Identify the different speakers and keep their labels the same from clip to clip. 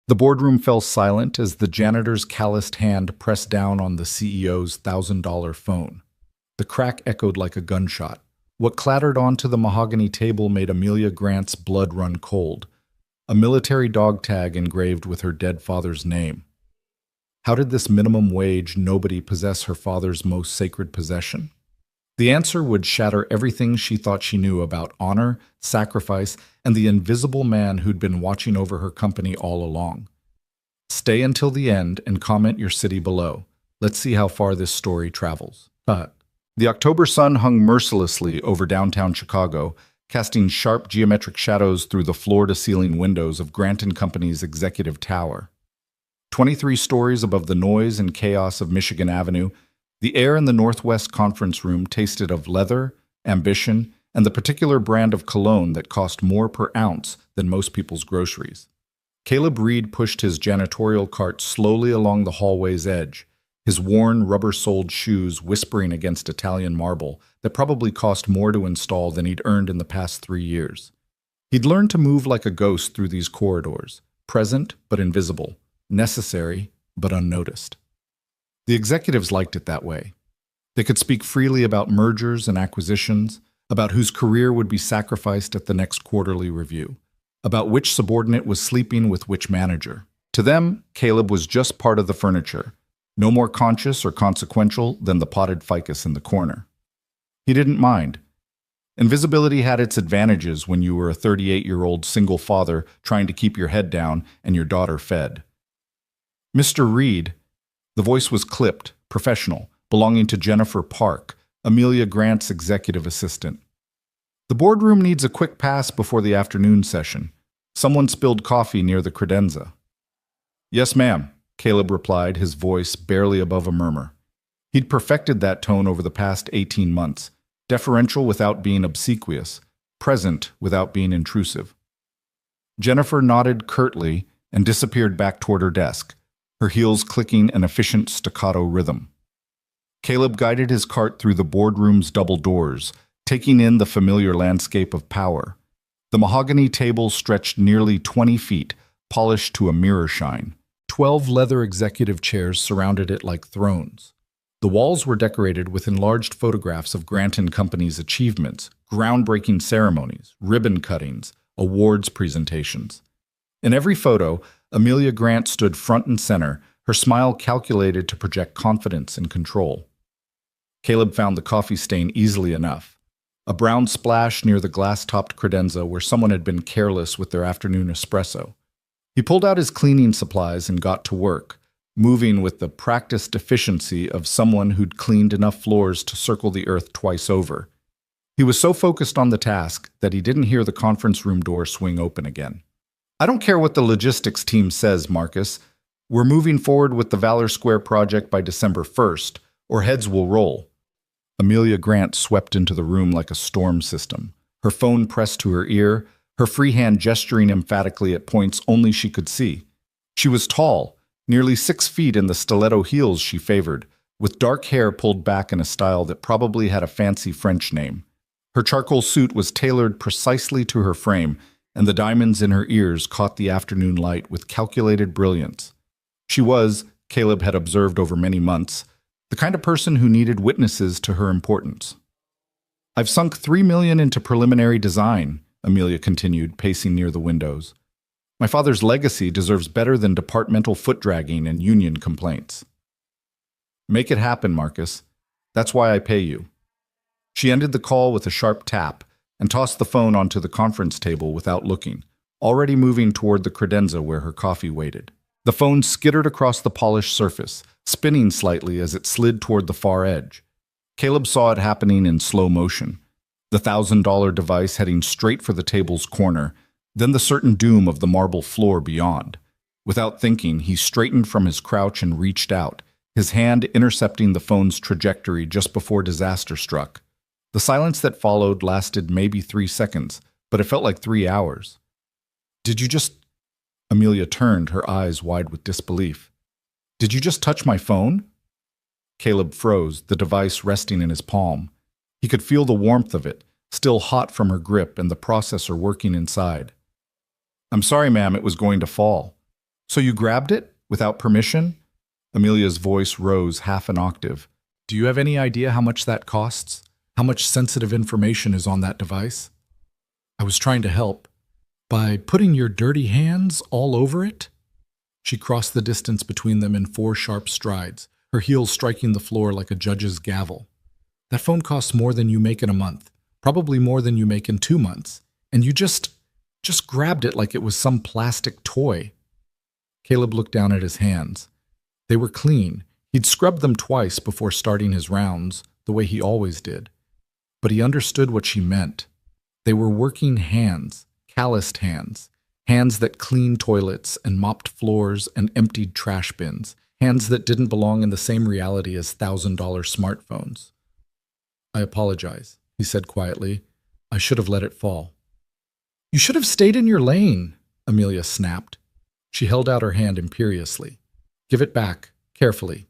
Speaker 1: The boardroom fell silent as the janitor's calloused hand pressed down on the CEO's $1,000 phone. The crack echoed like a gunshot. What clattered onto the mahogany table made Amelia Grant's blood run cold. A military dog tag engraved with her dead father's name. How did this minimum wage nobody possess her father's most sacred possession? The answer would shatter everything she thought she knew about honor, sacrifice, and the invisible man who'd been watching over her company all along. Stay until the end and comment your city below. Let's see how far this story travels. The October sun hung mercilessly over downtown Chicago, casting sharp geometric shadows through the floor-to-ceiling windows of Grant & Company's executive tower. 23 stories above the noise and chaos of Michigan Avenue, the air in the Northwest Conference Room tasted of leather, ambition, and the particular brand of cologne that cost more per ounce than most people's groceries. Caleb Reed pushed his janitorial cart slowly along the hallway's edge, his worn, rubber-soled shoes whispering against Italian marble that probably cost more to install than he'd earned in the past 3 years. He'd learned to move like a ghost through these corridors, present but invisible, necessary but unnoticed. The executives liked it that way. They could speak freely about mergers and acquisitions, about whose career would be sacrificed at the next quarterly review, about which subordinate was sleeping with which manager. To them, Caleb was just part of the furniture, no more conscious or consequential than the potted ficus in the corner. He didn't mind. Invisibility had its advantages when you were a 38-year-old single father trying to keep your head down and your daughter fed. Mr. Reed, the voice was clipped, professional, belonging to Jennifer Park, Amelia Grant's executive assistant. The boardroom needs a quick pass before the afternoon session. Someone spilled coffee near the credenza. Yes, ma'am, Caleb replied, his voice barely above a murmur. He'd perfected that tone over the past 18 months, deferential without being obsequious, present without being intrusive. Jennifer nodded curtly and disappeared back toward her desk, her heels clicking an efficient staccato rhythm. Caleb guided his cart through the boardroom's double doors, taking in the familiar landscape of power. The mahogany table stretched nearly 20 feet, polished to a mirror shine. 12 leather executive chairs surrounded it like thrones. The walls were decorated with enlarged photographs of Grant & Company's achievements, groundbreaking ceremonies, ribbon cuttings, awards presentations. In every photo, Amelia Grant stood front and center, her smile calculated to project confidence and control. Caleb found the coffee stain easily enough, a brown splash near the glass-topped credenza where someone had been careless with their afternoon espresso. He pulled out his cleaning supplies and got to work, moving with the practiced efficiency of someone who'd cleaned enough floors to circle the earth twice over. He was so focused on the task that he didn't hear the conference room door swing open again. I don't care what the logistics team says, Marcus. We're moving forward with the Valor Square project by December 1st, or heads will roll. Amelia Grant swept into the room like a storm system, her phone pressed to her ear, her free hand gesturing emphatically at points only she could see. She was tall, nearly 6 feet in the stiletto heels she favored, with dark hair pulled back in a style that probably had a fancy French name. Her charcoal suit was tailored precisely to her frame, and the diamonds in her ears caught the afternoon light with calculated brilliance. She was, Caleb had observed over many months, the kind of person who needed witnesses to her importance. I've sunk $3 million into preliminary design, Amelia continued, pacing near the windows. My father's legacy deserves better than departmental foot-dragging and union complaints. Make it happen, Marcus. That's why I pay you. She ended the call with a sharp tap and tossed the phone onto the conference table without looking, already moving toward the credenza where her coffee waited. The phone skittered across the polished surface, spinning slightly as it slid toward the far edge. Caleb saw it happening in slow motion, the $1,000 device heading straight for the table's corner, then the certain doom of the marble floor beyond. Without thinking, he straightened from his crouch and reached out, his hand intercepting the phone's trajectory just before disaster struck. The silence that followed lasted maybe 3 seconds, but it felt like 3 hours. Did you just... Amelia turned, her eyes wide with disbelief. Did you just touch my phone? Caleb froze, the device resting in his palm. He could feel the warmth of it, still hot from her grip and the processor working inside. I'm sorry, ma'am, it was going to fall. So you grabbed it? Without permission? Amelia's voice rose half an octave. Do you have any idea how much that costs? How much sensitive information is on that device? I was trying to help. By putting your dirty hands all over it? She crossed the distance between them in 4 sharp strides, her heels striking the floor like a judge's gavel. That phone costs more than you make in a month, probably more than you make in 2 months, and you just grabbed it like it was some plastic toy. Caleb looked down at his hands. They were clean. He'd scrubbed them twice before starting his rounds, the way he always did. But he understood what she meant. They were working hands, calloused hands, hands that cleaned toilets and mopped floors and emptied trash bins, hands that didn't belong in the same reality as $1,000 smartphones. I apologize, he said quietly. I should have let it fall. You should have stayed in your lane, Amelia snapped. She held out her hand imperiously. Give it back, carefully.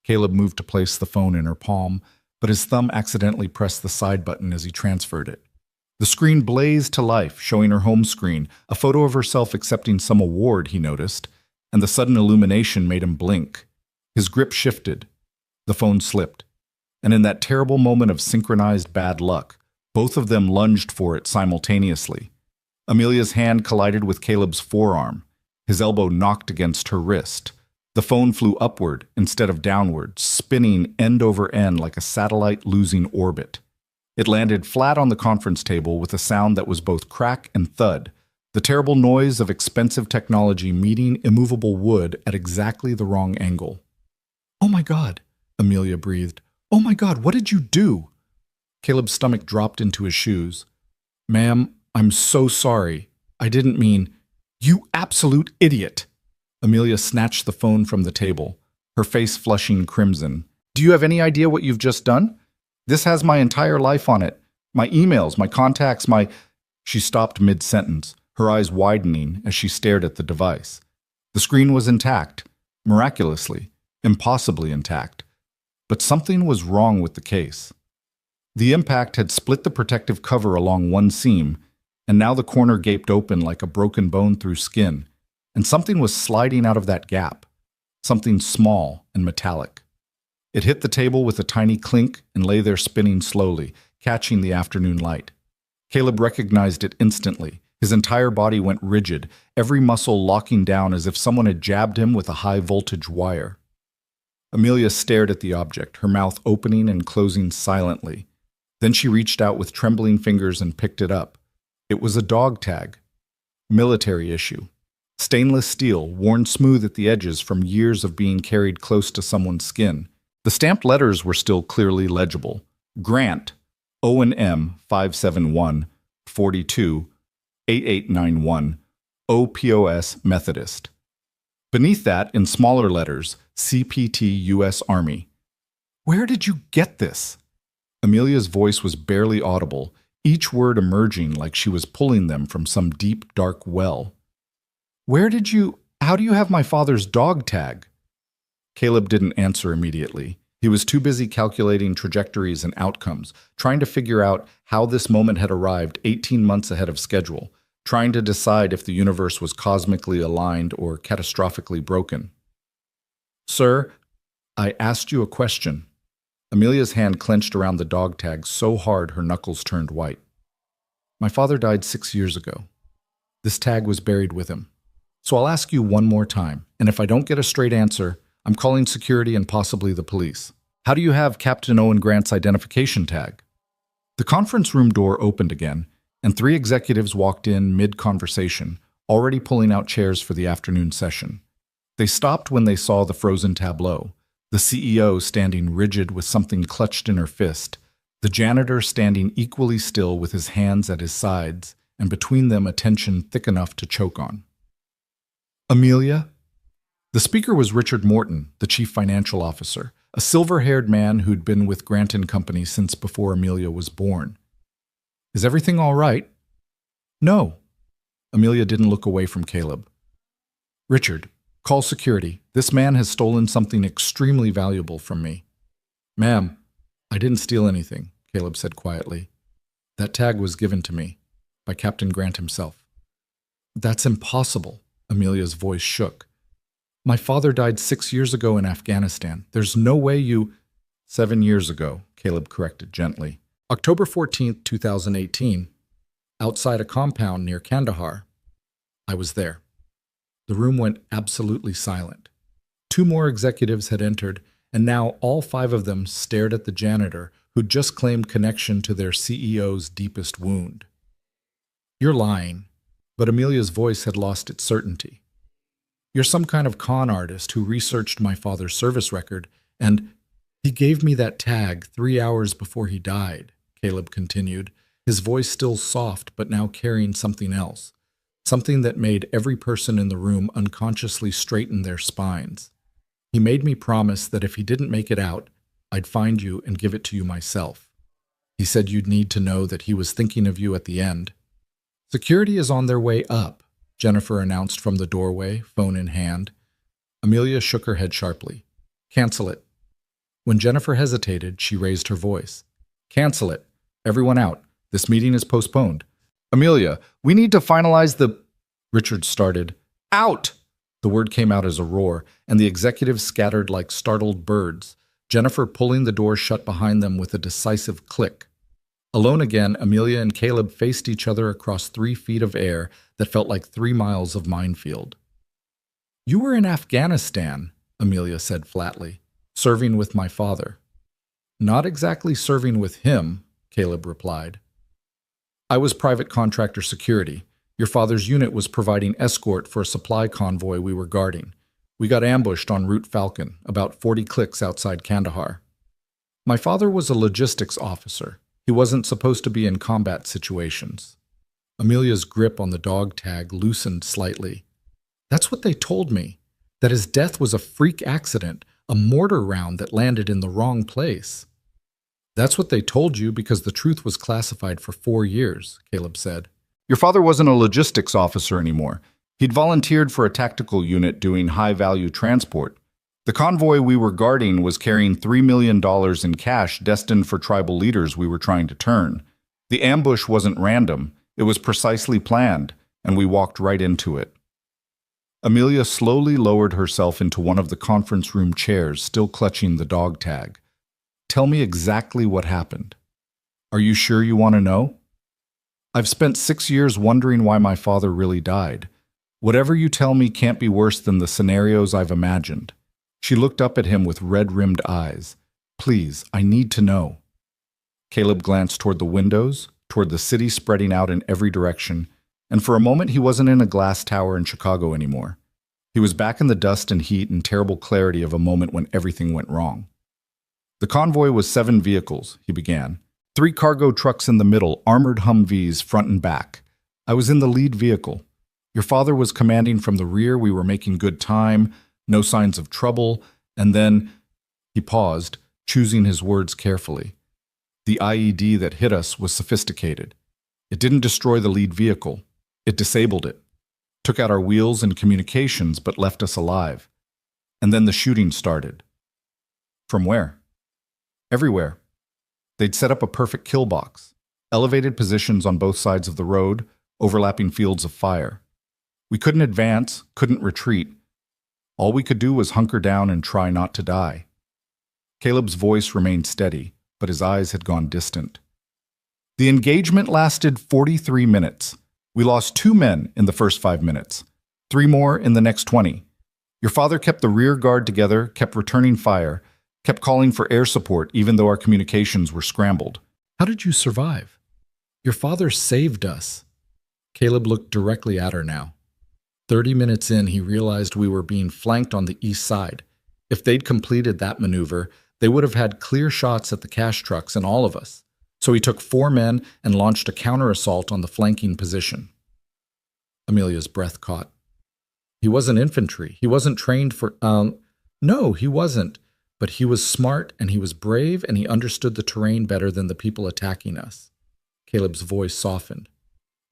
Speaker 1: Caleb moved to place the phone in her palm, but his thumb accidentally pressed the side button as he transferred it. The screen blazed to life, showing her home screen, a photo of herself accepting some award, he noticed, and the sudden illumination made him blink. His grip shifted. The phone slipped. And in that terrible moment of synchronized bad luck, both of them lunged for it simultaneously. Amelia's hand collided with Caleb's forearm. His elbow knocked against her wrist. The phone flew upward instead of downward, spinning end over end like a satellite losing orbit. It landed flat on the conference table with a sound that was both crack and thud, the terrible noise of expensive technology meeting immovable wood at exactly the wrong angle. Oh my God, Amelia breathed. Oh my God, what did you do? Caleb's stomach dropped into his shoes. Ma'am, I'm so sorry. I didn't mean... You absolute idiot! Amelia snatched the phone from the table, her face flushing crimson. Do you have any idea what you've just done? This has my entire life on it. My emails, my contacts, my... She stopped mid-sentence, her eyes widening as she stared at the device. The screen was intact, miraculously, impossibly intact. But something was wrong with the case. The impact had split the protective cover along one seam, and now the corner gaped open like a broken bone through skin, and something was sliding out of that gap, something small and metallic. It hit the table with a tiny clink and lay there spinning slowly, catching the afternoon light. Caleb recognized it instantly. His entire body went rigid, every muscle locking down as if someone had jabbed him with a high-voltage wire. Amelia stared at the object, her mouth opening and closing silently. Then she reached out with trembling fingers and picked it up. It was a dog tag. Military issue. Stainless steel, worn smooth at the edges from years of being carried close to someone's skin. The stamped letters were still clearly legible. Grant, O&M 571 42 8891 OPOS Methodist. Beneath that, in smaller letters, CPT U.S. Army. Where did you get this? Amelia's voice was barely audible, each word emerging like she was pulling them from some deep, dark well. How do you have my father's dog tag? Caleb didn't answer immediately. He was too busy calculating trajectories and outcomes, trying to figure out how this moment had arrived 18 months ahead of schedule, trying to decide if the universe was cosmically aligned or catastrophically broken. Sir, I asked you a question. Amelia's hand clenched around the dog tag so hard her knuckles turned white. My father died 6 years ago. This tag was buried with him. So I'll ask you one more time, and if I don't get a straight answer, I'm calling security and possibly the police. How do you have Captain Owen Grant's identification tag? The conference room door opened again, and 3 executives walked in mid-conversation, already pulling out chairs for the afternoon session. They stopped when they saw the frozen tableau, the CEO standing rigid with something clutched in her fist, the janitor standing equally still with his hands at his sides, and between them a tension thick enough to choke on. Amelia? The speaker was Richard Morton, the chief financial officer, a silver-haired man who'd been with Grant & Company since before Amelia was born. Is everything all right? No. Amelia didn't look away from Caleb. Richard, call security. This man has stolen something extremely valuable from me. Ma'am, I didn't steal anything, Caleb said quietly. That tag was given to me by Captain Grant himself. That's impossible. Amelia's voice shook. My father died 6 years ago in Afghanistan. There's no way you— 7 years ago, Caleb corrected gently. October 14th, 2018, outside a compound near Kandahar. I was there. The room went absolutely silent. 2 more executives had entered, and now all 5 of them stared at the janitor who'd just claimed connection to their CEO's deepest wound. You're lying, but Amelia's voice had lost its certainty. You're some kind of con artist who researched my father's service record, and he gave me that tag 3 hours before he died, Caleb continued, his voice still soft but now carrying something else, something that made every person in the room unconsciously straighten their spines. He made me promise that if he didn't make it out, I'd find you and give it to you myself. He said you'd need to know that he was thinking of you at the end. Security is on their way up, Jennifer announced from the doorway, phone in hand. Amelia shook her head sharply. Cancel it. When Jennifer hesitated, she raised her voice. Cancel it. Everyone out. This meeting is postponed. Amelia, we need to finalize the— Richard started. Out! The word came out as a roar, and the executives scattered like startled birds, Jennifer pulling the door shut behind them with a decisive click. Alone again, Amelia and Caleb faced each other across 3 feet of air that felt like 3 miles of minefield. You were in Afghanistan, Amelia said flatly, serving with my father. Not exactly serving with him, Caleb replied. I was private contractor security. Your father's unit was providing escort for a supply convoy we were guarding. We got ambushed on Route Falcon, about 40 clicks outside Kandahar. My father was a logistics officer. He wasn't supposed to be in combat situations. Amelia's grip on the dog tag loosened slightly. That's what they told me, that his death was a freak accident, a mortar round that landed in the wrong place. That's what they told you because the truth was classified for 4 years, Caleb said. Your father wasn't a logistics officer anymore. He'd volunteered for a tactical unit doing high-value transport. The convoy we were guarding was carrying $3 million in cash destined for tribal leaders we were trying to turn. The ambush wasn't random. It was precisely planned, and we walked right into it. Amelia slowly lowered herself into one of the conference room chairs, still clutching the dog tag. Tell me exactly what happened. Are you sure you want to know? I've spent 6 years wondering why my father really died. Whatever you tell me can't be worse than the scenarios I've imagined. She looked up at him with red-rimmed eyes. Please, I need to know. Caleb glanced toward the windows, toward the city spreading out in every direction, and for a moment he wasn't in a glass tower in Chicago anymore. He was back in the dust and heat and terrible clarity of a moment when everything went wrong. The convoy was 7 vehicles, he began. 3 cargo trucks in the middle, armored Humvees front and back. I was in the lead vehicle. Your father was commanding from the rear. We were making good time, no signs of trouble, and then he paused, choosing his words carefully. The IED that hit us was sophisticated. It didn't destroy the lead vehicle. It disabled it, took out our wheels and communications, but left us alive. And then the shooting started. From where? Everywhere. They'd set up a perfect kill box, elevated positions on both sides of the road, overlapping fields of fire. We couldn't advance, couldn't retreat. All we could do was hunker down and try not to die. Caleb's voice remained steady, but his eyes had gone distant. The engagement lasted 43 minutes. We lost 2 men in the first 5 minutes, 3 more in the next 20. Your father kept the rear guard together, kept returning fire, kept calling for air support even though our communications were scrambled. How did you survive? Your father saved us. Caleb looked directly at her now. 30 minutes in, he realized we were being flanked on the east side. If they'd completed that maneuver, they would have had clear shots at the cash trucks and all of us. So he took 4 men and launched a counter-assault on the flanking position. Amelia's breath caught. He wasn't infantry. He wasn't trained for— No, he wasn't. But he was smart and he was brave and he understood the terrain better than the people attacking us. Caleb's voice softened.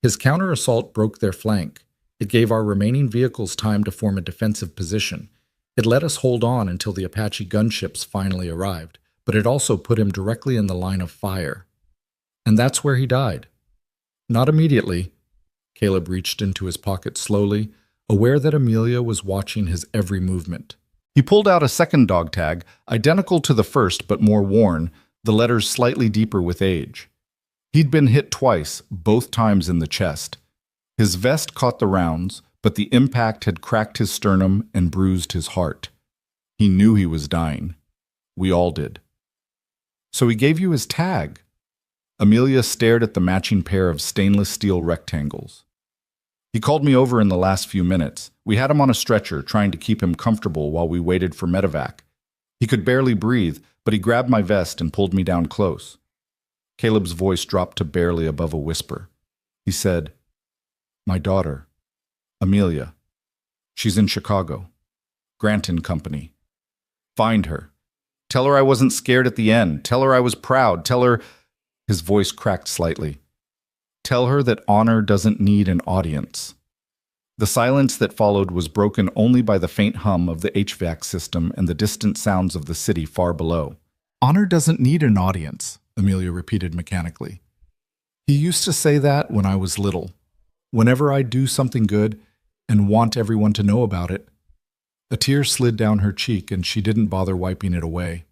Speaker 1: His counter-assault broke their flank. It gave our remaining vehicles time to form a defensive position. It let us hold on until the Apache gunships finally arrived, but it also put him directly in the line of fire. And that's where he died. Not immediately. Caleb reached into his pocket slowly, aware that Amelia was watching his every movement. He pulled out a second dog tag, identical to the first but more worn, the letters slightly deeper with age. He'd been hit twice, both times in the chest. His vest caught the rounds, but the impact had cracked his sternum and bruised his heart. He knew he was dying. We all did. So he gave you his tag. Amelia stared at the matching pair of stainless steel rectangles. He called me over in the last few minutes. We had him on a stretcher, trying to keep him comfortable while we waited for medevac. He could barely breathe, but he grabbed my vest and pulled me down close. Caleb's voice dropped to barely above a whisper. He said, "My daughter, Amelia. She's in Chicago. Grant and Company. Find her. Tell her I wasn't scared at the end. Tell her I was proud. Tell her—" His voice cracked slightly. "Tell her that honor doesn't need an audience." The silence that followed was broken only by the faint hum of the HVAC system and the distant sounds of the city far below. "Honor doesn't need an audience," Amelia repeated mechanically. "He used to say that when I was little. Whenever I'd do something good and want everyone to know about it." A tear slid down her cheek and she didn't bother wiping it away.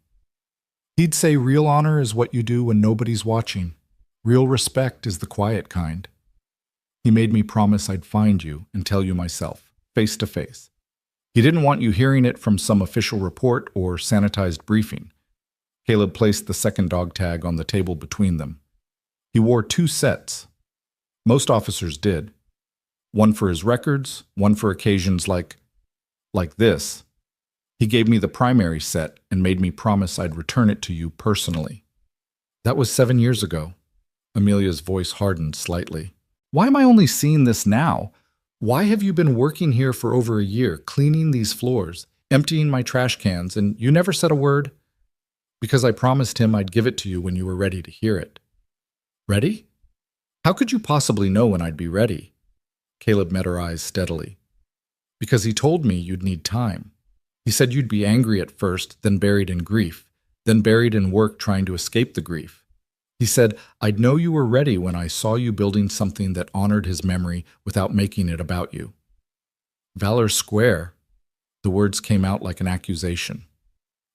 Speaker 1: "He'd say real honor is what you do when nobody's watching. Real respect is the quiet kind. He made me promise I'd find you and tell you myself, face to face. He didn't want you hearing it from some official report or sanitized briefing." Caleb placed the second dog tag on the table between them. He wore 2 sets. Most officers did. One for his records, one for occasions like this. He gave me the primary set and made me promise I'd return it to you personally. That was 7 years ago. Amelia's voice hardened slightly. "Why am I only seeing this now? Why have you been working here for over a year, cleaning these floors, emptying my trash cans, and you never said a word?" "Because I promised him I'd give it to you when you were ready to hear it." "Ready? How could you possibly know when I'd be ready?" Caleb met her eyes steadily. "Because he told me you'd need time. He said you'd be angry at first, then buried in grief, then buried in work trying to escape the grief. He said, I'd know you were ready when I saw you building something that honored his memory without making it about you." "Valor Square." The words came out like an accusation.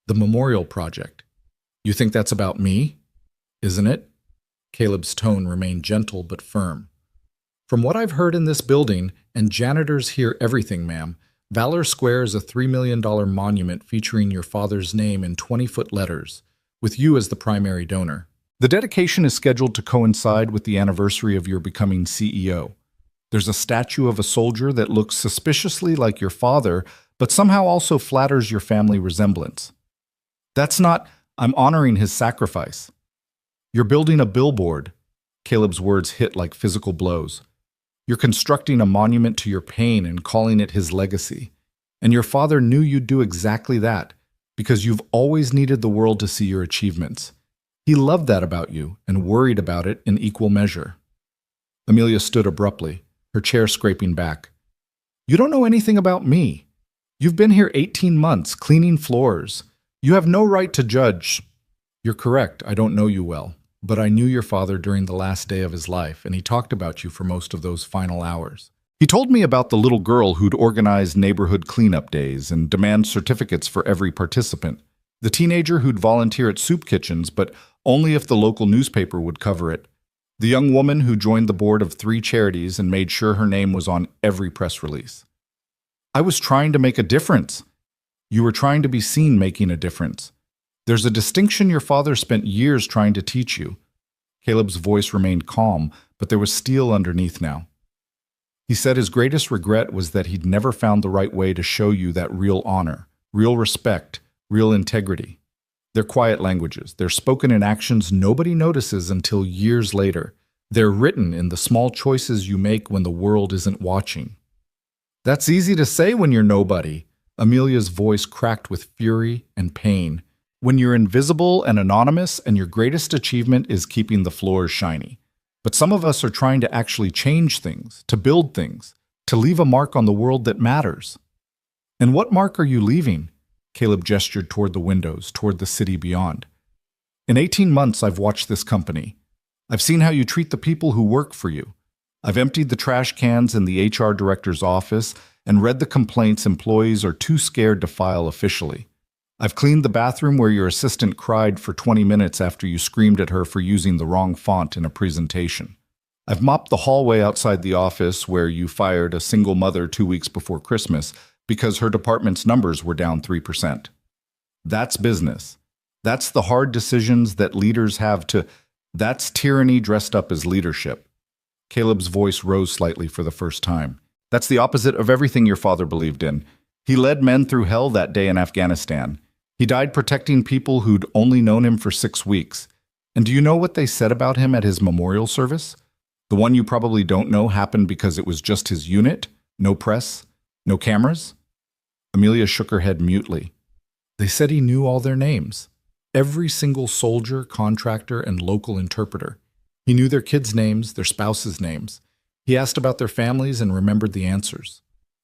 Speaker 1: "The memorial project. You think that's about me? Isn't it?" Caleb's tone remained gentle but firm. "From what I've heard in this building, and janitors hear everything, ma'am, Valor Square is a $3 million monument featuring your father's name in 20-foot letters, with you as the primary donor. The dedication is scheduled to coincide with the anniversary of your becoming CEO. There's a statue of a soldier that looks suspiciously like your father, but somehow also flatters your family resemblance. That's not, I'm honoring his sacrifice. You're building a billboard." Caleb's words hit like physical blows. "You're constructing a monument to your pain and calling it his legacy. And your father knew you'd do exactly that, because you've always needed the world to see your achievements. He loved that about you and worried about it in equal measure." Amelia stood abruptly, her chair scraping back. "You don't know anything about me. You've been here 18 months, cleaning floors. You have no right to judge." "You're correct, I don't know you well, but I knew your father during the last day of his life, and he talked about you for most of those final hours. He told me about the little girl who'd organize neighborhood cleanup days and demand certificates for every participant, the teenager who'd volunteer at soup kitchens, but only if the local newspaper would cover it, the young woman who joined the board of 3 charities and made sure her name was on every press release. I was trying to make a difference. You were trying to be seen making a difference. There's a distinction your father spent years trying to teach you." Caleb's voice remained calm, but there was steel underneath now. He said his greatest regret was that he'd never found the right way to show you that real honor, real respect, real integrity. They're quiet languages. They're spoken in actions nobody notices until years later. They're written in the small choices you make when the world isn't watching. "That's easy to say when you're nobody." Amelia's voice cracked with fury and pain. "When you're invisible and anonymous and your greatest achievement is keeping the floors shiny. But some of us are trying to actually change things, to build things, to leave a mark on the world that matters." "And what mark are you leaving?" Caleb gestured toward the windows, toward the city beyond. "In 18 months, I've watched this company. I've seen how you treat the people who work for you. I've emptied the trash cans in the HR director's office, and read the complaints employees are too scared to file officially. I've cleaned the bathroom where your assistant cried for 20 minutes after you screamed at her for using the wrong font in a presentation. I've mopped the hallway outside the office where you fired a single mother 2 weeks before Christmas because her department's numbers were down 3%. That's business. That's the hard decisions that leaders have to. That's tyranny dressed up as leadership. Caleb's voice rose slightly for the first time. That's the opposite of everything your father believed in. He led men through hell that day in Afghanistan. He died protecting people who'd only known him for 6 weeks. And do you know what they said about him at his memorial service? The one you probably don't know happened because it was just his unit, no press, no cameras? Amelia shook her head mutely. They said he knew all their names. Every single soldier, contractor, and local interpreter. He knew their kids' names, their spouses' names. He asked about their families and remembered the answers.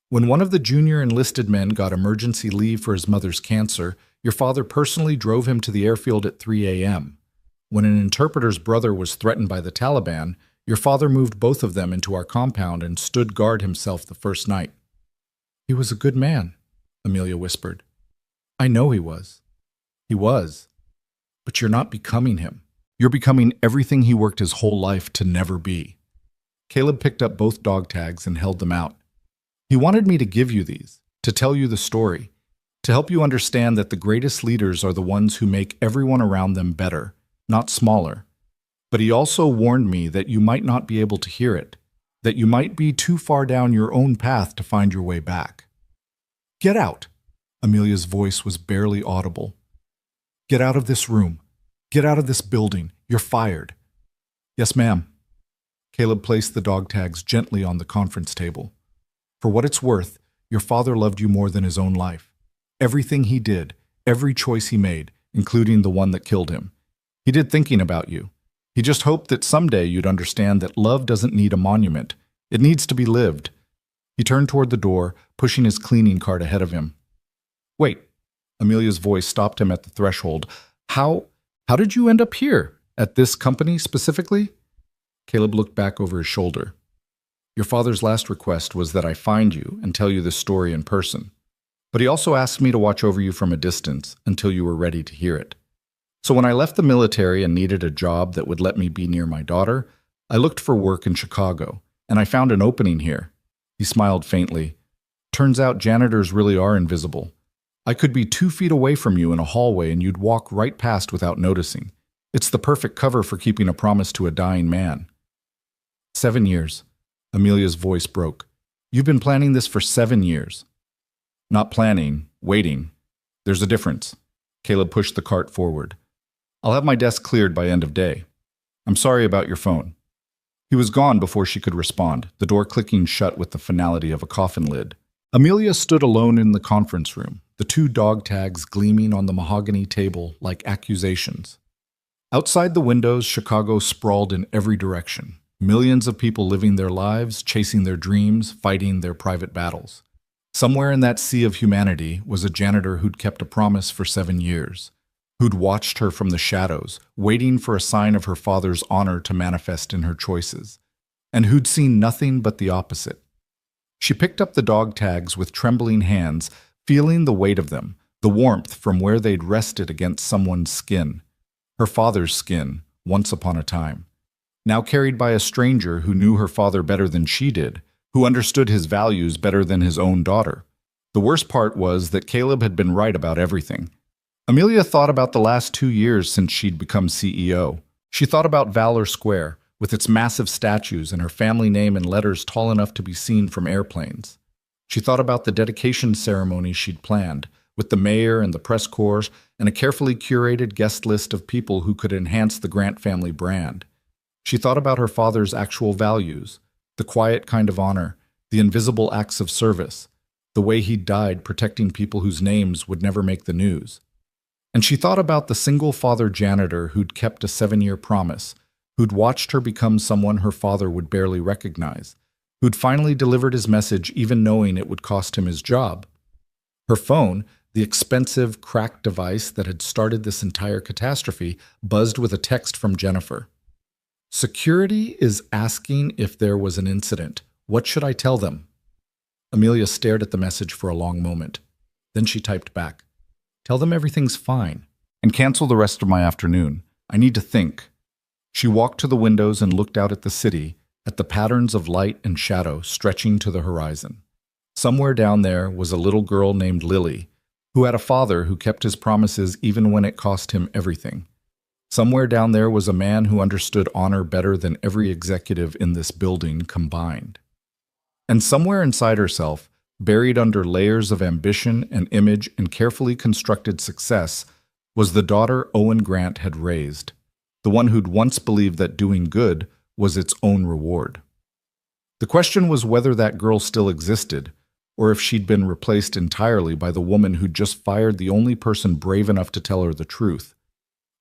Speaker 1: When one of the junior enlisted men got emergency leave for his mother's cancer, your father personally drove him to the airfield at 3 a.m. When an interpreter's brother was threatened by the Taliban, your father moved both of them into our compound and stood guard himself the first night. He was a good man, Amelia whispered. I know he was. He was. But you're not becoming him. You're becoming everything he worked his whole life to never be. Caleb picked up both dog tags and held them out. He wanted me to give you these, to tell you the story, to help you understand that the greatest leaders are the ones who make everyone around them better, not smaller. But he also warned me that you might not be able to hear it, that you might be too far down your own path to find your way back. Get out. Amelia's voice was barely audible. Get out of this room. Get out of this building. You're fired. Yes, ma'am. Caleb placed the dog tags gently on the conference table. For what it's worth, your father loved you more than his own life. Everything he did, every choice he made, including the one that killed him. He did thinking about you. He just hoped that someday you'd understand that love doesn't need a monument. It needs to be lived. He turned toward the door, pushing his cleaning cart ahead of him. Wait. Amelia's voice stopped him at the threshold. How did you end up here? At this company specifically? Caleb looked back over his shoulder. Your father's last request was that I find you and tell you this story in person. But he also asked me to watch over you from a distance until you were ready to hear it. So when I left the military and needed a job that would let me be near my daughter, I looked for work in Chicago, and I found an opening here. He smiled faintly. Turns out janitors really are invisible. I could be 2 feet away from you in a hallway and you'd walk right past without noticing. It's the perfect cover for keeping a promise to a dying man. 7 years. Amelia's voice broke. You've been planning this for 7 years. Not planning, waiting. There's a difference. Caleb pushed the cart forward. I'll have my desk cleared by end of day. I'm sorry about your phone. He was gone before she could respond, the door clicking shut with the finality of a coffin lid. Amelia stood alone in the conference room, the 2 dog tags gleaming on the mahogany table like accusations. Outside the windows, Chicago sprawled in every direction. Millions of people living their lives, chasing their dreams, fighting their private battles. Somewhere in that sea of humanity was a janitor who'd kept a promise for 7 years, who'd watched her from the shadows, waiting for a sign of her father's honor to manifest in her choices, and who'd seen nothing but the opposite. She picked up the dog tags with trembling hands, feeling the weight of them, the warmth from where they'd rested against someone's skin, her father's skin, once upon a time. Now carried by a stranger who knew her father better than she did, who understood his values better than his own daughter. The worst part was that Caleb had been right about everything. Amelia thought about the last 2 years since she'd become CEO. She thought about Valor Square, with its massive statues and her family name in letters tall enough to be seen from airplanes. She thought about the dedication ceremony she'd planned, with the mayor and the press corps and a carefully curated guest list of people who could enhance the Grant family brand. She thought about her father's actual values, the quiet kind of honor, the invisible acts of service, the way he'd died protecting people whose names would never make the news. And she thought about the single father janitor who'd kept a 7-year promise, who'd watched her become someone her father would barely recognize, who'd finally delivered his message even knowing it would cost him his job. Her phone, the expensive, cracked device that had started this entire catastrophe, buzzed with a text from Jennifer. Security is asking if there was an incident. What should I tell them? Amelia stared at the message for a long moment. Then she typed back, "Tell them everything's fine, and cancel the rest of my afternoon. I need to think." She walked to the windows and looked out at the city, at the patterns of light and shadow stretching to the horizon. Somewhere down there was a little girl named Lily, who had a father who kept his promises even when it cost him everything. Somewhere down there was a man who understood honor better than every executive in this building combined. And somewhere inside herself, buried under layers of ambition and image and carefully constructed success, was the daughter Owen Grant had raised, the one who'd once believed that doing good was its own reward. The question was whether that girl still existed, or if she'd been replaced entirely by the woman who'd just fired the only person brave enough to tell her the truth.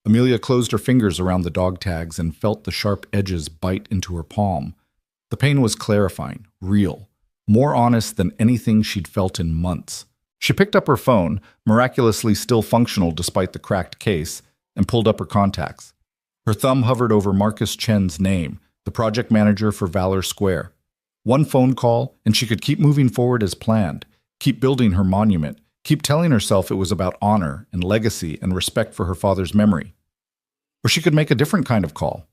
Speaker 1: Amelia closed her fingers around the dog tags and felt the sharp edges bite into her palm. The pain was clarifying, real, more honest than anything she'd felt in months. She picked up her phone, miraculously still functional despite the cracked case, and pulled up her contacts. Her thumb hovered over Marcus Chen's name, the project manager for Valor Square. One phone call, and she could keep moving forward as planned, keep building her monument, keep telling herself it was about honor and legacy and respect for her father's memory. Or she could make a different kind of call,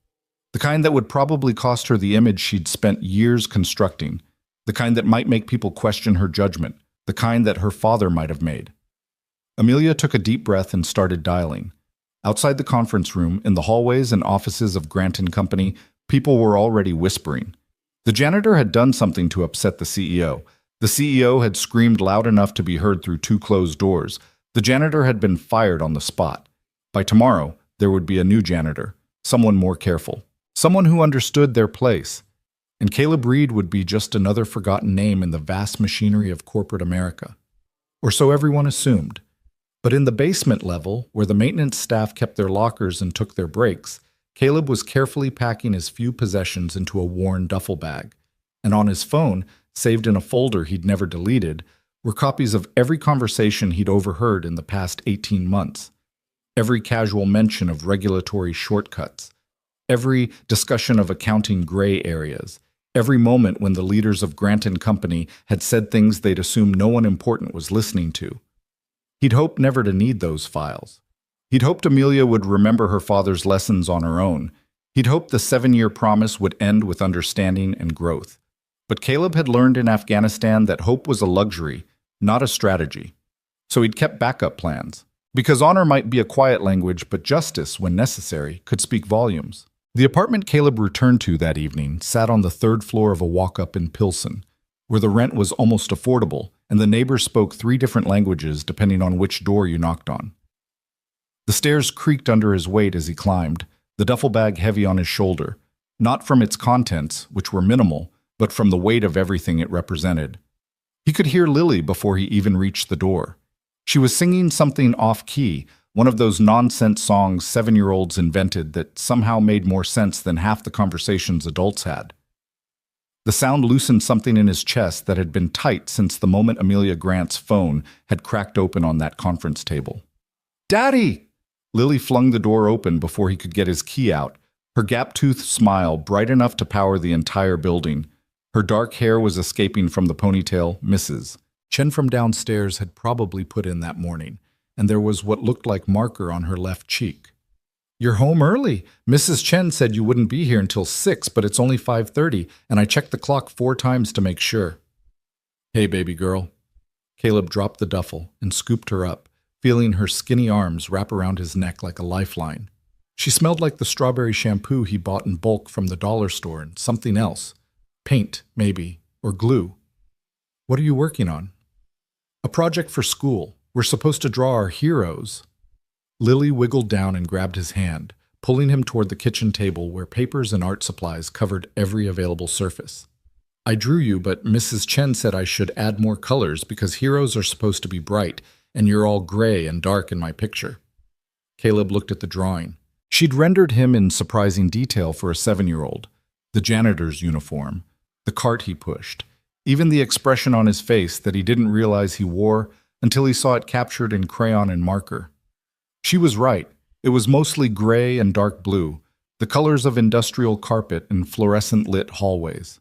Speaker 1: the kind that would probably cost her the image she'd spent years constructing, the kind that might make people question her judgment, the kind that her father might have made. Amelia took a deep breath and started dialing. Outside the conference room, in the hallways and offices of Grant & Company, people were already whispering. The janitor had done something to upset the CEO. The CEO had screamed loud enough to be heard through two closed doors. The janitor had been fired on the spot. By tomorrow, there would be a new janitor, someone more careful, someone who understood their place. And Caleb Reed would be just another forgotten name in the vast machinery of corporate America. Or so everyone assumed. But in the basement level, where the maintenance staff kept their lockers and took their breaks, Caleb was carefully packing his few possessions into a worn duffel bag. And on his phone, saved in a folder he'd never deleted, were copies of every conversation he'd overheard in the past 18 months. Every casual mention of regulatory shortcuts. Every discussion of accounting gray areas. Every moment when the leaders of Grant & Company had said things they'd assumed no one important was listening to. He'd hoped never to need those files. He'd hoped Amelia would remember her father's lessons on her own. He'd hoped the 7-year promise would end with understanding and growth. But Caleb had learned in Afghanistan that hope was a luxury, not a strategy. So he'd kept backup plans. Because honor might be a quiet language, but justice, when necessary, could speak volumes. The apartment Caleb returned to that evening sat on the 3rd floor of a walk-up in Pilsen, where the rent was almost affordable, and the neighbors spoke 3 different languages depending on which door you knocked on. The stairs creaked under his weight as he climbed, the duffel bag heavy on his shoulder, not from its contents, which were minimal, but from the weight of everything it represented. He could hear Lily before he even reached the door. She was singing something off-key, one of those nonsense songs 7-year-olds invented that somehow made more sense than half the conversations adults had. The sound loosened something in his chest that had been tight since the moment Amelia Grant's phone had cracked open on that conference table. "Daddy!" Lily flung the door open before he could get his key out, her gap-toothed smile bright enough to power the entire building. Her dark hair was escaping from the ponytail, Mrs. Chen from downstairs had probably put in that morning, and there was what looked like marker on her left cheek. "You're home early. Mrs. Chen said you wouldn't be here until 6, but it's only 5:30, and I checked the clock 4 times to make sure." "Hey, baby girl." Caleb dropped the duffel and scooped her up, feeling her skinny arms wrap around his neck like a lifeline. She smelled like the strawberry shampoo he bought in bulk from the dollar store and something else. Paint, maybe, or glue. "What are you working on?" "A project for school. We're supposed to draw our heroes." Lily wiggled down and grabbed his hand, pulling him toward the kitchen table where papers and art supplies covered every available surface. "I drew you, but Mrs. Chen said I should add more colors because heroes are supposed to be bright, and you're all gray and dark in my picture." Caleb looked at the drawing. She'd rendered him in surprising detail for a 7-year-old. The janitor's uniform, the cart he pushed, even the expression on his face that he didn't realize he wore until he saw it captured in crayon and marker. She was right. It was mostly gray and dark blue, the colors of industrial carpet and fluorescent-lit hallways.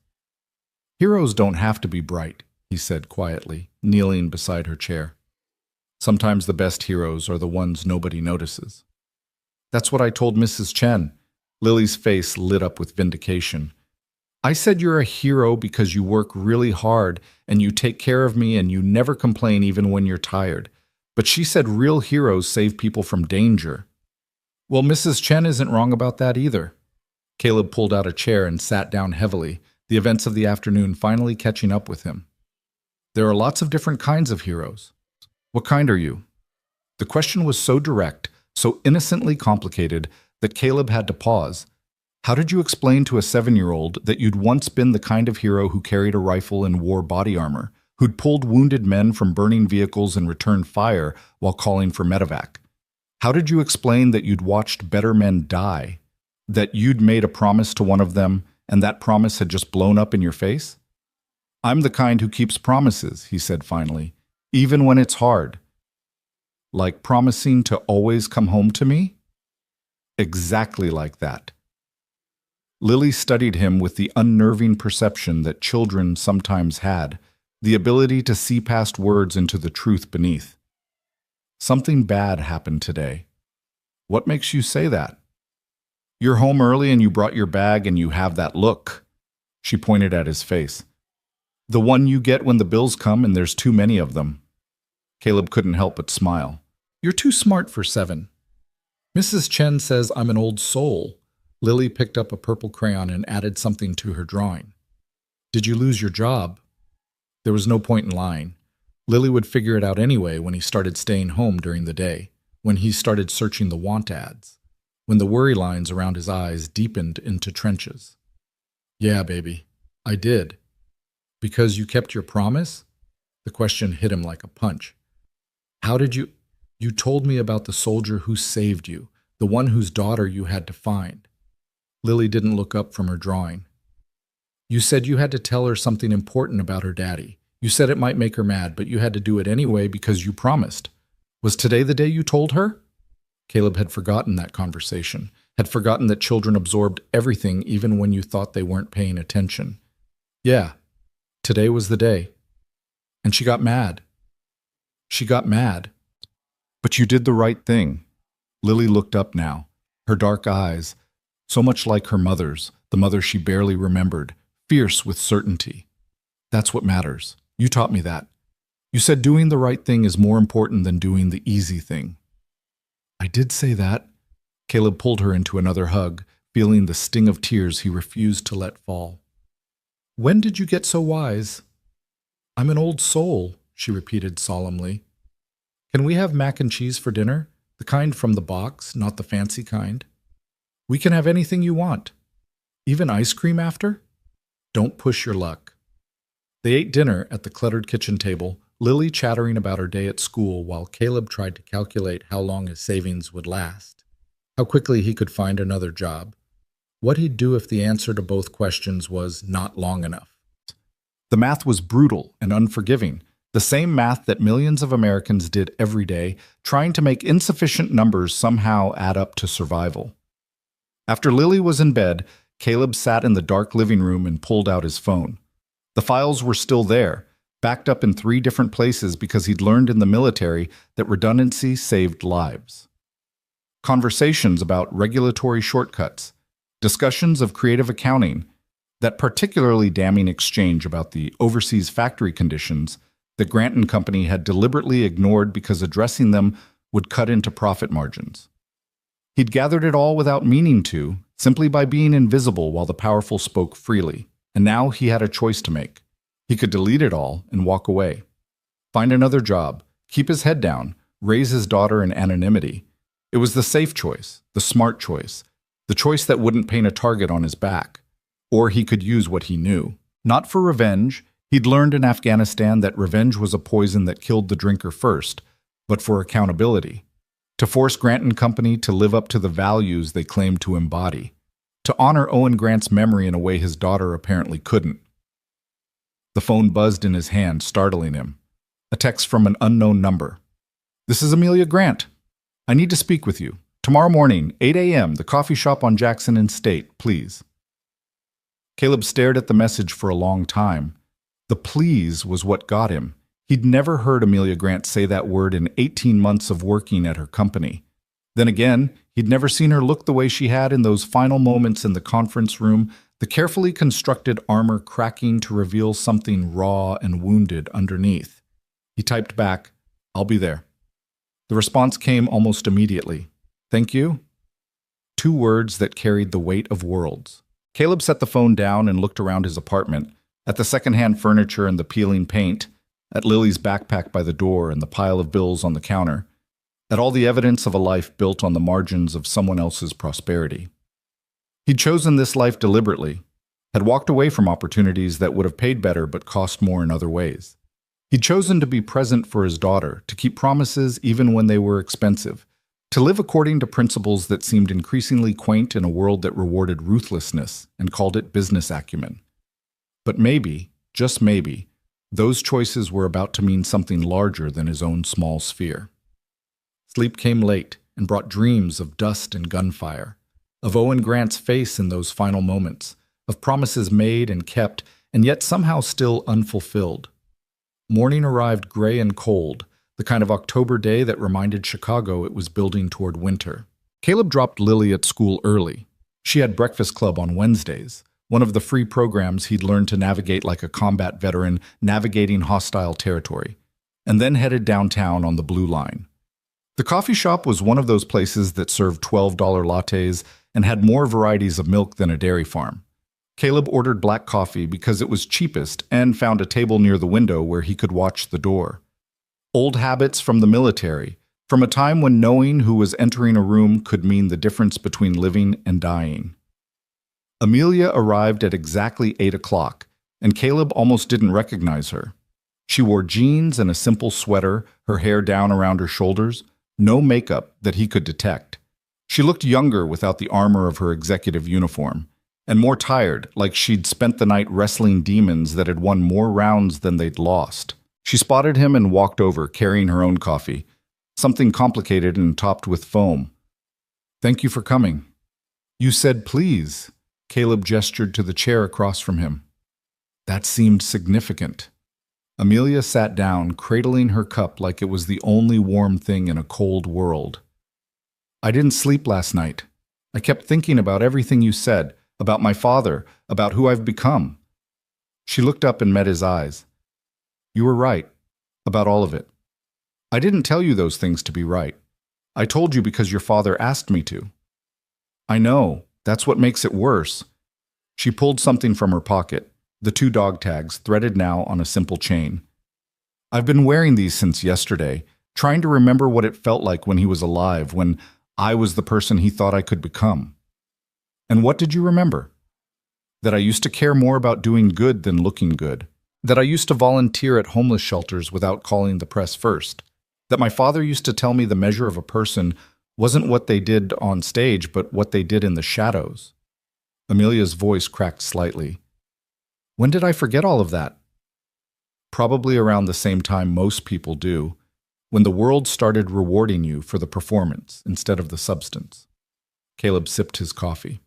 Speaker 1: "Heroes don't have to be bright," he said quietly, kneeling beside her chair. Sometimes the best heroes are the ones nobody notices. That's what I told Mrs. Chen. Lily's face lit up with vindication. I said you're a hero because you work really hard and you take care of me and you never complain even when you're tired. But she said real heroes save people from danger. Well, Mrs. Chen isn't wrong about that either. Caleb pulled out a chair and sat down heavily, the events of the afternoon finally catching up with him. There are lots of different kinds of heroes. What kind are you? The question was so direct, so innocently complicated, that Caleb had to pause. How did you explain to a 7-year-old that you'd once been the kind of hero who carried a rifle and wore body armor, who'd pulled wounded men from burning vehicles and returned fire while calling for medevac? How did you explain that you'd watched better men die, that you'd made a promise to one of them and that promise had just blown up in your face? I'm the kind who keeps promises, he said finally, even when it's hard. Like promising to always come home to me? Exactly like that. Lily studied him with the unnerving perception that children sometimes had, the ability to see past words into the truth beneath. Something bad happened today. What makes you say that? You're home early and you brought your bag and you have that look. She pointed at his face. The one you get when the bills come and there's too many of them. Caleb couldn't help but smile. You're too smart for 7. Mrs. Chen says I'm an old soul. Lily picked up a purple crayon and added something to her drawing. Did you lose your job? There was no point in lying. Lily would figure it out anyway when he started staying home during the day, when he started searching the want ads, when the worry lines around his eyes deepened into trenches. Yeah, baby, I did. Because you kept your promise? The question hit him like a punch. How did you... You told me about the soldier who saved you, the one whose daughter you had to find. Lily didn't look up from her drawing. You said you had to tell her something important about her daddy. You said it might make her mad, but you had to do it anyway because you promised. Was today the day you told her? Caleb had forgotten that conversation, had forgotten that children absorbed everything even when you thought they weren't paying attention. Yeah, today was the day. And she got mad. She got mad. But you did the right thing. Lily looked up now, her dark eyes, so much like her mother's, the mother she barely remembered, fierce with certainty. That's what matters. You taught me that. You said doing the right thing is more important than doing the easy thing. I did say that. Caleb pulled her into another hug, feeling the sting of tears he refused to let fall. When did you get so wise? I'm an old soul, she repeated solemnly. Can we have mac and cheese for dinner? The kind from the box, not the fancy kind. We can have anything you want. Even ice cream after? Don't push your luck. They ate dinner at the cluttered kitchen table, Lily chattering about her day at school while Caleb tried to calculate how long his savings would last, how quickly he could find another job, what he'd do if the answer to both questions was not long enough. The math was brutal and unforgiving, the same math that millions of Americans did every day, trying to make insufficient numbers somehow add up to survival. After Lily was in bed, Caleb sat in the dark living room and pulled out his phone. The files were still there, backed up in 3 different places because he'd learned in the military that redundancy saved lives. Conversations about regulatory shortcuts, discussions of creative accounting, that particularly damning exchange about the overseas factory conditions that Grant and Company had deliberately ignored because addressing them would cut into profit margins. He'd gathered it all without meaning to, simply by being invisible while the powerful spoke freely, and now he had a choice to make. He could delete it all and walk away, find another job, keep his head down, raise his daughter in anonymity. It was the safe choice, the smart choice, the choice that wouldn't paint a target on his back. Or he could use what he knew. Not for revenge. He'd learned in Afghanistan that revenge was a poison that killed the drinker first, but for accountability. To force Grant and Company to live up to the values they claimed to embody. To honor Owen Grant's memory in a way his daughter apparently couldn't. The phone buzzed in his hand, startling him. A text from an unknown number. This is Amelia Grant. I need to speak with you. Tomorrow morning, 8 a.m., the coffee shop on Jackson and State, please. Caleb stared at the message for a long time. The please was what got him. He'd never heard Amelia Grant say that word in 18 months of working at her company. Then again, he'd never seen her look the way she had in those final moments in the conference room, the carefully constructed armor cracking to reveal something raw and wounded underneath. He typed back, "I'll be there." The response came almost immediately. "Thank you?" Two words that carried the weight of worlds. Caleb set the phone down and looked around his apartment, at the secondhand furniture and the peeling paint, at Lily's backpack by the door and the pile of bills on the counter, at all the evidence of a life built on the margins of someone else's prosperity. He'd chosen this life deliberately, had walked away from opportunities that would have paid better but cost more in other ways. He'd chosen to be present for his daughter, to keep promises even when they were expensive, to live according to principles that seemed increasingly quaint in a world that rewarded ruthlessness and called it business acumen. But maybe, just maybe, those choices were about to mean something larger than his own small sphere. Sleep came late and brought dreams of dust and gunfire, of Owen Grant's face in those final moments, of promises made and kept, and yet somehow still unfulfilled. Morning arrived gray and cold, the kind of October day that reminded Chicago it was building toward winter. Caleb dropped Lily at school early. She had breakfast club on Wednesdays, one of the free programs he'd learned to navigate like a combat veteran navigating hostile territory, and then headed downtown on the Blue Line. The coffee shop was one of those places that served $12 lattes and had more varieties of milk than a dairy farm. Caleb ordered black coffee because it was cheapest and found a table near the window where he could watch the door. Old habits from the military, from a time when knowing who was entering a room could mean the difference between living and dying. Amelia arrived at exactly 8 o'clock, and Caleb almost didn't recognize her. She wore jeans and a simple sweater, her hair down around her shoulders, no makeup that he could detect. She looked younger without the armor of her executive uniform, and more tired, like she'd spent the night wrestling demons that had won more rounds than they'd lost. She spotted him and walked over, carrying her own coffee, something complicated and topped with foam. "Thank you for coming." "You said please." Caleb gestured to the chair across from him. That seemed significant. Amelia sat down, cradling her cup like it was the only warm thing in a cold world. "I didn't sleep last night. I kept thinking about everything you said, about my father, about who I've become." She looked up and met his eyes. "You were right, about all of it. I didn't tell you those things to be right. I told you because your father asked me to." "I know, that's what makes it worse." She pulled something from her pocket, the 2 dog tags threaded now on a simple chain. "I've been wearing these since yesterday, trying to remember what it felt like when he was alive, when I was the person he thought I could become." "And what did you remember?" "That I used to care more about doing good than looking good. That I used to volunteer at homeless shelters without calling the press first. That my father used to tell me the measure of a person wasn't what they did on stage, but what they did in the shadows." Amelia's voice cracked slightly. "When did I forget all of that?" "Probably around the same time most people do, when the world started rewarding you for the performance instead of the substance." Caleb sipped his coffee.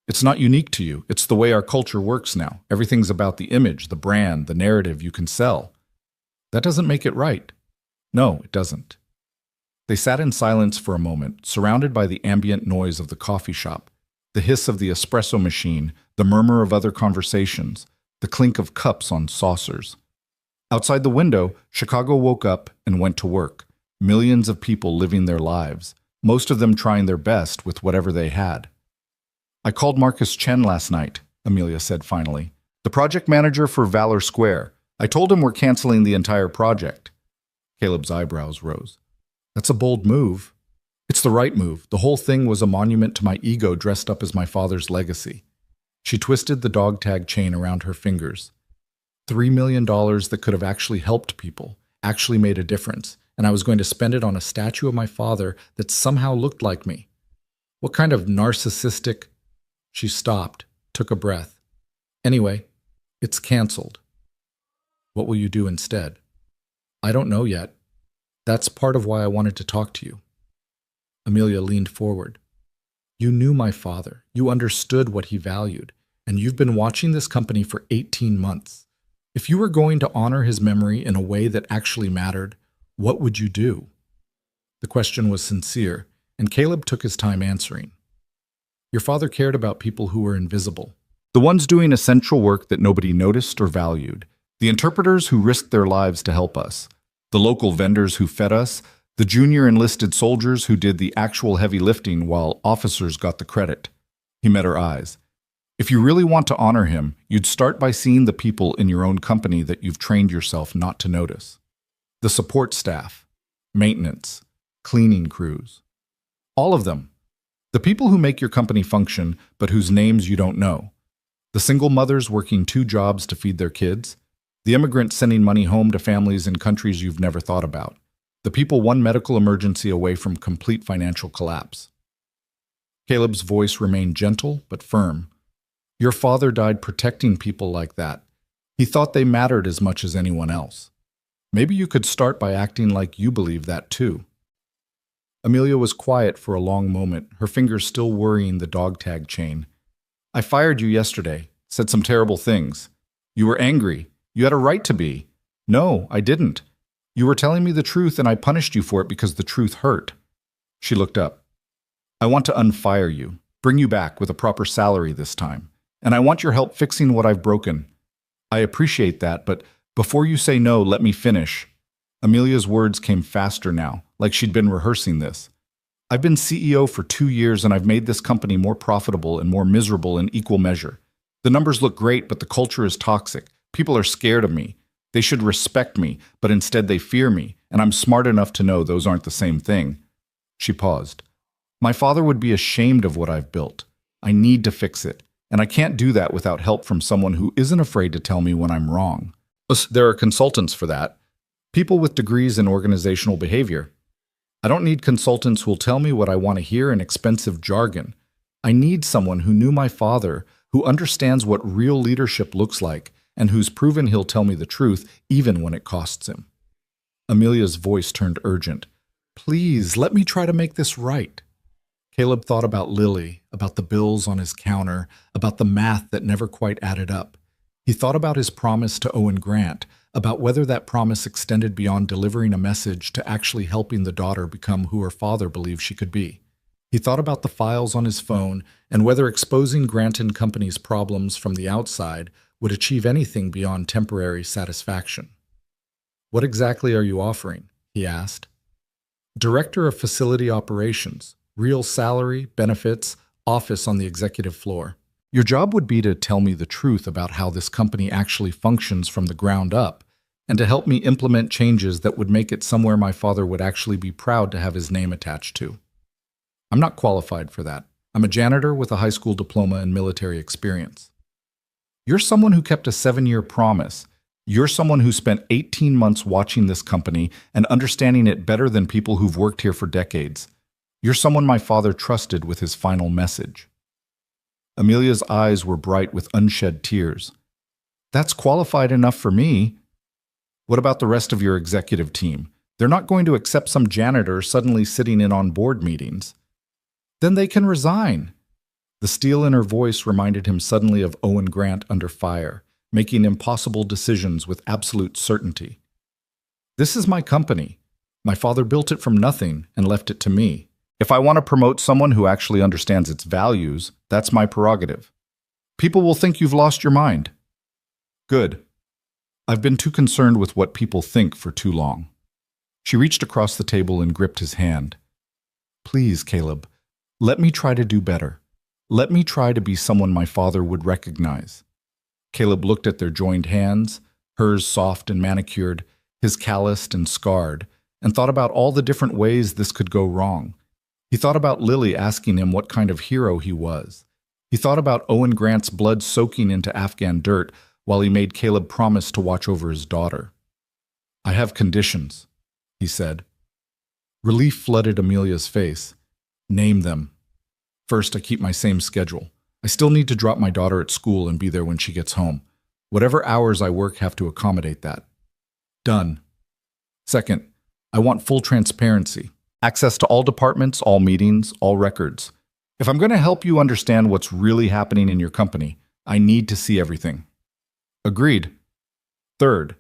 Speaker 1: "It's not unique to you. It's the way our culture works now. Everything's about the image, the brand, the narrative you can sell. That doesn't make it right." "No, it doesn't." They sat in silence for a moment, surrounded by the ambient noise of the coffee shop, the hiss of the espresso machine, the murmur of other conversations, the clink of cups on saucers. Outside the window, Chicago woke up and went to work, millions of people living their lives, most of them trying their best with whatever they had. "I called Marcus Chen last night," Amelia said finally, "the project manager for Valor Square. I told him we're canceling the entire project." Caleb's eyebrows rose. "That's a bold move." "It's the right move. The whole thing was a monument to my ego dressed up as my father's legacy." She twisted the dog tag chain around her fingers. $3 million that could have actually helped people, actually made a difference, and I was going to spend it on a statue of my father that somehow looked like me. What kind of narcissistic... She stopped, took a breath. "Anyway, it's canceled." "What will you do instead?" "I don't know yet. That's part of why I wanted to talk to you." Amelia leaned forward. "You knew my father. You understood what he valued. And you've been watching this company for 18 months. If you were going to honor his memory in a way that actually mattered, what would you do? The question was sincere, and Caleb took his time answering. Your father cared about people who were invisible. The ones doing essential work that nobody noticed or valued. The interpreters who risked their lives to help us. The local vendors who fed us. The junior enlisted soldiers who did the actual heavy lifting while officers got the credit. He met her eyes. If you really want to honor him, you'd start by seeing the people in your own company that you've trained yourself not to notice. The support staff, maintenance, cleaning crews. All of them. The people who make your company function, but whose names you don't know. The single mothers working 2 jobs to feed their kids. The immigrants sending money home to families in countries you've never thought about. The people one medical emergency away from complete financial collapse. Caleb's voice remained gentle but firm. Your father died protecting people like that. He thought they mattered as much as anyone else. Maybe you could start by acting like you believe that too. Amelia was quiet for a long moment, her fingers still worrying the dog tag chain. I fired you yesterday, said some terrible things. You were angry. You had a right to be. No, I didn't. You were telling me the truth and I punished you for it because the truth hurt. She looked up. I want to unfire you, bring you back with a proper salary this time. And I want your help fixing what I've broken. I appreciate that, but before you say no, let me finish. Amelia's words came faster now, like she'd been rehearsing this. I've been CEO for 2 years and I've made this company more profitable and more miserable in equal measure. The numbers look great, but the culture is toxic. People are scared of me. They should respect me, but instead they fear me, and I'm smart enough to know those aren't the same thing. She paused. My father would be ashamed of what I've built. I need to fix it, and I can't do that without help from someone who isn't afraid to tell me when I'm wrong. There are consultants for that. People with degrees in organizational behavior. I don't need consultants who'll tell me what I want to hear in expensive jargon. I need someone who knew my father, who understands what real leadership looks like, and who's proven he'll tell me the truth even when it costs him. Amelia's voice turned urgent. Please, let me try to make this right. Caleb thought about Lily, about the bills on his counter, about the math that never quite added up. He thought about his promise to Owen Grant, about whether that promise extended beyond delivering a message to actually helping the daughter become who her father believed she could be. He thought about the files on his phone and whether exposing Grant & Company's problems from the outside would achieve anything beyond temporary satisfaction. What exactly are you offering? He asked. Director of Facility Operations, real salary, benefits, office on the executive floor. Your job would be to tell me the truth about how this company actually functions from the ground up, and to help me implement changes that would make it somewhere my father would actually be proud to have his name attached to. I'm not qualified for that. I'm a janitor with a high school diploma and military experience. You're someone who kept a 7-year promise. You're someone who spent 18 months watching this company and understanding it better than people who've worked here for decades. You're someone my father trusted with his final message. Amelia's eyes were bright with unshed tears. That's qualified enough for me. What about the rest of your executive team? They're not going to accept some janitor suddenly sitting in on board meetings. Then they can resign. The steel in her voice reminded him suddenly of Owen Grant under fire, making impossible decisions with absolute certainty. This is my company. My father built it from nothing and left it to me. If I want to promote someone who actually understands its values, that's my prerogative. People will think you've lost your mind. Good. I've been too concerned with what people think for too long. She reached across the table and gripped his hand. Please, Caleb, let me try to do better. Let me try to be someone my father would recognize. Caleb looked at their joined hands, hers soft and manicured, his calloused and scarred, and thought about all the different ways this could go wrong. He thought about Lily asking him what kind of hero he was. He thought about Owen Grant's blood soaking into Afghan dirt while he made Caleb promise to watch over his daughter. I have conditions, he said. Relief flooded Amelia's face. Name them. First, I keep my same schedule. I still need to drop my daughter at school and be there when she gets home. Whatever hours I work have to accommodate that. Done. Second, I want full transparency. Access to all departments, all meetings, all records. If I'm going to help you understand what's really happening in your company, I need to see everything. Agreed. Third,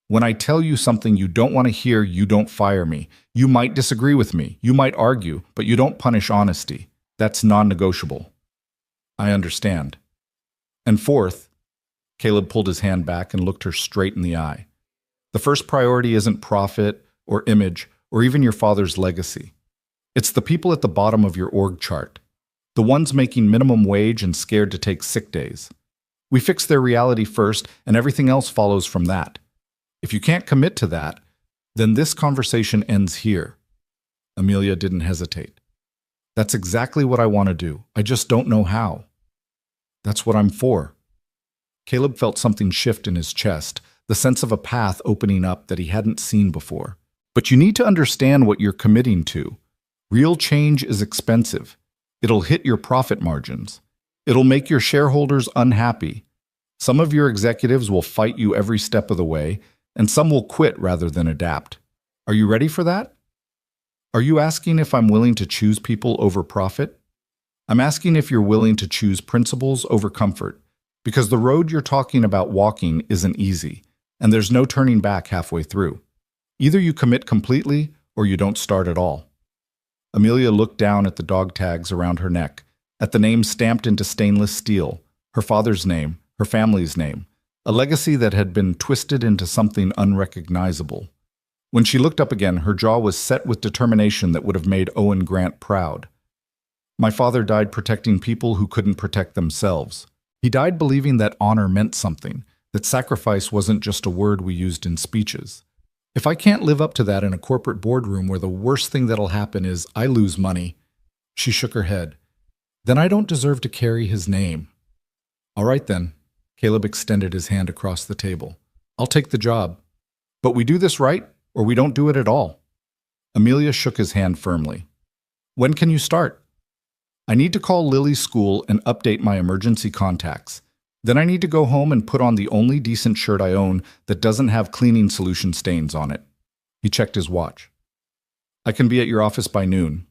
Speaker 1: when I tell you something you don't want to hear, you don't fire me. You might disagree with me, you might argue, but you don't punish honesty. That's non-negotiable. I understand. And fourth, Caleb pulled his hand back and looked her straight in the eye. The first priority isn't profit or image or even your father's legacy. It's the people at the bottom of your org chart, the ones making minimum wage and scared to take sick days. We fix their reality first, and everything else follows from that. If you can't commit to that, then this conversation ends here. Amelia didn't hesitate. That's exactly what I want to do. I just don't know how. That's what I'm for. Caleb felt something shift in his chest, the sense of a path opening up that he hadn't seen before. But you need to understand what you're committing to. Real change is expensive. It'll hit your profit margins. It'll make your shareholders unhappy. Some of your executives will fight you every step of the way, and some will quit rather than adapt. Are you ready for that? Are you asking if I'm willing to choose people over profit? I'm asking if you're willing to choose principles over comfort, because the road you're talking about walking isn't easy, and there's no turning back halfway through. Either you commit completely or you don't start at all. Amelia looked down at the dog tags around her neck, at the name stamped into stainless steel, her father's name, her family's name, a legacy that had been twisted into something unrecognizable. When she looked up again, her jaw was set with determination that would have made Owen Grant proud. My father died protecting people who couldn't protect themselves. He died believing that honor meant something, that sacrifice wasn't just a word we used in speeches. If I can't live up to that in a corporate boardroom where the worst thing that'll happen is I lose money, she shook her head, then I don't deserve to carry his name. All right then, Caleb extended his hand across the table. I'll take the job. But we do this right, or we don't do it at all. Amelia shook his hand firmly. When can you start? I need to call Lily's school and update my emergency contacts. Then I need to go home and put on the only decent shirt I own that doesn't have cleaning solution stains on it. He checked his watch. I can be at your office by noon.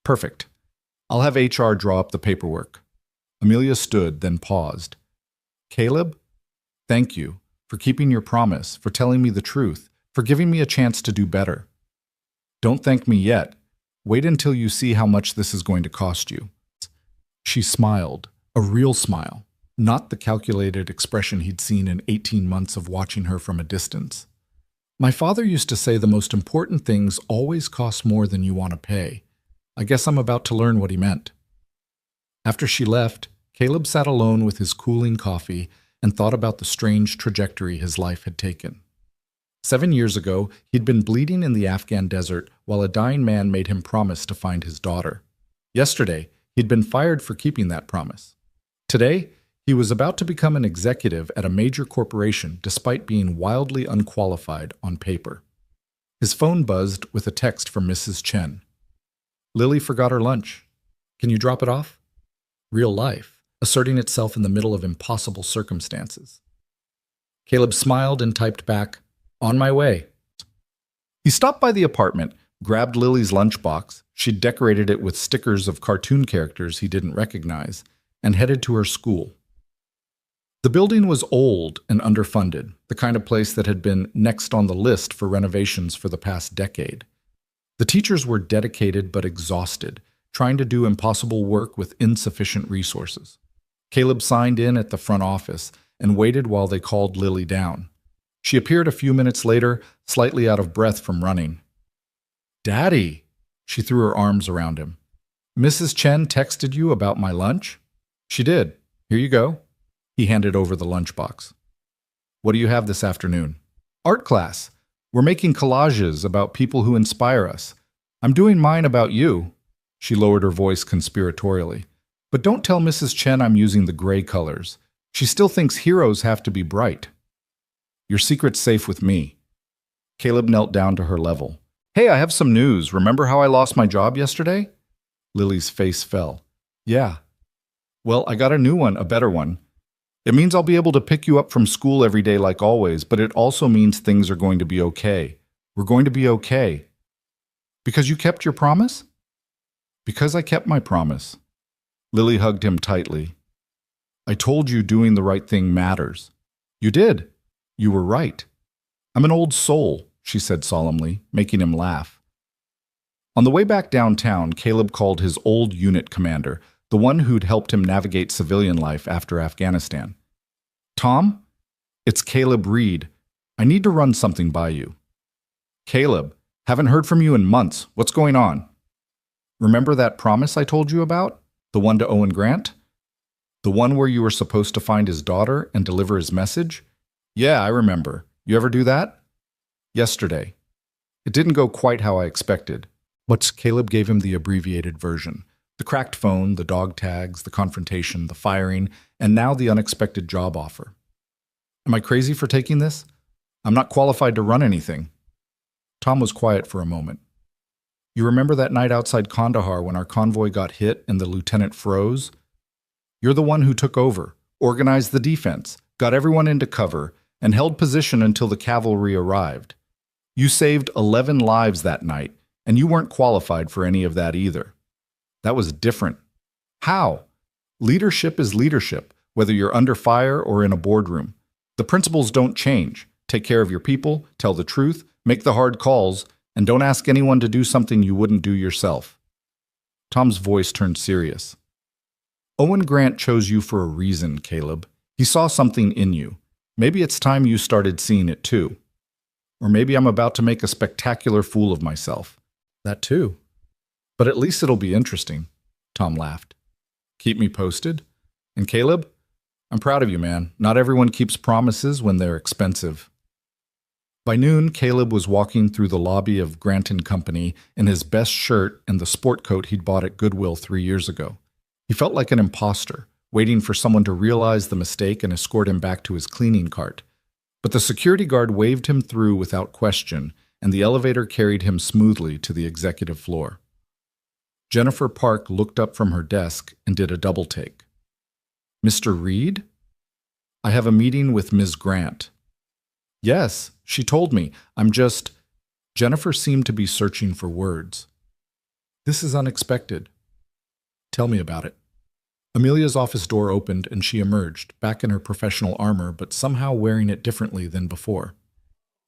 Speaker 1: Perfect. I'll have HR draw up the paperwork. Amelia stood, then paused. Caleb, thank you for keeping your promise, for telling me the truth, for giving me a chance to do better. Don't thank me yet. Wait until you see how much this is going to cost you. She smiled, a real smile, not the calculated expression he'd seen in 18 months of watching her from a distance. My father used to say the most important things always cost more than you want to pay. I guess I'm about to learn what he meant. After she left, Caleb sat alone with his cooling coffee and thought about the strange trajectory his life had taken. 7 years ago, he'd been bleeding in the Afghan desert while a dying man made him promise to find his daughter. Yesterday, he'd been fired for keeping that promise. Today, he was about to become an executive at a major corporation despite being wildly unqualified on paper. His phone buzzed with a text from Mrs. Chen. Lily forgot her lunch. Can you drop it off? Real life, asserting itself in the middle of impossible circumstances. Caleb smiled and typed back, on my way. He stopped by the apartment, grabbed Lily's lunchbox, she'd decorated it with stickers of cartoon characters he didn't recognize, and headed to her school. The building was old and underfunded, the kind of place that had been next on the list for renovations for the past decade. The teachers were dedicated but exhausted, trying to do impossible work with insufficient resources. Caleb signed in at the front office and waited while they called Lily down. She appeared a few minutes later, slightly out of breath from running. Daddy! She threw her arms around him. Mrs. Chen texted you about my lunch? She did. Here you go. He handed over the lunchbox. What do you have this afternoon? Art class. We're making collages about people who inspire us. I'm doing mine about you. She lowered her voice conspiratorially. But don't tell Mrs. Chen I'm using the gray colors. She still thinks heroes have to be bright. Your secret's safe with me. Caleb knelt down to her level. Hey, I have some news. Remember how I lost my job yesterday? Lily's face fell. Yeah. Well, I got a new one, a better one. It means I'll be able to pick you up from school every day like always, but it also means things are going to be okay. We're going to be okay. Because you kept your promise? Because I kept my promise. Lily hugged him tightly. I told you doing the right thing matters. You did. You were right. I'm an old soul, she said solemnly, making him laugh. On the way back downtown, Caleb called his old unit commander, the one who'd helped him navigate civilian life after Afghanistan. Tom? It's Caleb Reed. I need to run something by you. Caleb, haven't heard from you in months. What's going on? Remember that promise I told you about? The one to Owen Grant? The one where you were supposed to find his daughter and deliver his message? Yeah, I remember. You ever do that? Yesterday. It didn't go quite how I expected, but Caleb gave him the abbreviated version. The cracked phone, the dog tags, the confrontation, the firing, and now the unexpected job offer. Am I crazy for taking this? I'm not qualified to run anything. Tom was quiet for a moment. You remember that night outside Kandahar when our convoy got hit and the lieutenant froze? You're the one who took over, organized the defense, got everyone into cover, and held position until the cavalry arrived. You saved 11 lives that night, and you weren't qualified for any of that either. That was different. How? Leadership is leadership, whether you're under fire or in a boardroom. The principles don't change. Take care of your people, tell the truth, make the hard calls, and don't ask anyone to do something you wouldn't do yourself. Tom's voice turned serious. Owen Grant chose you for a reason, Caleb. He saw something in you. Maybe it's time you started seeing it too. Or maybe I'm about to make a spectacular fool of myself. That too. But at least it'll be interesting, Tom laughed. Keep me posted. And Caleb, I'm proud of you, man. Not everyone keeps promises when they're expensive. By noon, Caleb was walking through the lobby of Grant & Company in his best shirt and the sport coat he'd bought at Goodwill 3 years ago. He felt like an imposter, waiting for someone to realize the mistake and escort him back to his cleaning cart. But the security guard waved him through without question, and the elevator carried him smoothly to the executive floor. Jennifer Park looked up from her desk and did a double take. Mr. Reed? I have a meeting with Ms. Grant. Yes, she told me. Jennifer seemed to be searching for words. This is unexpected. Tell me about it. Amelia's office door opened and she emerged, back in her professional armor, but somehow wearing it differently than before.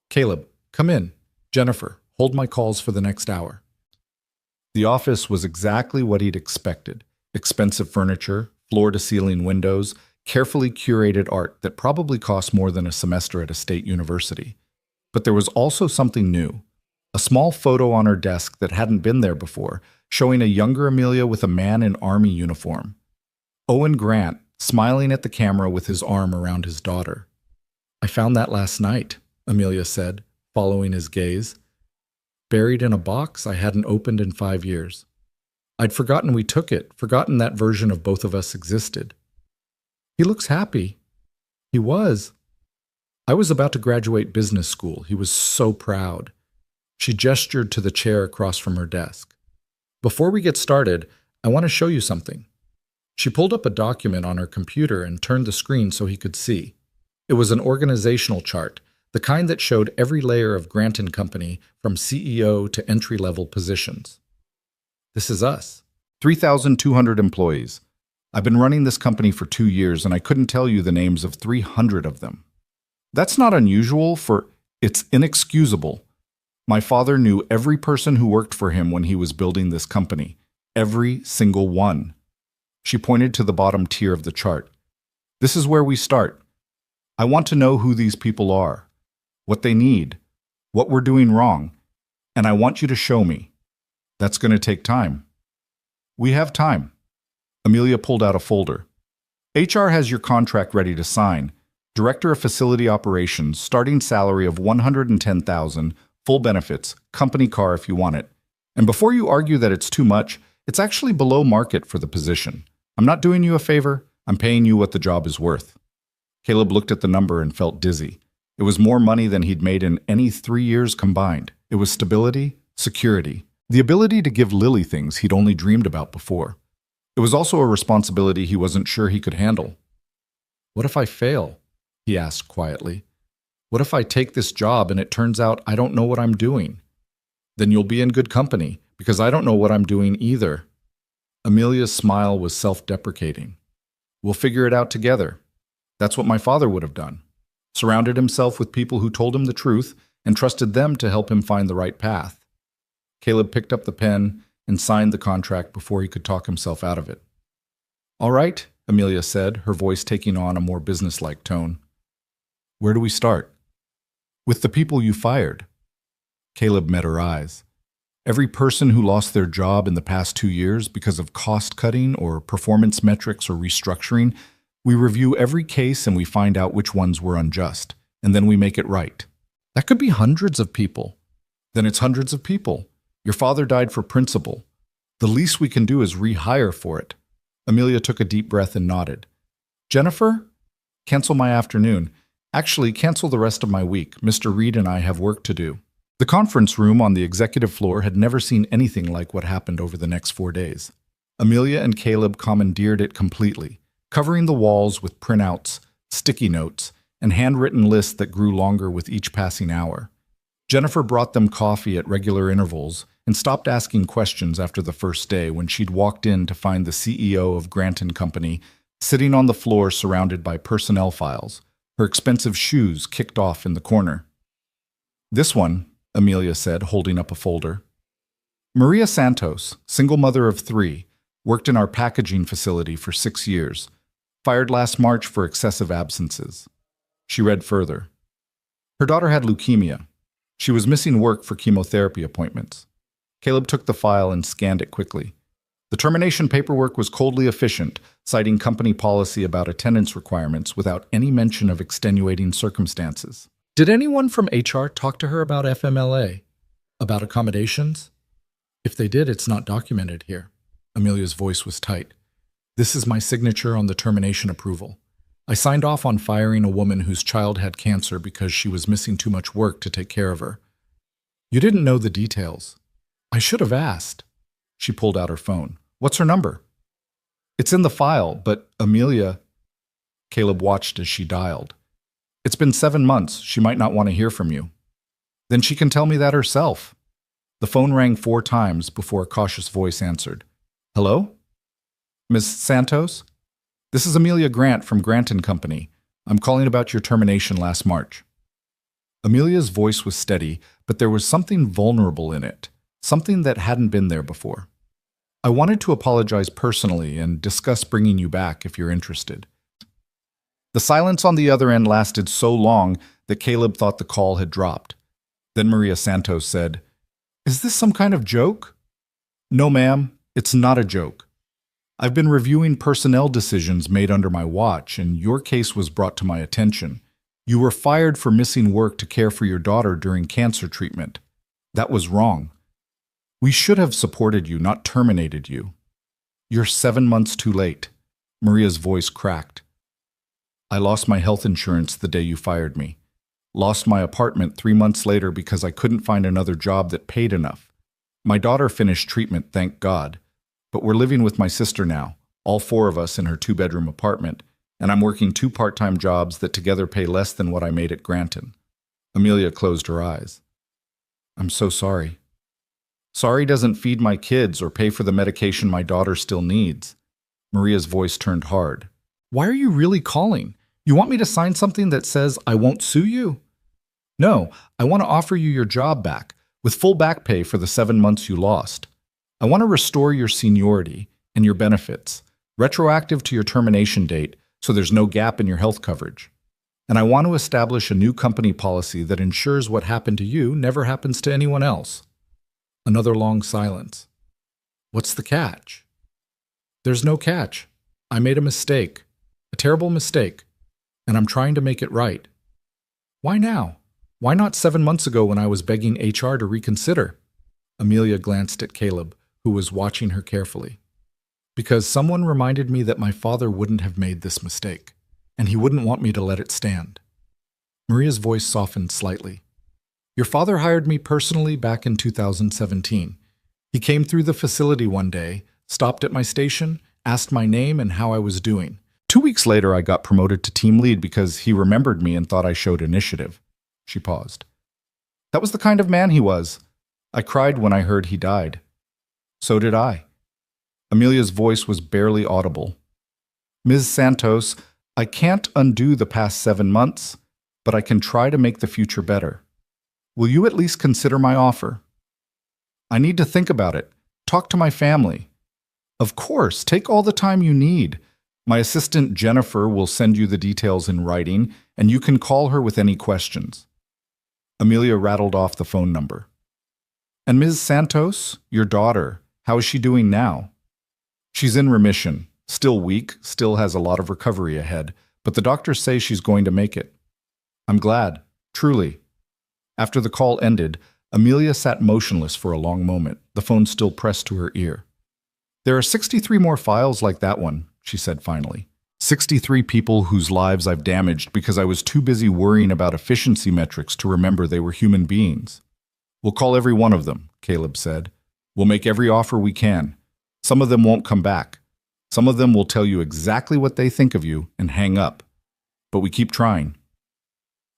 Speaker 1: Caleb, come in. Jennifer, hold my calls for the next hour. The office was exactly what he'd expected. Expensive furniture, floor-to-ceiling windows, carefully curated art that probably cost more than a semester at a state university. But there was also something new. A small photo on her desk that hadn't been there before, showing a younger Amelia with a man in army uniform. Owen Grant, smiling at the camera with his arm around his daughter. I found that last night, Amelia said, following his gaze. Buried in a box I hadn't opened in 5 years. I'd forgotten we took it, forgotten that version of both of us existed. He looks happy. He was. I was about to graduate business school. He was so proud. She gestured to the chair across from her desk. Before we get started, I want to show you something. She pulled up a document on her computer and turned the screen so he could see. It was an organizational chart, the kind that showed every layer of Grant & Company from CEO to entry-level positions. This is us. 3,200 employees. I've been running this company for 2 years and I couldn't tell you the names of 300 of them. That's not unusual, it's inexcusable. My father knew every person who worked for him when he was building this company. Every single one. She pointed to the bottom tier of the chart. This is where we start. I want to know who these people are, what they need, what we're doing wrong, and I want you to show me. That's going to take time. We have time. Amelia pulled out a folder. HR has your contract ready to sign. Director of Facility Operations, starting salary of $110,000, full benefits, company car if you want it. And before you argue that it's too much, it's actually below market for the position. I'm not doing you a favor. I'm paying you what the job is worth. Caleb looked at the number and felt dizzy. It was more money than he'd made in any 3 years combined. It was stability, security, the ability to give Lily things he'd only dreamed about before. It was also a responsibility he wasn't sure he could handle. What if I fail? He asked quietly. What if I take this job and it turns out I don't know what I'm doing? Then you'll be in good company, because I don't know what I'm doing either. Amelia's smile was self-deprecating. We'll figure it out together. That's what my father would have done. surrounded himself with people who told him the truth and trusted them to help him find the right path. Caleb picked up the pen and signed the contract before he could talk himself out of it. "All right," Amelia said, her voice taking on a more businesslike tone. "Where do we start?" "With the people you fired." Caleb met her eyes. "Every person who lost their job in the past 2 years because of cost-cutting or performance metrics or restructuring, we review every case and we find out which ones were unjust, and then we make it right. That could be hundreds of people. Then it's hundreds of people. Your father died for principle. The least we can do is rehire for it." Amelia took a deep breath and nodded. "Jennifer? Cancel my afternoon. Actually, cancel the rest of my week. Mr. Reed and I have work to do." The conference room on the executive floor had never seen anything like what happened over the next 4 days. Amelia and Caleb commandeered it completely, covering the walls with printouts, sticky notes, and handwritten lists that grew longer with each passing hour. Jennifer brought them coffee at regular intervals and stopped asking questions after the first day when she'd walked in to find the CEO of Grant & Company sitting on the floor surrounded by personnel files, her expensive shoes kicked off in the corner. "This one," Amelia said, holding up a folder. "Maria Santos, single mother of 3, worked in our packaging facility for 6 years, fired last March for excessive absences." She read further. "Her daughter had leukemia. She was missing work for chemotherapy appointments." Caleb took the file and scanned it quickly. The termination paperwork was coldly efficient, citing company policy about attendance requirements without any mention of extenuating circumstances. "Did anyone from HR talk to her about FMLA? About accommodations?" "If they did, it's not documented here." Amelia's voice was tight. "This is my signature on the termination approval. I signed off on firing a woman whose child had cancer because she was missing too much work to take care of her." "You didn't know the details." "I should have asked." She pulled out her phone. "What's her number?" "It's in the file, but Amelia..." Caleb watched as she dialed. "It's been 7 months. She might not want to hear from you." "Then she can tell me that herself." The phone rang 4 times before a cautious voice answered. "Hello? Ms. Santos? This is Amelia Grant from Grant & Company. I'm calling about your termination last March." Amelia's voice was steady, but there was something vulnerable in it, something that hadn't been there before. "I wanted to apologize personally and discuss bringing you back if you're interested." The silence on the other end lasted so long that Caleb thought the call had dropped. Then Maria Santos said, "Is this some kind of joke?" "No, ma'am, it's not a joke. I've been reviewing personnel decisions made under my watch, and your case was brought to my attention. You were fired for missing work to care for your daughter during cancer treatment. That was wrong. We should have supported you, not terminated you. You're 7 months too late." Maria's voice cracked. "I lost my health insurance the day you fired me. Lost my apartment 3 months later because I couldn't find another job that paid enough. My daughter finished treatment, thank God. But we're living with my sister now, all 4 of us in her 2-bedroom apartment, and I'm working 2 part-time jobs that together pay less than what I made at Granton." Amelia closed her eyes. "I'm so sorry." "Sorry doesn't feed my kids or pay for the medication my daughter still needs." Maria's voice turned hard. "Why are you really calling? You want me to sign something that says I won't sue you?" "No, I want to offer you your job back, with full back pay for the 7 months you lost. I want to restore your seniority and your benefits, retroactive to your termination date, so there's no gap in your health coverage. And I want to establish a new company policy that ensures what happened to you never happens to anyone else." Another long silence. "What's the catch?" "There's no catch. I made a mistake, a terrible mistake, and I'm trying to make it right." "Why now? Why not 7 months ago when I was begging HR to reconsider?" Amelia glanced at Caleb, who was watching her carefully. "Because someone reminded me that my father wouldn't have made this mistake, and he wouldn't want me to let it stand." Maria's voice softened slightly. "Your father hired me personally back in 2017. He came through the facility one day, stopped at my station, asked my name and how I was doing. 2 weeks later, I got promoted to team lead because he remembered me and thought I showed initiative." She paused. "That was the kind of man he was. I cried when I heard he died." "So did I." Amelia's voice was barely audible. "Ms. Santos, I can't undo the past 7 months. but I can try to make the future better. Will you at least consider my offer? I need to think about it. Talk to my family. Of course, take all the time you need. My assistant Jennifer will send you the details in writing, and you can call her with any questions. Amelia rattled off the phone number. And Ms. Santos, your daughter, how is she doing now? She's in remission, still weak, still has a lot of recovery ahead, but the doctors say she's going to make it. I'm glad, truly. After the call ended, Amelia sat motionless for a long moment, the phone still pressed to her ear. There are 63 more files like that one, she said finally. 63 people whose lives I've damaged because I was too busy worrying about efficiency metrics to remember they were human beings. We'll call every one of them, Caleb said. We'll make every offer we can. Some of them won't come back. Some of them will tell you exactly what they think of you and hang up. But we keep trying.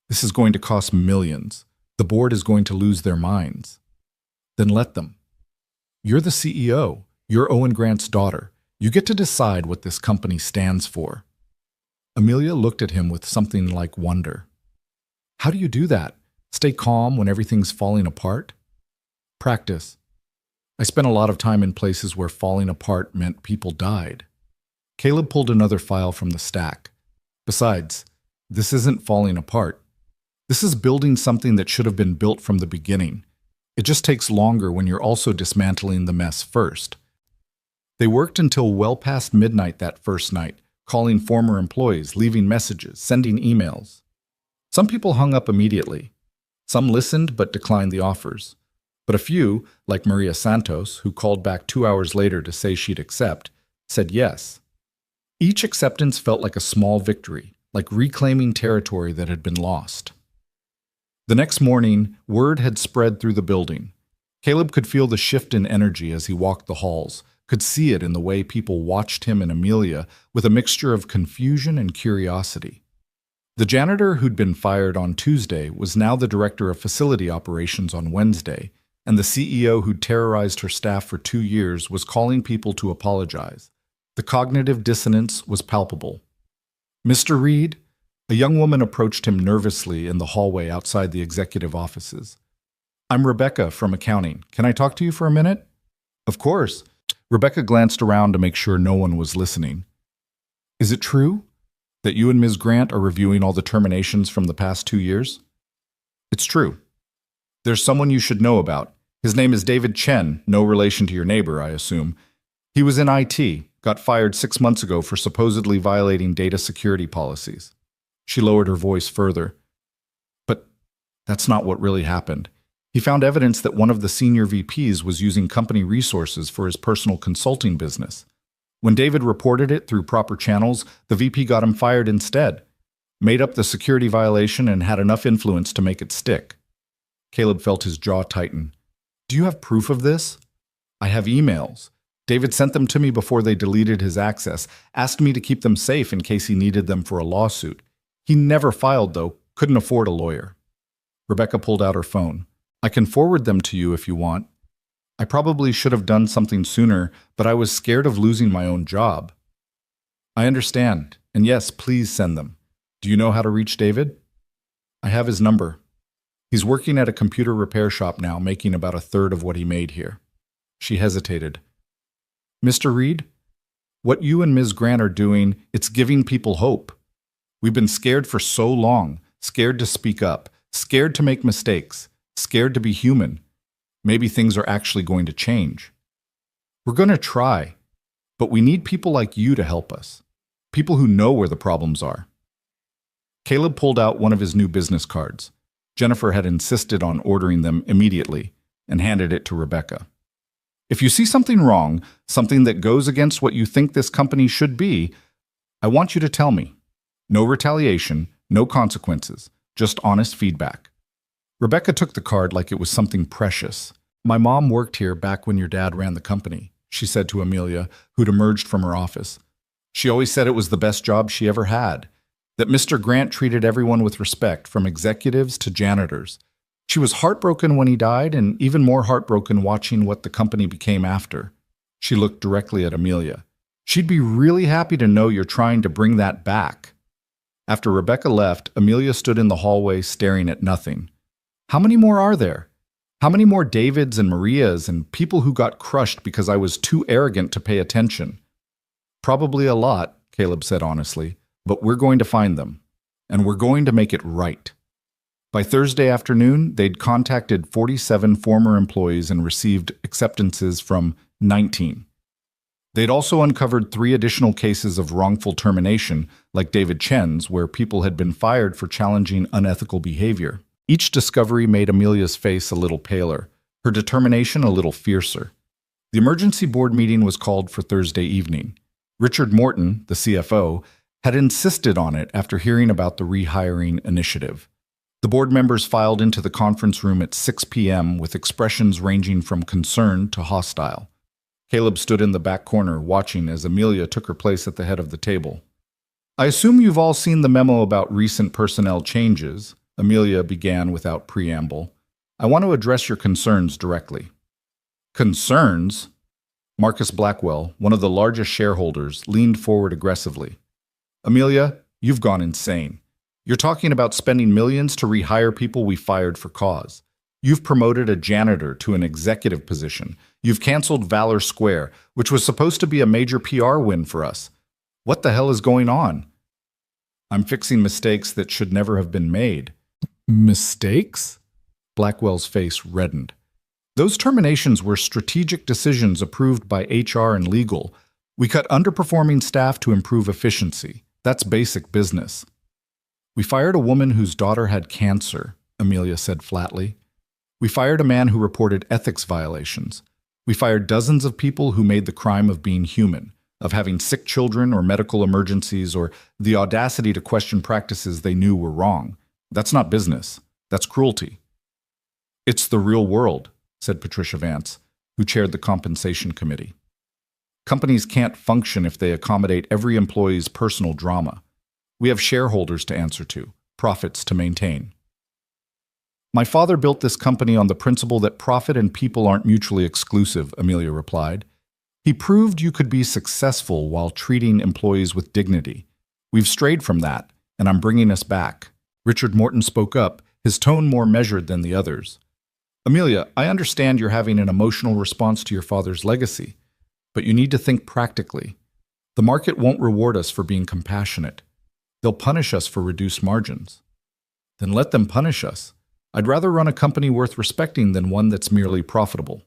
Speaker 1: This is going to cost millions. The board is going to lose their minds. Then let them. You're the CEO. You're Owen Grant's daughter. You get to decide what this company stands for. Amelia looked at him with something like wonder. How do you do that? Stay calm when everything's falling apart? Practice. I spent a lot of time in places where falling apart meant people died. Caleb pulled another file from the stack. Besides, this isn't falling apart. This is building something that should have been built from the beginning. It just takes longer when you're also dismantling the mess first. They worked until well past midnight that first night, calling former employees, leaving messages, sending emails. Some people hung up immediately. Some listened but declined the offers. But a few, like Maria Santos, who called back 2 hours later to say she'd accept, said yes. Each acceptance felt like a small victory, like reclaiming territory that had been lost. The next morning, word had spread through the building. Caleb could feel the shift in energy as he walked the halls, could see it in the way people watched him and Amelia with a mixture of confusion and curiosity. The janitor who'd been fired on Tuesday was now the director of facility operations on Wednesday, and the CEO who'd terrorized her staff for 2 years was calling people to apologize. The cognitive dissonance was palpable. Mr. Reed? A young woman approached him nervously in the hallway outside the executive offices. I'm Rebecca from accounting. Can I talk to you for a minute? Of course. Rebecca glanced around to make sure no one was listening. Is it true that you and Ms. Grant are reviewing all the terminations from the past 2 years? It's true. There's someone you should know about. His name is David Chen, no relation to your neighbor, I assume. He was in IT, got fired 6 months ago for supposedly violating data security policies. She lowered her voice further. But that's not what really happened. He found evidence that one of the senior VPs was using company resources for his personal consulting business. When David reported it through proper channels, the VP got him fired instead, made up the security violation and had enough influence to make it stick. Caleb felt his jaw tighten. Do you have proof of this? I have emails. David sent them to me before they deleted his access, asked me to keep them safe in case he needed them for a lawsuit. He never filed, though, couldn't afford a lawyer. Rebecca pulled out her phone. I can forward them to you if you want. I probably should have done something sooner, but I was scared of losing my own job. I understand, and yes, please send them. Do you know how to reach David? I have his number. He's working at a computer repair shop now, making about 1/3 of what he made here. She hesitated. Mr. Reed, what you and Ms. Grant are doing, it's giving people hope. We've been scared for so long, scared to speak up, scared to make mistakes, scared to be human. Maybe things are actually going to change. We're going to try, but we need people like you to help us, people who know where the problems are. Caleb pulled out one of his new business cards. Jennifer had insisted on ordering them immediately and handed it to Rebecca. If you see something wrong, something that goes against what you think this company should be, I want you to tell me. No retaliation, no consequences, just honest feedback. Rebecca took the card like it was something precious. My mom worked here back when your dad ran the company, she said to Amelia, who'd emerged from her office. She always said it was the best job she ever had, that Mr. Grant treated everyone with respect, from executives to janitors. She was heartbroken when he died, and even more heartbroken watching what the company became after. She looked directly at Amelia. She'd be really happy to know you're trying to bring that back. After Rebecca left, Amelia stood in the hallway staring at nothing. How many more are there? How many more Davids and Marias and people who got crushed because I was too arrogant to pay attention? Probably a lot, Caleb said honestly, but we're going to find them. And we're going to make it right. By Thursday afternoon, they'd contacted 47 former employees and received acceptances from 19. They'd also uncovered 3 additional cases of wrongful termination, like David Chen's, where people had been fired for challenging unethical behavior. Each discovery made Amelia's face a little paler, her determination a little fiercer. The emergency board meeting was called for Thursday evening. Richard Morton, the CFO, had insisted on it after hearing about the rehiring initiative. The board members filed into the conference room at 6 p.m. with expressions ranging from concerned to hostile. Caleb stood in the back corner, watching as Amelia took her place at the head of the table. I assume you've all seen the memo about recent personnel changes, Amelia began without preamble. I want to address your concerns directly. Concerns? Marcus Blackwell, one of the largest shareholders, leaned forward aggressively. Amelia, you've gone insane. You're talking about spending millions to rehire people we fired for cause. You've promoted a janitor to an executive position. You've canceled Valor Square, which was supposed to be a major PR win for us. What the hell is going on? I'm fixing mistakes that should never have been made. Mistakes? Blackwell's face reddened. Those terminations were strategic decisions approved by HR and legal. We cut underperforming staff to improve efficiency. That's basic business. We fired a woman whose daughter had cancer, Amelia said flatly. We fired a man who reported ethics violations. We fired dozens of people who made the crime of being human, of having sick children or medical emergencies or the audacity to question practices they knew were wrong. That's not business. That's cruelty. It's the real world, said Patricia Vance, who chaired the compensation committee. Companies can't function if they accommodate every employee's personal drama. We have shareholders to answer to, profits to maintain. My father built this company on the principle that profit and people aren't mutually exclusive, Amelia replied. He proved you could be successful while treating employees with dignity. We've strayed from that, and I'm bringing us back. Richard Morton spoke up, his tone more measured than the others. Amelia, I understand you're having an emotional response to your father's legacy, but you need to think practically. The market won't reward us for being compassionate. They'll punish us for reduced margins. Then let them punish us. I'd rather run a company worth respecting than one that's merely profitable.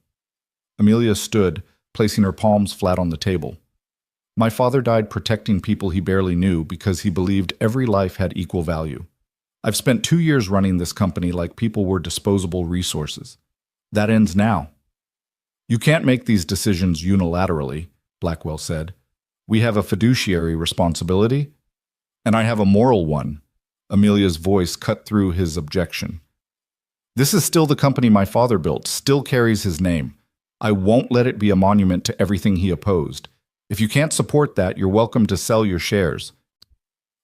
Speaker 1: Amelia stood, placing her palms flat on the table. My father died protecting people he barely knew because he believed every life had equal value. I've spent 2 years running this company like people were disposable resources. That ends now. You can't make these decisions unilaterally, Blackwell said. We have a fiduciary responsibility, and I have a moral one. Amelia's voice cut through his objection. This is still the company my father built, still carries his name. I won't let it be a monument to everything he opposed. If you can't support that, you're welcome to sell your shares.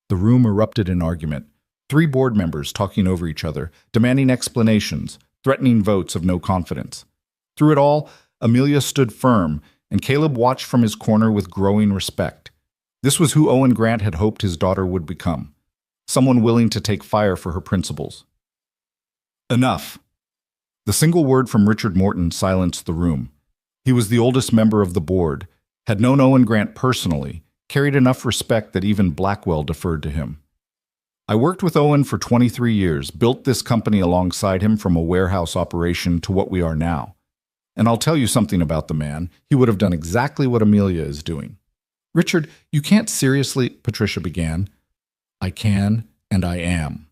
Speaker 1: The room erupted in argument. 3 board members talking over each other, demanding explanations, threatening votes of no confidence. Through it all, Amelia stood firm, and Caleb watched from his corner with growing respect. This was who Owen Grant had hoped his daughter would become, someone willing to take fire for her principles. Enough. The single word from Richard Morton silenced the room. He was the oldest member of the board, had known Owen Grant personally, carried enough respect that even Blackwell deferred to him. I worked with Owen for 23 years, built this company alongside him from a warehouse operation to what we are now. And I'll tell you something about the man. He would have done exactly what Amelia is doing. Richard, you can't seriously, Patricia began. I can, and I am.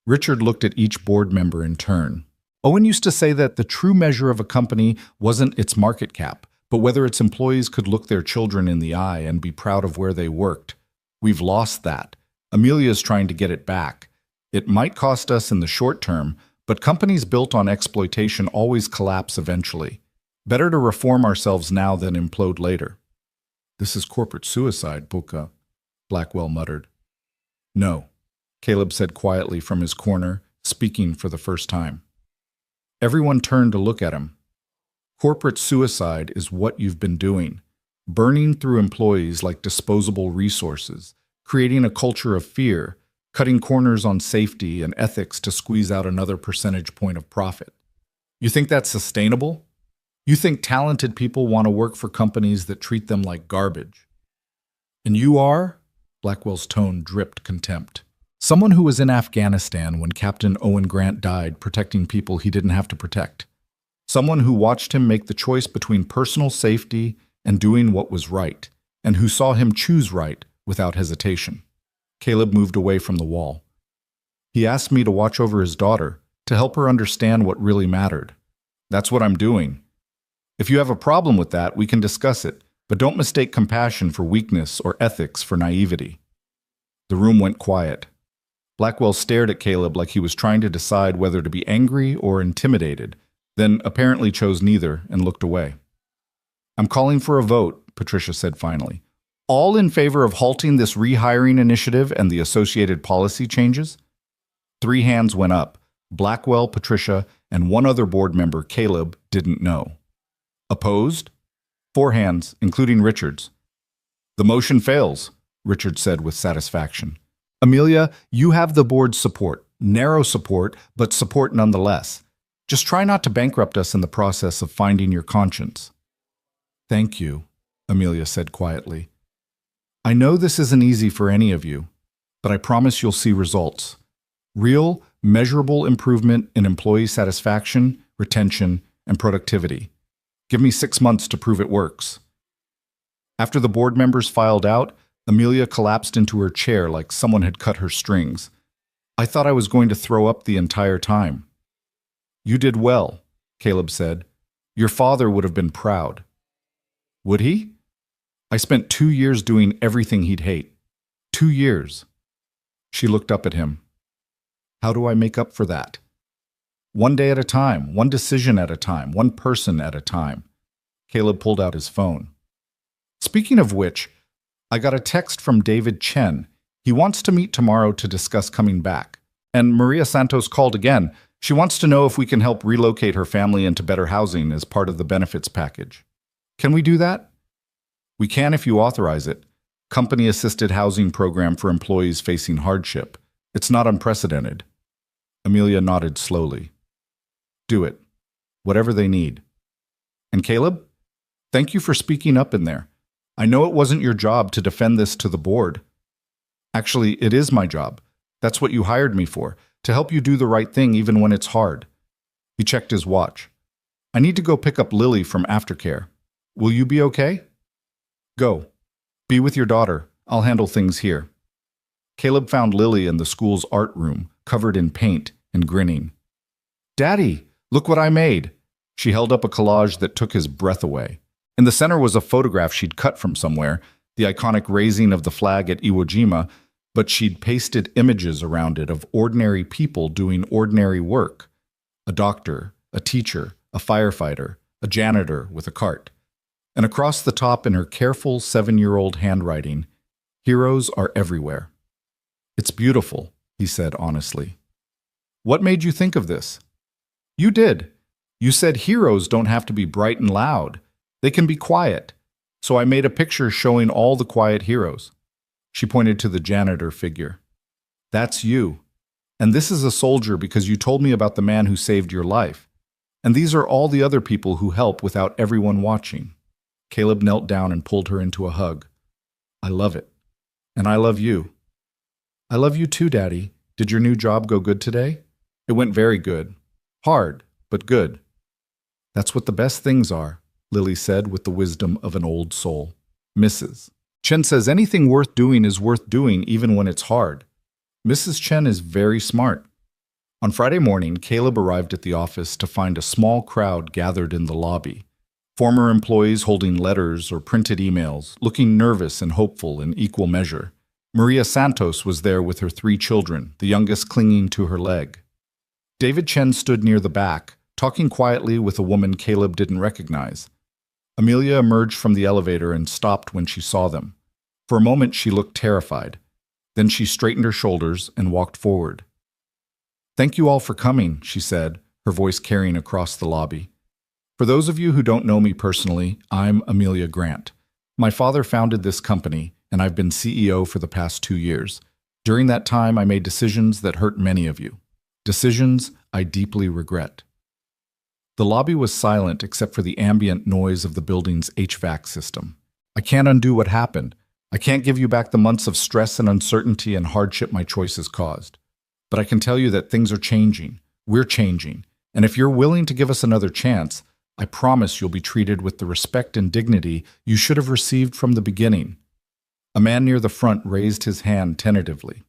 Speaker 1: Richard looked at each board member in turn. Owen used to say that the true measure of a company wasn't its market cap, but whether its employees could look their children in the eye and be proud of where they worked. We've lost that. Amelia's trying to get it back. It might cost us in the short term, but companies built on exploitation always collapse eventually. Better to reform ourselves now than implode later. This is corporate suicide, Buka, Blackwell muttered. No, Caleb said quietly from his corner, speaking for the first time. Everyone turned to look at him. Corporate suicide is what you've been doing, burning through employees like disposable resources, creating a culture of fear, cutting corners on safety and ethics to squeeze out another percentage point of profit. You think that's sustainable? You think talented people want to work for companies that treat them like garbage? And you are? Blackwell's tone dripped contempt. Someone who was in Afghanistan when Captain Owen Grant died protecting people he didn't have to protect. Someone who watched him make the choice between personal safety and doing what was right, and who saw him choose right without hesitation. Caleb moved away from the wall. He asked me to watch over his daughter, to help her understand what really mattered. That's what I'm doing. If you have a problem with that, we can discuss it, but don't mistake compassion for weakness or ethics for naivety. The room went quiet. Blackwell stared at Caleb like he was trying to decide whether to be angry or intimidated, then apparently chose neither and looked away. I'm calling for a vote, Patricia said finally. All in favor of halting this rehiring initiative and the associated policy changes? 3 hands went up. Blackwell, Patricia, and one other board member, Caleb, didn't know. Opposed? 4 hands, including Richard's. The motion fails, Richard said with satisfaction. Amelia, you have the board's support. Narrow support, but support nonetheless. Just try not to bankrupt us in the process of finding your conscience. Thank you, Amelia said quietly. I know this isn't easy for any of you, but I promise you'll see results. Real, measurable improvement in employee satisfaction, retention, and productivity. Give me 6 months to prove it works. After the board members filed out, Amelia collapsed into her chair like someone had cut her strings. I thought I was going to throw up the entire time. You did well, Caleb said. Your father would have been proud. Would he? I spent 2 years doing everything he'd hate. 2 years. She looked up at him. How do I make up for that? One day at a time, one decision at a time, one person at a time. Caleb pulled out his phone. Speaking of which, I got a text from David Chen. He wants to meet tomorrow to discuss coming back. And Maria Santos called again. She wants to know if we can help relocate her family into better housing as part of the benefits package. Can we do that? We can if you authorize it. Company-assisted housing program for employees facing hardship. It's not unprecedented. Amelia nodded slowly. Do it. Whatever they need. And Caleb, thank you for speaking up in there. I know it wasn't your job to defend this to the board. Actually, it is my job. That's what you hired me for, to help you do the right thing even when it's hard. He checked his watch. I need to go pick up Lily from aftercare. Will you be okay? Go. Be with your daughter. I'll handle things here. Caleb found Lily in the school's art room, covered in paint and grinning. Daddy, look what I made. She held up a collage that took his breath away. In the center was a photograph she'd cut from somewhere, the iconic raising of the flag at Iwo Jima, but she'd pasted images around it of ordinary people doing ordinary work. A doctor, a teacher, a firefighter, a janitor with a cart. And across the top in her careful 7-year-old handwriting, heroes are everywhere. It's beautiful, he said honestly. What made you think of this? You did. You said heroes don't have to be bright and loud. They can be quiet. So I made a picture showing all the quiet heroes. She pointed to the janitor figure. That's you. And this is a soldier because you told me about the man who saved your life. And these are all the other people who help without everyone watching. Caleb knelt down and pulled her into a hug. I love it. And I love you. I love you too, Daddy. Did your new job go good today? It went very good. Hard, but good. That's what the best things are, Lily said with the wisdom of an old soul. Mrs. Chen says anything worth doing is worth doing even when it's hard. Mrs. Chen is very smart. On Friday morning, Caleb arrived at the office to find a small crowd gathered in the lobby. Former employees holding letters or printed emails, looking nervous and hopeful in equal measure. Maria Santos was there with her 3 children, the youngest clinging to her leg. David Chen stood near the back, talking quietly with a woman Caleb didn't recognize. Amelia emerged from the elevator and stopped when she saw them. For a moment, she looked terrified. Then she straightened her shoulders and walked forward. Thank you all for coming, she said, her voice carrying across the lobby. For those of you who don't know me personally, I'm Amelia Grant. My father founded this company, and I've been CEO for the past 2 years. During that time, I made decisions that hurt many of you. Decisions I deeply regret. The lobby was silent except for the ambient noise of the building's HVAC system. I can't undo what happened. I can't give you back the months of stress and uncertainty and hardship my choices caused. But I can tell you that things are changing. We're changing. And if you're willing to give us another chance, I promise you'll be treated with the respect and dignity you should have received from the beginning. A man near the front raised his hand tentatively.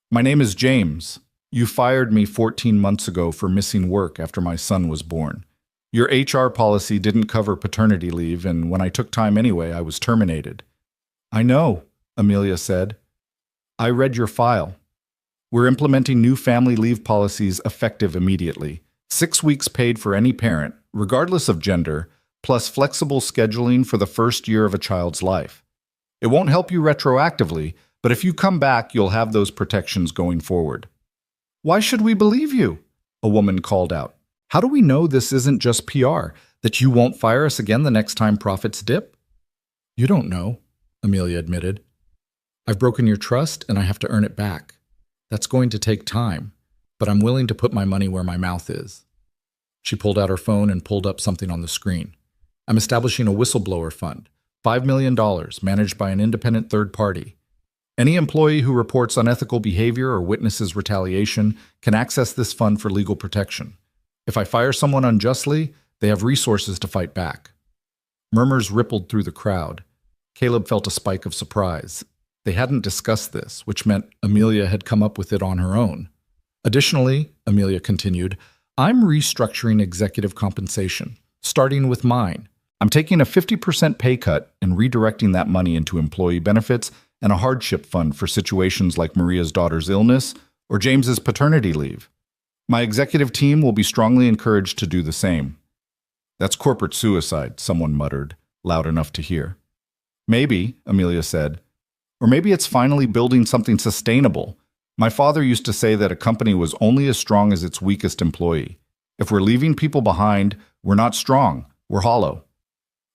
Speaker 1: My name is James. You fired me 14 months ago for missing work after my son was born. Your HR policy didn't cover paternity leave, and when I took time anyway, I was terminated. I know, Amelia said. I read your file. We're implementing new family leave policies effective immediately. 6 weeks paid for any parent, regardless of gender, plus flexible scheduling for the first year of a child's life. It won't help you retroactively, but if you come back, you'll have those protections going forward. Why should we believe you? A woman called out. How do we know this isn't just PR, that you won't fire us again the next time profits dip? You don't know, Amelia admitted. I've broken your trust and I have to earn it back. That's going to take time, but I'm willing to put my money where my mouth is. She pulled out her phone and pulled up something on the screen. I'm establishing a whistleblower fund, $5 million, managed by an independent third party. Any employee who reports unethical behavior or witnesses retaliation can access this fund for legal protection. If I fire someone unjustly, they have resources to fight back. Murmurs rippled through the crowd. Caleb felt a spike of surprise. They hadn't discussed this, which meant Amelia had come up with it on her own. Additionally, Amelia continued, I'm restructuring executive compensation, starting with mine. I'm taking a 50% pay cut and redirecting that money into employee benefits and a hardship fund for situations like Maria's daughter's illness or James's paternity leave. My executive team will be strongly encouraged to do the same. That's corporate suicide, someone muttered, loud enough to hear. Maybe, Amelia said. Or maybe it's finally building something sustainable. My father used to say that a company was only as strong as its weakest employee. If we're leaving people behind, we're not strong, we're hollow.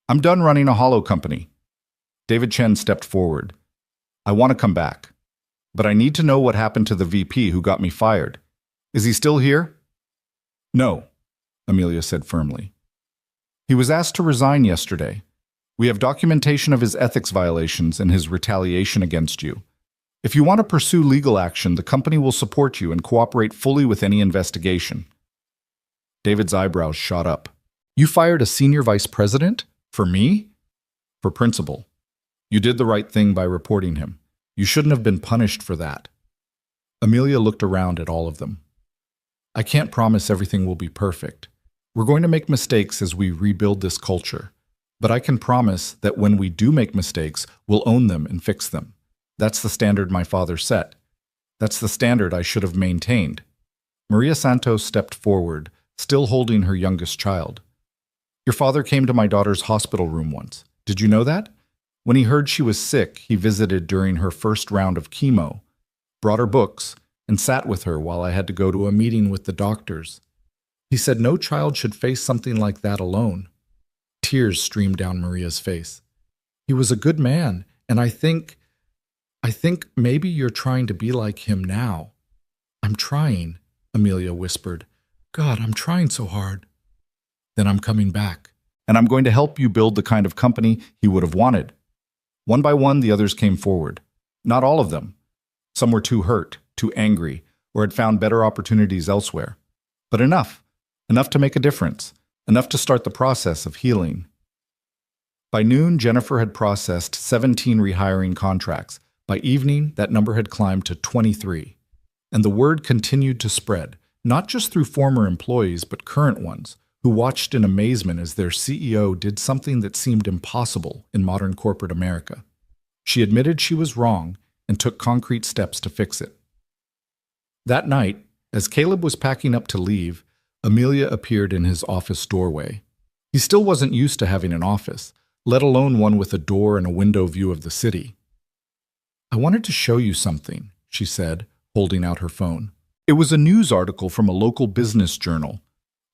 Speaker 1: I'm done running a hollow company. David Chen stepped forward. I want to come back, but I need to know what happened to the VP who got me fired. Is he still here? No, Amelia said firmly. He was asked to resign yesterday. We have documentation of his ethics violations and his retaliation against you. If you want to pursue legal action, the company will support you and cooperate fully with any investigation. David's eyebrows shot up. You fired a senior vice president? For me? For principal. You did the right thing by reporting him. You shouldn't have been punished for that. Amelia looked around at all of them. I can't promise everything will be perfect. We're going to make mistakes as we rebuild this culture. But I can promise that when we do make mistakes, we'll own them and fix them. That's the standard my father set. That's the standard I should have maintained. Maria Santos stepped forward, still holding her youngest child. Your father came to my daughter's hospital room once. Did you know that? When he heard she was sick, he visited during her first round of chemo, brought her books, and sat with her while I had to go to a meeting with the doctors. He said no child should face something like that alone. Tears streamed down Maria's face. He was a good man, and I think maybe you're trying to be like him now. I'm trying, Amelia whispered. God, I'm trying so hard. Then I'm coming back, and I'm going to help you build the kind of company he would have wanted. One by one, the others came forward. Not all of them. Some were too hurt, too angry, or had found better opportunities elsewhere. But enough to make a difference, enough to start the process of healing. By noon, Jennifer had processed 17 rehiring contracts. By evening, that number had climbed to 23. And the word continued to spread, not just through former employees, but current ones, who watched in amazement as their CEO did something that seemed impossible in modern corporate America. She admitted she was wrong and took concrete steps to fix it. That night, as Caleb was packing up to leave, Amelia appeared in his office doorway. He still wasn't used to having an office, let alone one with a door and a window view of the city. I wanted to show you something, she said, holding out her phone. It was a news article from a local business journal.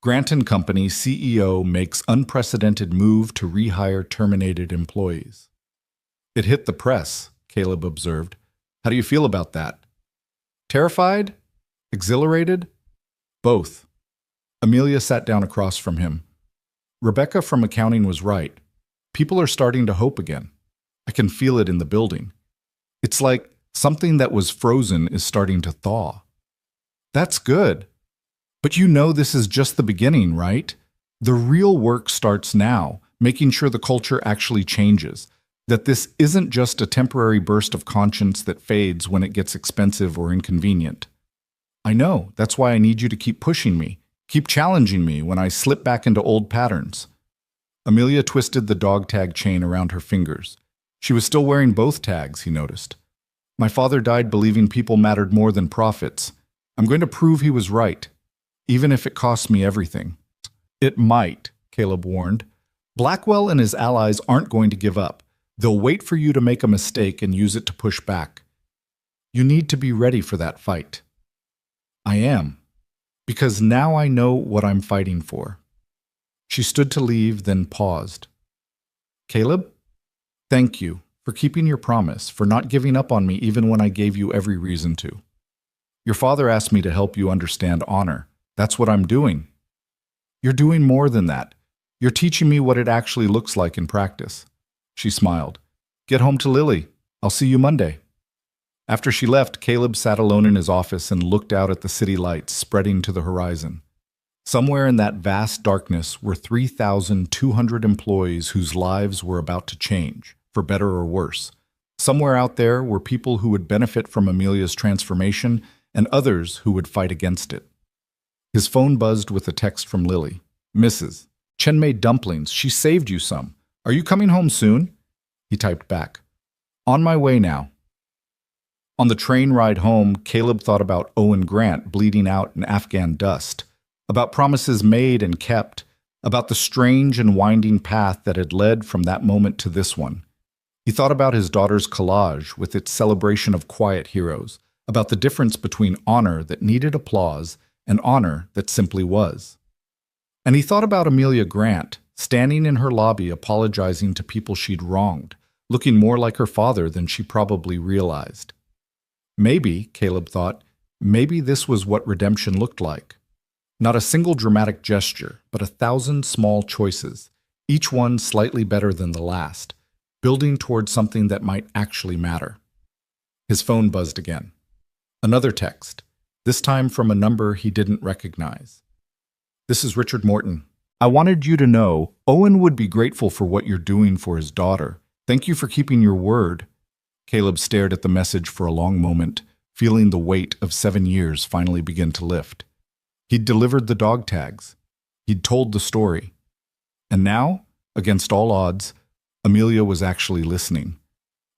Speaker 1: Grant & Company CEO makes unprecedented move to rehire terminated employees. It hit the press, Caleb observed. How do you feel about that? Terrified? Exhilarated? Both. Amelia sat down across from him. Rebecca from accounting was right. People are starting to hope again. I can feel it in the building. It's like something that was frozen is starting to thaw. That's good. But you know this is just the beginning, right? The real work starts now, making sure the culture actually changes, that this isn't just a temporary burst of conscience that fades when it gets expensive or inconvenient. I know, that's why I need you to keep pushing me, keep challenging me when I slip back into old patterns. Amelia twisted the dog tag chain around her fingers. She was still wearing both tags, he noticed. My father died believing people mattered more than profits. I'm going to prove he was right, even if it costs me everything. It might, Caleb warned. Blackwell and his allies aren't going to give up. They'll wait for you to make a mistake and use it to push back. You need to be ready for that fight. I am, because now I know what I'm fighting for. She stood to leave, then paused. Caleb, thank you for keeping your promise, for not giving up on me even when I gave you every reason to. Your father asked me to help you understand honor. That's what I'm doing. You're doing more than that. You're teaching me what it actually looks like in practice. She smiled. Get home to Lily. I'll see you Monday. After she left, Caleb sat alone in his office and looked out at the city lights spreading to the horizon. Somewhere in that vast darkness were 3,200 employees whose lives were about to change, for better or worse. Somewhere out there were people who would benefit from Amelia's transformation and others who would fight against it. His phone buzzed with a text from Lily. Mrs. Chen made dumplings. She saved you some. Are you coming home soon? He typed back. On my way now. On the train ride home, Caleb thought about Owen Grant bleeding out in Afghan dust, about promises made and kept, about the strange and winding path that had led from that moment to this one. He thought about his daughter's collage with its celebration of quiet heroes, about the difference between honor that needed applause and honor that simply was. And he thought about Amelia Grant, standing in her lobby apologizing to people she'd wronged, looking more like her father than she probably realized. Maybe, Caleb thought, maybe this was what redemption looked like. Not a single dramatic gesture, but 1,000 small choices, each one slightly better than the last, building towards something that might actually matter. His phone buzzed again. Another text, this time from a number he didn't recognize. This is Richard Morton. I wanted you to know Owen would be grateful for what you're doing for his daughter. Thank you for keeping your word. Caleb stared at the message for a long moment, feeling the weight of 7 years finally begin to lift. He'd delivered the dog tags. He'd told the story. And now, against all odds, Amelia was actually listening.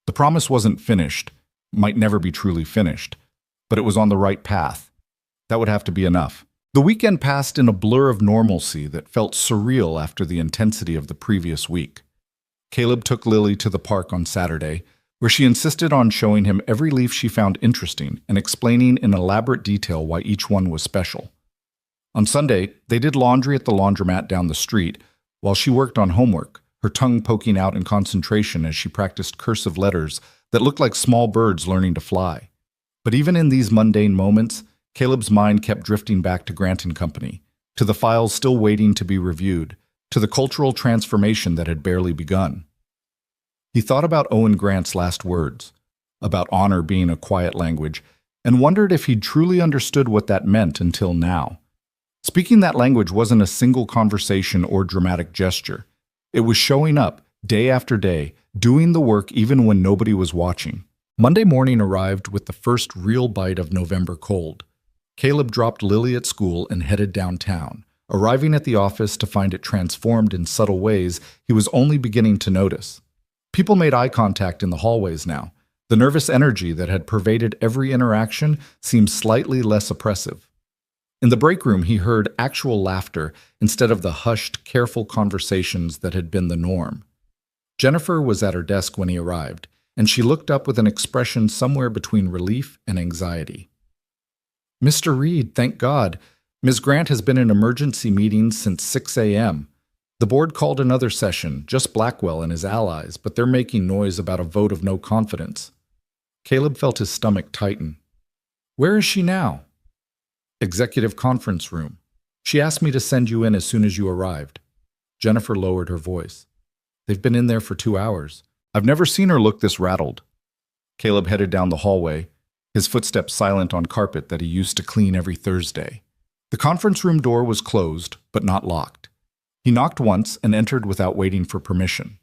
Speaker 1: The promise wasn't finished, might never be truly finished, but it was on the right path. That would have to be enough. The weekend passed in a blur of normalcy that felt surreal after the intensity of the previous week. Caleb took Lily to the park on Saturday, where she insisted on showing him every leaf she found interesting and explaining in elaborate detail why each one was special. On Sunday, they did laundry at the laundromat down the street while she worked on homework, her tongue poking out in concentration as she practiced cursive letters that looked like small birds learning to fly. But even in these mundane moments, Caleb's mind kept drifting back to Grant and Company, to the files still waiting to be reviewed, to the cultural transformation that had barely begun. He thought about Owen Grant's last words, about honor being a quiet language, and wondered if he'd truly understood what that meant until now. Speaking that language wasn't a single conversation or dramatic gesture. It was showing up, day after day, doing the work even when nobody was watching. Monday morning arrived with the first real bite of November cold. Caleb dropped Lily at school and headed downtown, arriving at the office to find it transformed in subtle ways he was only beginning to notice. People made eye contact in the hallways now. The nervous energy that had pervaded every interaction seemed slightly less oppressive. In the break room, he heard actual laughter instead of the hushed, careful conversations that had been the norm. Jennifer was at her desk when he arrived, and she looked up with an expression somewhere between relief and anxiety. Mr. Reed, thank God. Ms. Grant has been in emergency meetings since 6 a.m. The board called another session, just Blackwell and his allies, but they're making noise about a vote of no confidence. Caleb felt his stomach tighten. Where is she now? Executive conference room. She asked me to send you in as soon as you arrived. Jennifer lowered her voice. They've been in there for 2 hours. I've never seen her look this rattled. Caleb headed down the hallway, his footsteps silent on carpet that he used to clean every Thursday. The conference room door was closed, but not locked. He knocked once and entered without waiting for permission.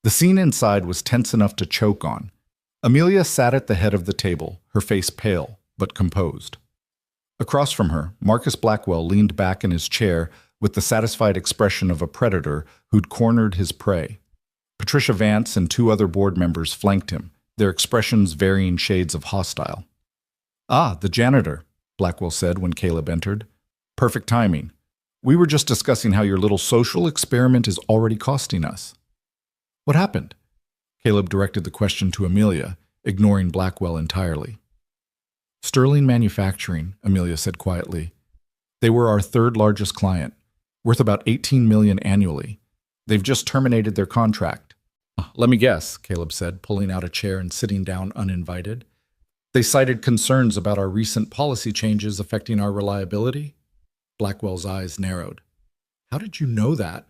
Speaker 1: The scene inside was tense enough to choke on. Amelia sat at the head of the table, her face pale, but composed. Across from her, Marcus Blackwell leaned back in his chair with the satisfied expression of a predator who'd cornered his prey. Patricia Vance and 2 other board members flanked him, their expressions varying shades of hostile. Ah, the janitor, Blackwell said when Caleb entered. Perfect timing. We were just discussing how your little social experiment is already costing us. What happened? Caleb directed the question to Amelia, ignoring Blackwell entirely. Sterling Manufacturing, Amelia said quietly. They were our 3rd largest client, worth about $18 million annually. They've just terminated their contract. Let me guess, Caleb said, pulling out a chair and sitting down uninvited. They cited concerns about our recent policy changes affecting our reliability. Blackwell's eyes narrowed. How did you know that?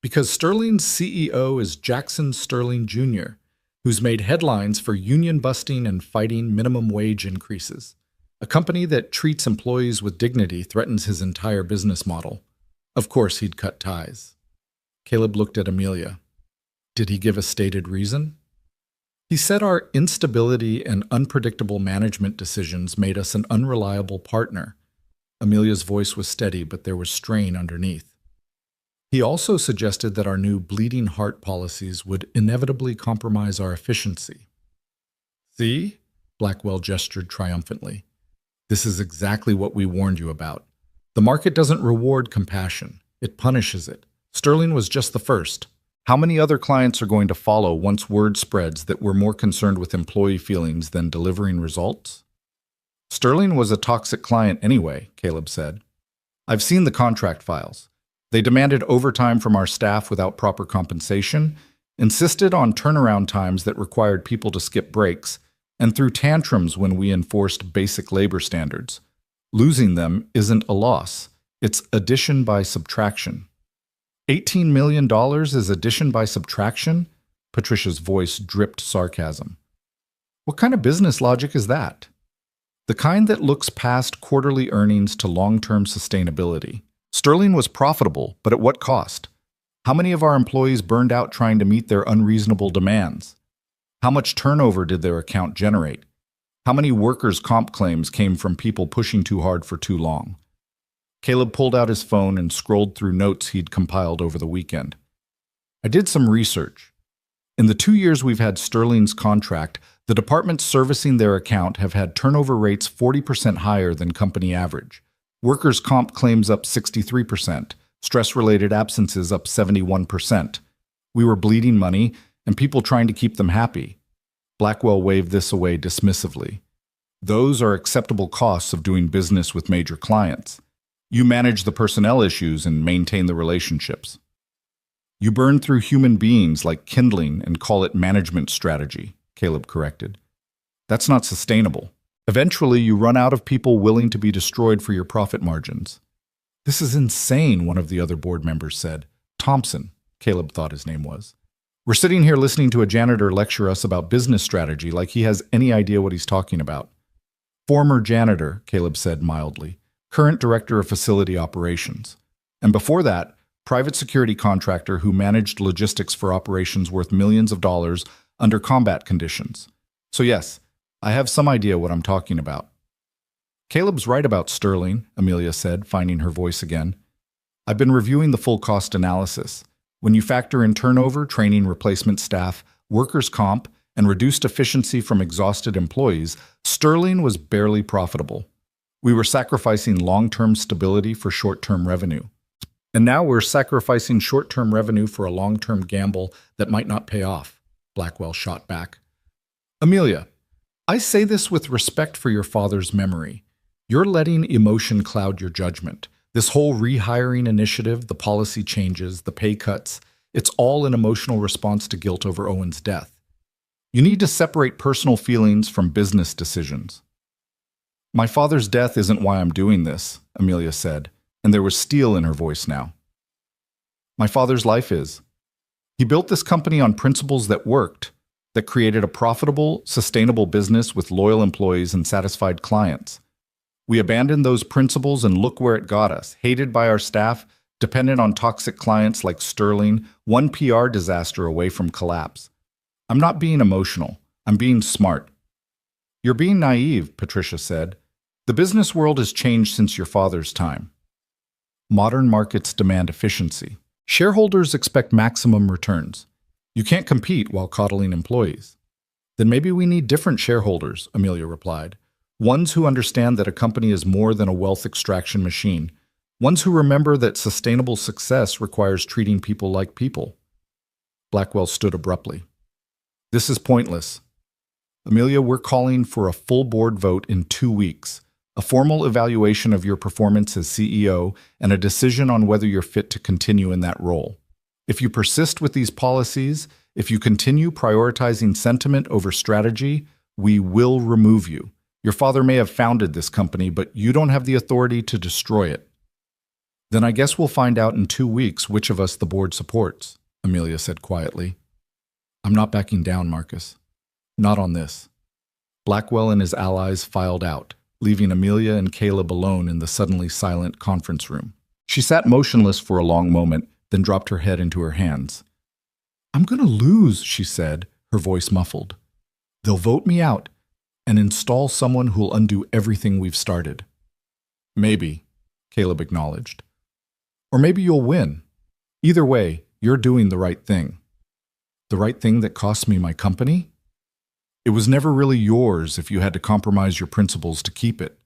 Speaker 1: Because Sterling's CEO is Jackson Sterling Jr., who's made headlines for union busting and fighting minimum wage increases. A company that treats employees with dignity threatens his entire business model. Of course, he'd cut ties. Caleb looked at Amelia. Did he give a stated reason? He said our instability and unpredictable management decisions made us an unreliable partner. Amelia's voice was steady, but there was strain underneath. He also suggested that our new bleeding heart policies would inevitably compromise our efficiency. See? Blackwell gestured triumphantly. This is exactly what we warned you about. The market doesn't reward compassion. It punishes it. Sterling was just the first. How many other clients are going to follow once word spreads that we're more concerned with employee feelings than delivering results? Sterling was a toxic client anyway, Caleb said. I've seen the contract files. They demanded overtime from our staff without proper compensation, insisted on turnaround times that required people to skip breaks, and threw tantrums when we enforced basic labor standards. Losing them isn't a loss. It's addition by subtraction. $18 million is addition by subtraction? Patricia's voice dripped sarcasm. What kind of business logic is that? The kind that looks past quarterly earnings to long-term sustainability. Sterling was profitable, but at what cost? How many of our employees burned out trying to meet their unreasonable demands? How much turnover did their account generate? How many workers' comp claims came from people pushing too hard for too long? Caleb pulled out his phone and scrolled through notes he'd compiled over the weekend. I did some research. In the 2 years we've had Sterling's contract, the departments servicing their account have had turnover rates 40% higher than company average. Workers' comp claims up 63%, stress-related absences up 71%. We were bleeding money, and people trying to keep them happy. Blackwell waved this away dismissively. Those are acceptable costs of doing business with major clients. You manage the personnel issues and maintain the relationships. You burn through human beings like kindling and call it management strategy, Caleb corrected. That's not sustainable. Eventually, you run out of people willing to be destroyed for your profit margins. This is insane, one of the other board members said. Thompson, Caleb thought his name was. We're sitting here listening to a janitor lecture us about business strategy like he has any idea what he's talking about. Former janitor, Caleb said mildly. Current director of facility operations. And before that, private security contractor who managed logistics for operations worth millions of dollars under combat conditions. So yes, I have some idea what I'm talking about. Caleb's right about Sterling, Amelia said, finding her voice again. I've been reviewing the full cost analysis. When you factor in turnover, training replacement staff, workers' comp, and reduced efficiency from exhausted employees, Sterling was barely profitable. We were sacrificing long-term stability for short-term revenue. And now we're sacrificing short-term revenue for a long-term gamble that might not pay off, Blackwell shot back. Amelia, I say this with respect for your father's memory. You're letting emotion cloud your judgment. This whole rehiring initiative, the policy changes, the pay cuts, it's all an emotional response to guilt over Owen's death. You need to separate personal feelings from business decisions. My father's death isn't why I'm doing this, Amelia said, and there was steel in her voice now. My father's life is. He built this company on principles that worked, that created a profitable, sustainable business with loyal employees and satisfied clients. We abandoned those principles and look where it got us, hated by our staff, dependent on toxic clients like Sterling, one PR disaster away from collapse. I'm not being emotional. I'm being smart. You're being naive, Patricia said. The business world has changed since your father's time. Modern markets demand efficiency. Shareholders expect maximum returns. You can't compete while coddling employees. Then maybe we need different shareholders, Amelia replied. Ones who understand that a company is more than a wealth extraction machine. Ones who remember that sustainable success requires treating people like people. Blackwell stood abruptly. This is pointless. Amelia, we're calling for a full board vote in 2 weeks, a formal evaluation of your performance as CEO, and a decision on whether you're fit to continue in that role. If you persist with these policies, if you continue prioritizing sentiment over strategy, we will remove you. Your father may have founded this company, but you don't have the authority to destroy it. Then I guess we'll find out in 2 weeks which of us the board supports, Amelia said quietly. I'm not backing down, Marcus. Not on this. Blackwell and his allies filed out, leaving Amelia and Caleb alone in the suddenly silent conference room. She sat motionless for a long moment, then dropped her head into her hands. I'm going to lose, she said, her voice muffled. They'll vote me out and install someone who'll undo everything we've started. Maybe, Caleb acknowledged. Or maybe you'll win. Either way, you're doing the right thing. The right thing that cost me my company? It was never really yours if you had to compromise your principles to keep it.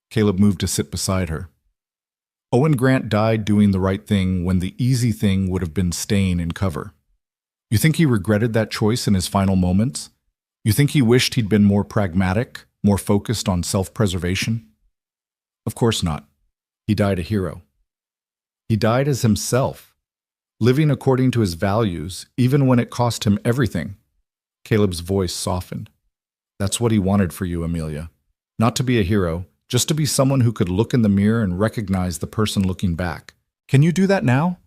Speaker 1: Caleb moved to sit beside her. Owen Grant died doing the right thing when the easy thing would have been staying in cover. You think he regretted that choice in his final moments? You think he wished he'd been more pragmatic, more focused on self-preservation? Of course not. He died a hero. He died as himself, living according to his values, even when it cost him everything. Caleb's voice softened. That's what he wanted for you, Amelia. Not to be a hero, just to be someone who could look in the mirror and recognize the person looking back. Can you do that now?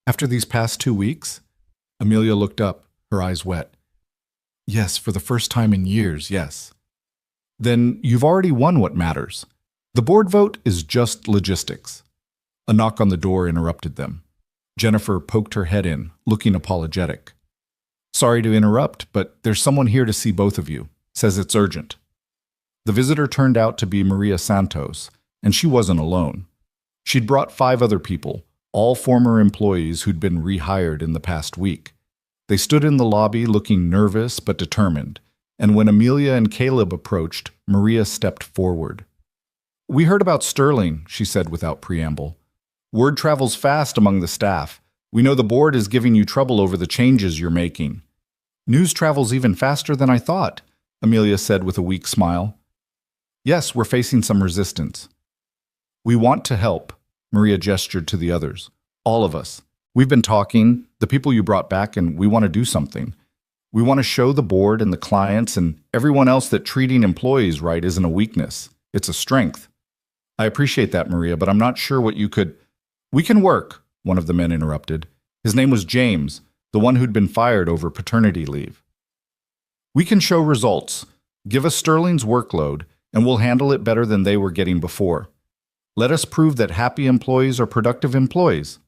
Speaker 1: After these past 2 weeks? Amelia looked up, her eyes wet. Yes, for the first time in years, yes. Then you've already won what matters. The board vote is just logistics. A knock on the door interrupted them. Jennifer poked her head in, looking apologetic. Sorry to interrupt, but there's someone here to see both of you. Says it's urgent. The visitor turned out to be Maria Santos, and she wasn't alone. She'd brought 5 other people, all former employees who'd been rehired in the past week. They stood in the lobby looking nervous but determined, and when Amelia and Caleb approached, Maria stepped forward. We heard about Sterling, she said without preamble. Word travels fast among the staff. We know the board is giving you trouble over the changes you're making. News travels even faster than I thought, Amelia said with a weak smile. Yes, we're facing some resistance. We want to help, Maria gestured to the others. All of us. We've been talking, the people you brought back, and we want to do something. We want to show the board and the clients and everyone else that treating employees right isn't a weakness. It's a strength. I appreciate that, Maria, but I'm not sure what you could... We can work, one of the men interrupted. His name was James, the one who'd been fired over paternity leave. We can show results. Give us Sterling's workload, and we'll handle it better than they were getting before. Let us prove that happy employees are productive employees.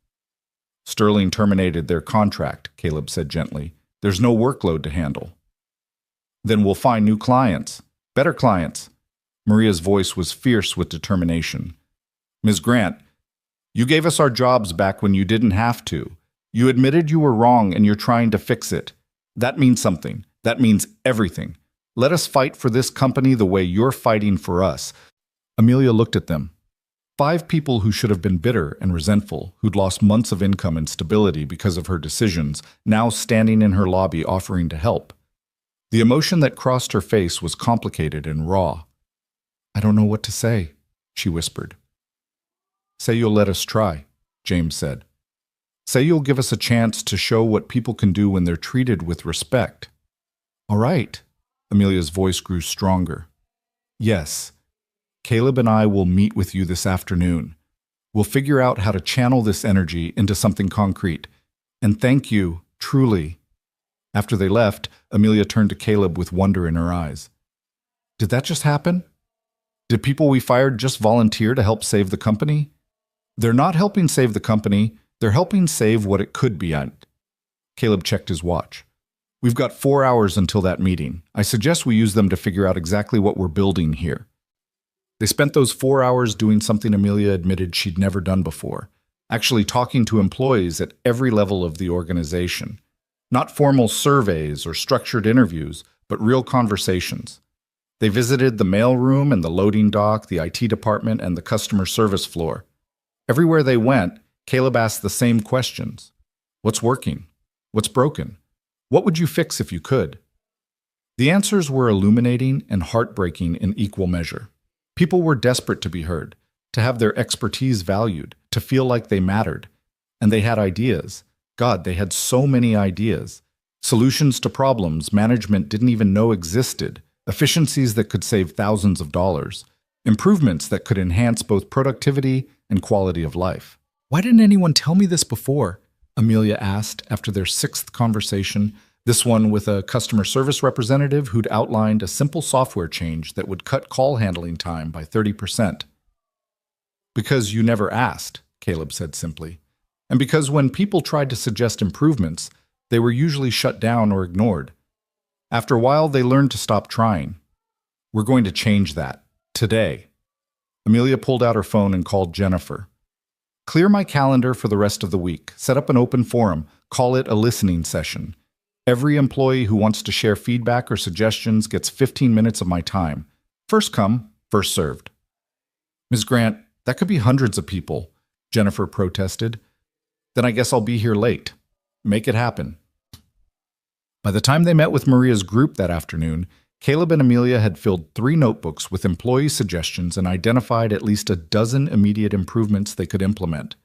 Speaker 1: Sterling terminated their contract, Caleb said gently. There's no workload to handle. Then we'll find new clients, better clients. Maria's voice was fierce with determination. Ms. Grant, you gave us our jobs back when you didn't have to. You admitted you were wrong and you're trying to fix it. That means something. That means everything. Let us fight for this company the way you're fighting for us. Amelia looked at them. 5 people who should have been bitter and resentful, who'd lost months of income and stability because of her decisions, now standing in her lobby offering to help. The emotion that crossed her face was complicated and raw. I don't know what to say, she whispered. Say you'll let us try, James said. Say you'll give us a chance to show what people can do when they're treated with respect. All right. Amelia's voice grew stronger. Yes. Caleb and I will meet with you this afternoon. We'll figure out how to channel this energy into something concrete. And thank you, truly. After they left, Amelia turned to Caleb with wonder in her eyes. Did that just happen? Did people we fired just volunteer to help save the company? They're not helping save the company. They're helping save what it could be. Caleb checked his watch. We've got 4 hours until that meeting. I suggest we use them to figure out exactly what we're building here. They spent those 4 hours doing something Amelia admitted she'd never done before, actually talking to employees at every level of the organization. Not formal surveys or structured interviews, but real conversations. They visited the mailroom and the loading dock, the IT department, and the customer service floor. Everywhere they went, Caleb asked the same questions. What's working? What's broken? What would you fix if you could? The answers were illuminating and heartbreaking in equal measure. People were desperate to be heard, to have their expertise valued, to feel like they mattered. And they had ideas. God, they had so many ideas. Solutions to problems management didn't even know existed. Efficiencies that could save thousands of dollars. Improvements that could enhance both productivity and quality of life. Why didn't anyone tell me this before? Amelia asked after their 6th conversation, this one with a customer service representative who'd outlined a simple software change that would cut call handling time by 30%. Because you never asked, Caleb said simply. And because when people tried to suggest improvements, they were usually shut down or ignored. After a while, they learned to stop trying. We're going to change that. Today. Amelia pulled out her phone and called Jennifer. Clear my calendar for the rest of the week. Set up an open forum. Call it a listening session. Every employee who wants to share feedback or suggestions gets 15 minutes of my time. First come, first served. Ms. Grant, that could be hundreds of people, Jennifer protested. Then I guess I'll be here late. Make it happen. By the time they met with Maria's group that afternoon, Caleb and Amelia had filled 3 notebooks with employee suggestions and identified at least a dozen immediate improvements they could implement.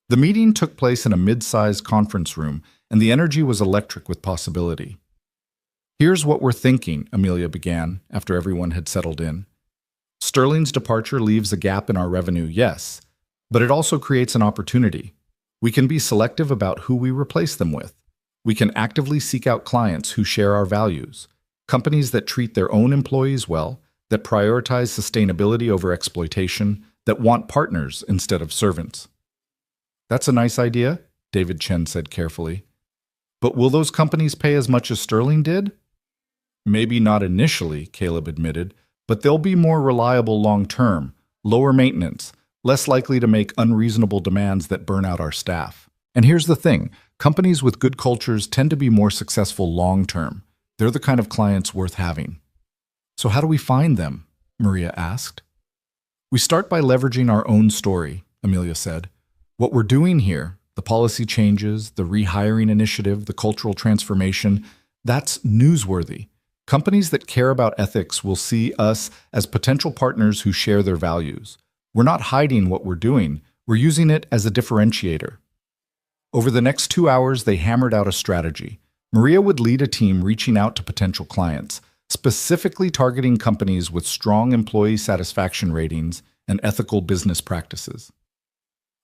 Speaker 1: The meeting took place in a mid-sized conference room, and the energy was electric with possibility. Here's what we're thinking, Amelia began, after everyone had settled in. Sterling's departure leaves a gap in our revenue, yes, but it also creates an opportunity. We can be selective about who we replace them with. We can actively seek out clients who share our values, companies that treat their own employees well, that prioritize sustainability over exploitation, that want partners instead of servants. That's a nice idea, David Chen said carefully. But will those companies pay as much as Sterling did? Maybe not initially, Caleb admitted, but they'll be more reliable long-term, lower maintenance, less likely to make unreasonable demands that burn out our staff. And here's the thing, companies with good cultures tend to be more successful long-term. They're the kind of clients worth having. So how do we find them? Maria asked. We start by leveraging our own story, Amelia said. What we're doing here, the policy changes, the rehiring initiative, the cultural transformation, that's newsworthy. Companies that care about ethics will see us as potential partners who share their values. We're not hiding what we're doing. We're using it as a differentiator. Over the next 2 hours, they hammered out a strategy. Maria would lead a team reaching out to potential clients, specifically targeting companies with strong employee satisfaction ratings and ethical business practices.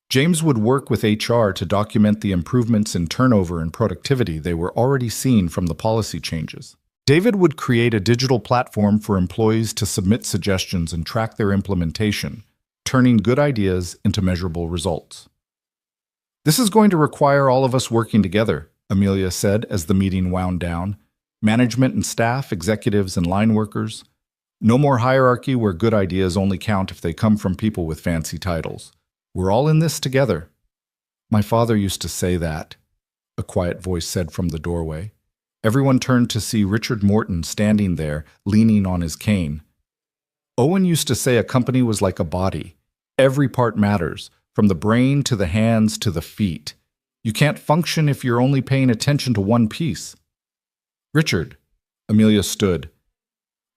Speaker 1: James would work with HR to document the improvements in turnover and productivity they were already seeing from the policy changes. David would create a digital platform for employees to submit suggestions and track their implementation, turning good ideas into measurable results. This is going to require all of us working together, Amelia said as the meeting wound down. Management and staff, executives and line workers. No more hierarchy where good ideas only count if they come from people with fancy titles. We're all in this together. My father used to say that, a quiet voice said from the doorway. Everyone turned to see Richard Morton standing there, leaning on his cane. Owen used to say a company was like a body. Every part matters, from the brain to the hands to the feet. You can't function if you're only paying attention to one piece. Richard, Amelia stood.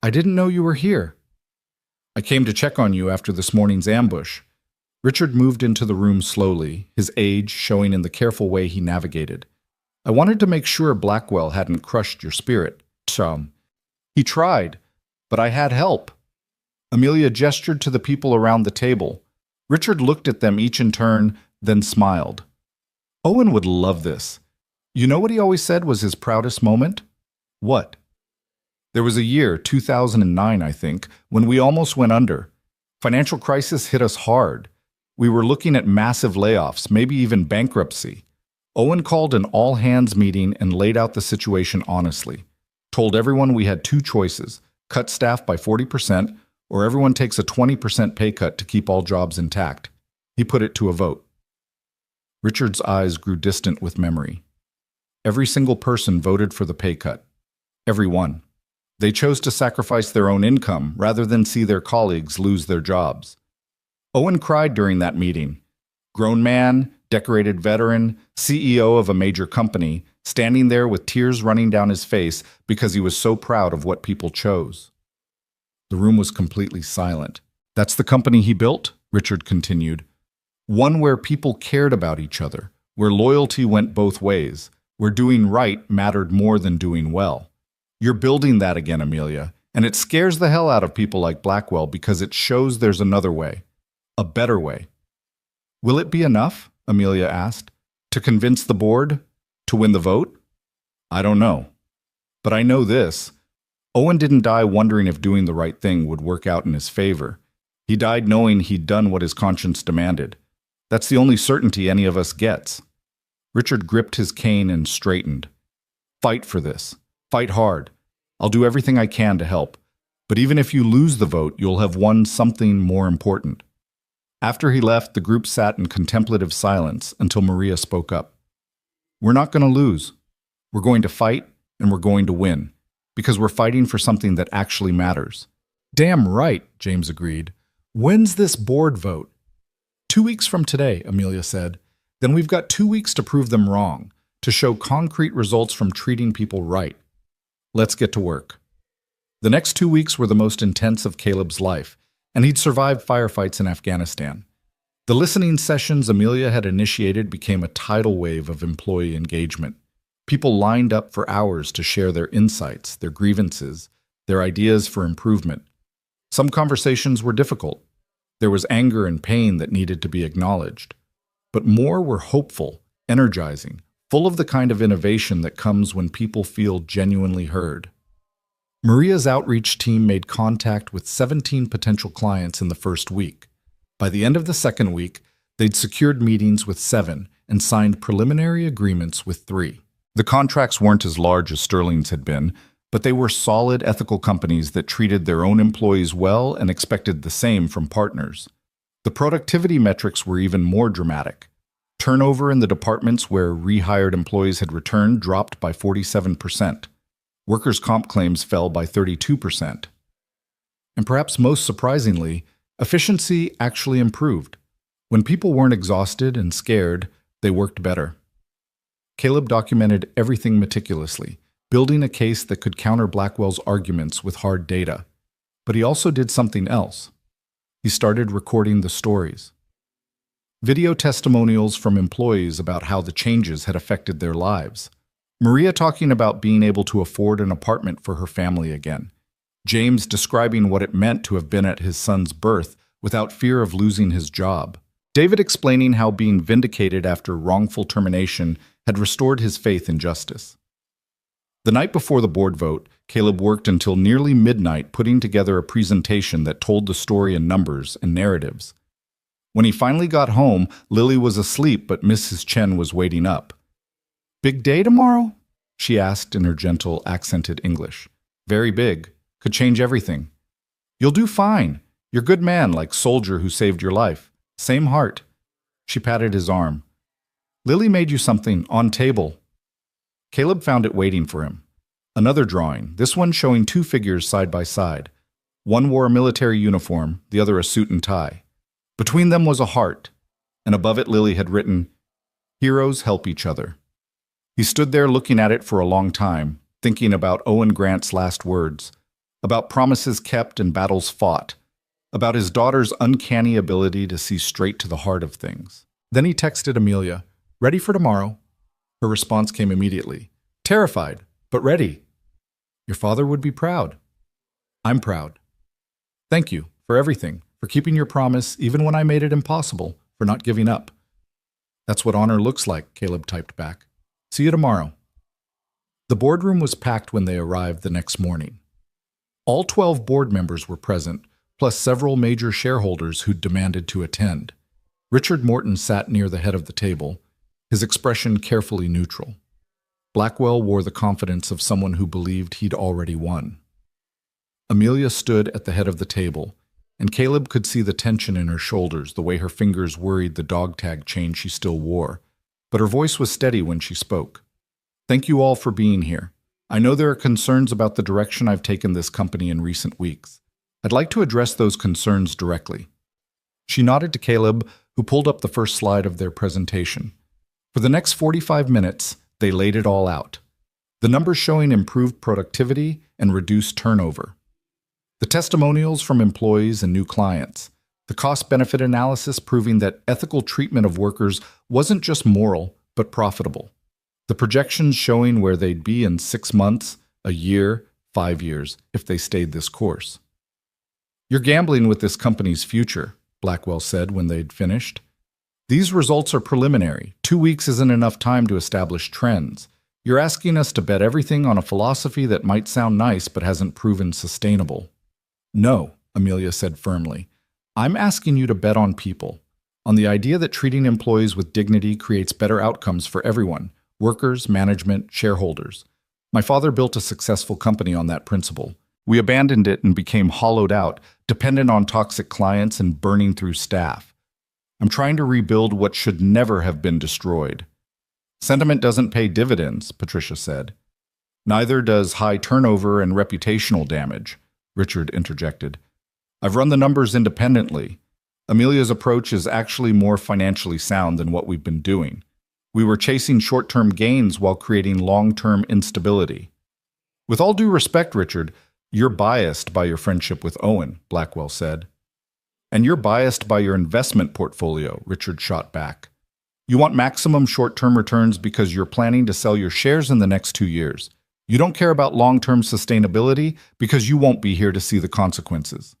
Speaker 1: I didn't know you were here. I came to check on you after this morning's ambush. Richard moved into the room slowly, his age showing in the careful way he navigated. I wanted to make sure Blackwell hadn't crushed your spirit, Chum. He tried, but I had help. Amelia gestured to the people around the table. Richard looked at them each in turn, then smiled. Owen would love this. You know what he always said was his proudest moment? What? There was a year, 2009, I think, when we almost went under. Financial crisis hit us hard. We were looking at massive layoffs, maybe even bankruptcy. Owen called an all-hands meeting and laid out the situation honestly. Told everyone we had two choices, cut staff by 40%, or everyone takes a 20% pay cut to keep all jobs intact. He put it to a vote. Richard's eyes grew distant with memory. Every single person voted for the pay cut. Every one. They chose to sacrifice their own income rather than see their colleagues lose their jobs. Owen cried during that meeting. Grown man, decorated veteran, CEO of a major company, standing there with tears running down his face because he was so proud of what people chose. The room was completely silent. That's the company he built, Richard continued. One where people cared about each other, where loyalty went both ways, where doing right mattered more than doing well. You're building that again, Amelia, and it scares the hell out of people like Blackwell because it shows there's another way, a better way. Will it be enough, Amelia asked, to convince the board, to win the vote? I don't know. But I know this. Owen didn't die wondering if doing the right thing would work out in his favor. He died knowing he'd done what his conscience demanded. That's the only certainty any of us gets. Richard gripped his cane and straightened. Fight for this. Fight hard. I'll do everything I can to help. But even if you lose the vote, you'll have won something more important. After he left, the group sat in contemplative silence until Maria spoke up. We're not going to lose. We're going to fight, and we're going to win, because we're fighting for something that actually matters. Damn right, James agreed. When's this board vote? 2 weeks from today, Amelia said. Then we've got 2 weeks to prove them wrong, to show concrete results from treating people right. Let's get to work. The next 2 weeks were the most intense of Caleb's life, and he'd survived firefights in Afghanistan. The listening sessions Amelia had initiated became a tidal wave of employee engagement. People lined up for hours to share their insights, their grievances, their ideas for improvement. Some conversations were difficult. There was anger and pain that needed to be acknowledged. But more were hopeful, energizing, full of the kind of innovation that comes when people feel genuinely heard. Maria's outreach team made contact with 17 potential clients in the first week. By the end of the second week, they'd secured meetings with 7 and signed preliminary agreements with 3. The contracts weren't as large as Sterling's had been, but they were solid, ethical companies that treated their own employees well and expected the same from partners. The productivity metrics were even more dramatic. Turnover in the departments where rehired employees had returned dropped by 47%. Workers' comp claims fell by 32%. And perhaps most surprisingly, efficiency actually improved. When people weren't exhausted and scared, they worked better. Caleb documented everything meticulously, building a case that could counter Blackwell's arguments with hard data. But he also did something else. He started recording the stories. Video testimonials from employees about how the changes had affected their lives. Maria talking about being able to afford an apartment for her family again. James describing what it meant to have been at his son's birth without fear of losing his job. David explaining how being vindicated after wrongful termination had restored his faith in justice. The night before the board vote, Caleb worked until nearly midnight putting together a presentation that told the story in numbers and narratives. When he finally got home, Lily was asleep, but Mrs. Chen was waiting up. "Big day tomorrow?" she asked in her gentle, accented English. "Very big. Could change everything." "You'll do fine. You're a good man, like soldier who saved your life. Same heart." She patted his arm. "Lily made you something on table." Caleb found it waiting for him. Another drawing, this one showing 2 figures side by side. One wore a military uniform, the other a suit and tie. Between them was a heart, and above it Lily had written, "Heroes help each other." He stood there looking at it for a long time, thinking about Owen Grant's last words, about promises kept and battles fought, about his daughter's uncanny ability to see straight to the heart of things. Then he texted Amelia, "Ready for tomorrow?" Her response came immediately, "Terrified, but ready." "Your father would be proud." "I'm proud. Thank you for everything, for keeping your promise even when I made it impossible, for not giving up." "That's what honor looks like," Caleb typed back. "See you tomorrow." The boardroom was packed when they arrived the next morning. All 12 board members were present, plus several major shareholders who'd demanded to attend. Richard Morton sat near the head of the table, his expression carefully neutral. Blackwell wore the confidence of someone who believed he'd already won. Amelia stood at the head of the table, and Caleb could see the tension in her shoulders, the way her fingers worried the dog tag chain she still wore. But her voice was steady when she spoke. "Thank you all for being here. I know there are concerns about the direction I've taken this company in recent weeks. I'd like to address those concerns directly." She nodded to Caleb, who pulled up the first slide of their presentation. For the next 45 minutes, they laid it all out. The numbers showing improved productivity and reduced turnover. The testimonials from employees and new clients. The cost-benefit analysis proving that ethical treatment of workers wasn't just moral, but profitable. The projections showing where they'd be in 6 months, a year, 5 years, if they stayed this course. "You're gambling with this company's future," Blackwell said when they'd finished. "These results are preliminary. 2 weeks isn't enough time to establish trends. You're asking us to bet everything on a philosophy that might sound nice but hasn't proven sustainable." "No," Amelia said firmly. "I'm asking you to bet on people, on the idea that treating employees with dignity creates better outcomes for everyone, workers, management, shareholders. My father built a successful company on that principle. We abandoned it and became hollowed out, dependent on toxic clients and burning through staff. I'm trying to rebuild what should never have been destroyed." "Sentiment doesn't pay dividends," Patricia said. "Neither does high turnover and reputational damage," Richard interjected. "I've run the numbers independently. Amelia's approach is actually more financially sound than what we've been doing. We were chasing short-term gains while creating long-term instability." "With all due respect, Richard, you're biased by your friendship with Owen," Blackwell said. "And you're biased by your investment portfolio," Richard shot back. "You want maximum short-term returns because you're planning to sell your shares in the next 2 years. You don't care about long-term sustainability because you won't be here to see the consequences."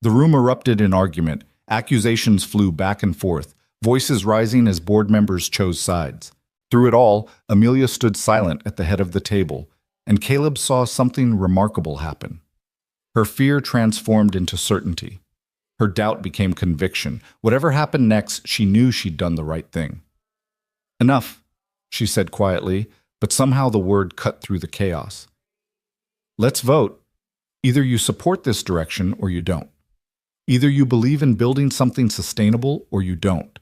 Speaker 1: The room erupted in argument. Accusations flew back and forth, voices rising as board members chose sides. Through it all, Amelia stood silent at the head of the table, and Caleb saw something remarkable happen. Her fear transformed into certainty. Her doubt became conviction. Whatever happened next, she knew she'd done the right thing. "Enough," she said quietly, but somehow the word cut through the chaos. "Let's vote. Either you support this direction or you don't. Either you believe in building something sustainable or you don't.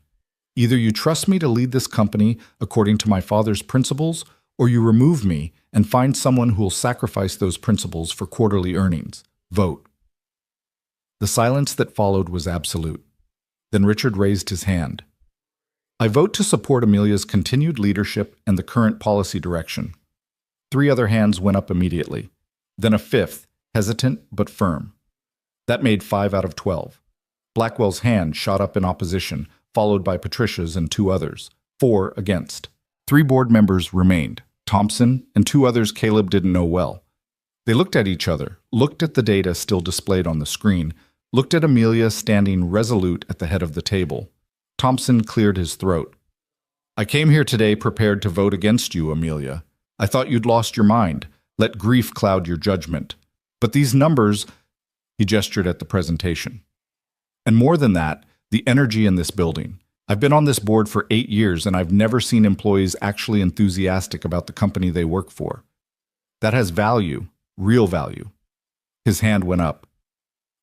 Speaker 1: Either you trust me to lead this company according to my father's principles, or you remove me and find someone who will sacrifice those principles for quarterly earnings. Vote." The silence that followed was absolute. Then Richard raised his hand. "I vote to support Amelia's continued leadership and the current policy direction." 3 other hands went up immediately. Then a 5th, hesitant but firm. That made 5 out of 12. Blackwell's hand shot up in opposition, followed by Patricia's and 2 others. 4 against. 3 board members remained, Thompson and 2 others Caleb didn't know well. They looked at each other, looked at the data still displayed on the screen, looked at Amelia standing resolute at the head of the table. Thompson cleared his throat. "I came here today prepared to vote against you, Amelia. I thought you'd lost your mind, let grief cloud your judgment. But these numbers," he gestured at the presentation. "And more than that, the energy in this building. I've been on this board for 8 years and I've never seen employees actually enthusiastic about the company they work for. That has value, real value." His hand went up.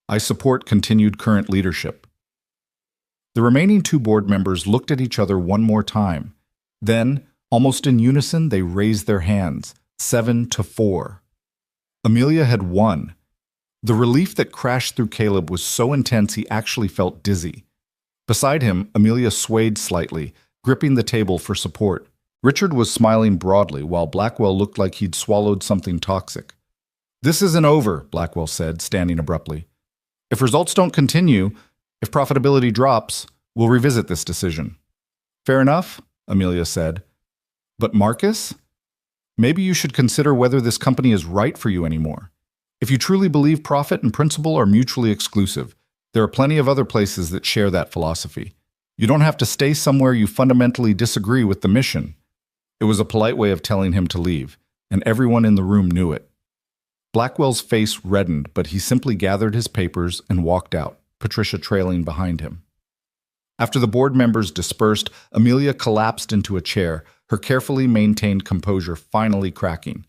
Speaker 1: "I support continued current leadership." The remaining 2 board members looked at each other one more time. Then, almost in unison, they raised their hands, 7-4. Amelia had won. The relief that crashed through Caleb was so intense he actually felt dizzy. Beside him, Amelia swayed slightly, gripping the table for support. Richard was smiling broadly, while Blackwell looked like he'd swallowed something toxic. "This isn't over," Blackwell said, standing abruptly. If results don't continue, if profitability drops, we'll revisit this decision. Fair enough, Amelia said. But Marcus? Maybe you should consider whether this company is right for you anymore. If you truly believe profit and principle are mutually exclusive, there are plenty of other places that share that philosophy. You don't have to stay somewhere you fundamentally disagree with the mission. It was a polite way of telling him to leave, and everyone in the room knew it. Blackwell's face reddened, but he simply gathered his papers and walked out, Patricia trailing behind him. After the board members dispersed, Amelia collapsed into a chair, her carefully maintained composure finally cracking.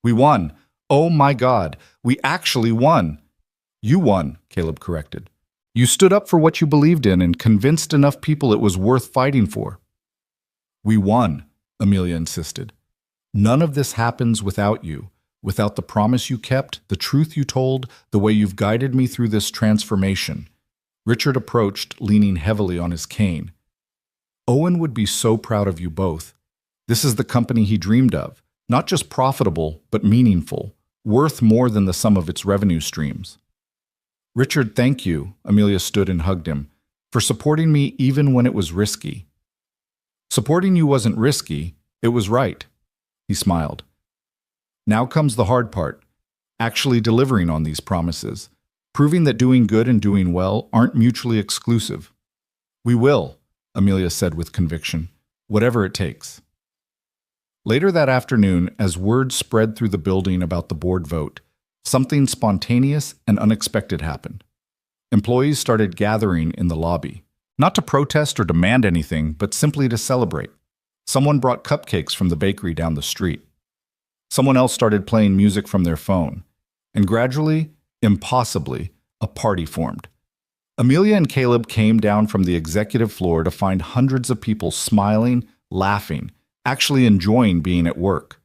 Speaker 1: We won! Oh my God! We actually won! You won, Caleb corrected. You stood up for what you believed in and convinced enough people it was worth fighting for. We won, Amelia insisted. None of this happens without you, without the promise you kept, the truth you told, the way you've guided me through this transformation. Richard approached, leaning heavily on his cane. Owen would be so proud of you both. This is the company he dreamed of, not just profitable, but meaningful, worth more than the sum of its revenue streams. Richard, thank you, Amelia stood and hugged him, for supporting me even when it was risky. Supporting you wasn't risky, it was right. He smiled. Now comes the hard part, actually delivering on these promises, proving that doing good and doing well aren't mutually exclusive. We will, Amelia said with conviction, whatever it takes. Later that afternoon, as word spread through the building about the board vote, something spontaneous and unexpected happened. Employees started gathering in the lobby, not to protest or demand anything, but simply to celebrate. Someone brought cupcakes from the bakery down the street. Someone else started playing music from their phone, and gradually, impossibly, a party formed. Amelia and Caleb came down from the executive floor to find hundreds of people smiling, laughing, actually enjoying being at work.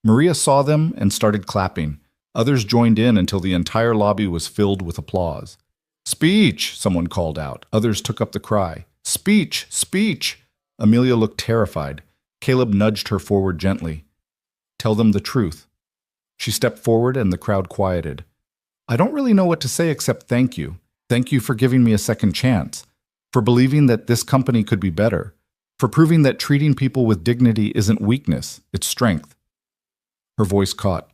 Speaker 1: Maria saw them and started clapping. Others joined in until the entire lobby was filled with applause. Speech, someone called out. Others took up the cry. Speech, speech. Amelia looked terrified. Caleb nudged her forward gently. Tell them the truth. She stepped forward and the crowd quieted. I don't really know what to say except thank you. Thank you for giving me a second chance, for believing that this company could be better, for proving that treating people with dignity isn't weakness, it's strength. Her voice caught.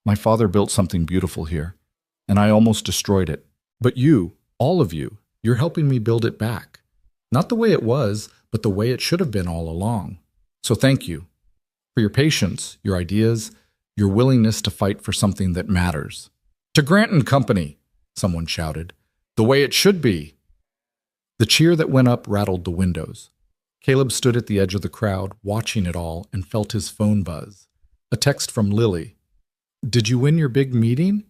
Speaker 1: My father built something beautiful here, and I almost destroyed it. But you, all of you, you're helping me build it back. Not the way it was, but the way it should have been all along. So thank you for your patience, your ideas, your willingness to fight for something that matters. To Grant and Company, someone shouted. The way it should be. The cheer that went up rattled the windows. Caleb stood at the edge of the crowd, watching it all, and felt his phone buzz. A text from Lily. Did you win your big meeting?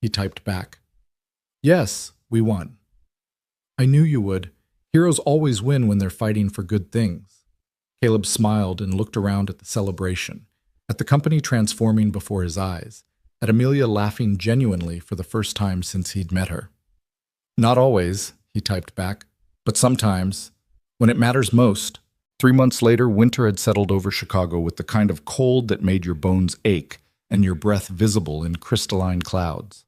Speaker 1: He typed back. Yes, we won. I knew you would. Heroes always win when they're fighting for good things. Caleb smiled and looked around at the celebration, at the company transforming before his eyes, at Amelia laughing genuinely for the first time since he'd met her. Not always, he typed back, but sometimes, when it matters most. 3 months later, winter had settled over Chicago with the kind of cold that made your bones ache and your breath visible in crystalline clouds.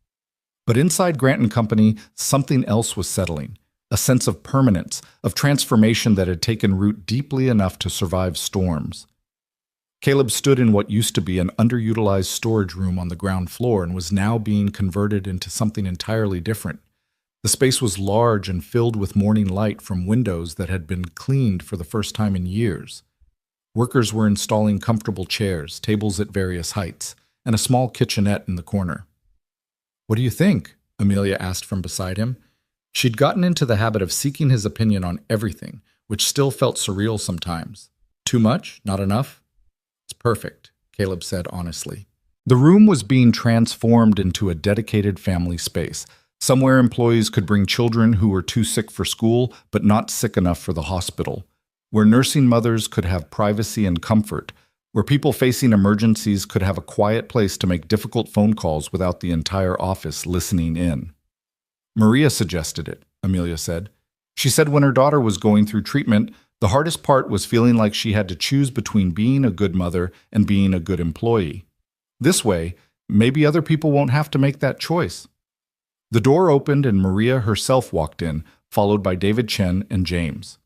Speaker 1: But inside Grant and Company, something else was settling, a sense of permanence, of transformation that had taken root deeply enough to survive storms. Caleb stood in what used to be an underutilized storage room on the ground floor and was now being converted into something entirely different. The space was large and filled with morning light from windows that had been cleaned for the first time in years. Workers were installing comfortable chairs, tables at various heights, and a small kitchenette in the corner. What do you think? Amelia asked from beside him. She'd gotten into the habit of seeking his opinion on everything, which still felt surreal sometimes. Too much? Not enough? It's perfect, Caleb said honestly. The room was being transformed into a dedicated family space, somewhere employees could bring children who were too sick for school but not sick enough for the hospital, where nursing mothers could have privacy and comfort, where people facing emergencies could have a quiet place to make difficult phone calls without the entire office listening in. Maria suggested it, Amelia said. She said when her daughter was going through treatment, the hardest part was feeling like she had to choose between being a good mother and being a good employee. This way, maybe other people won't have to make that choice. The door opened and Maria herself walked in, followed by David Chen and James.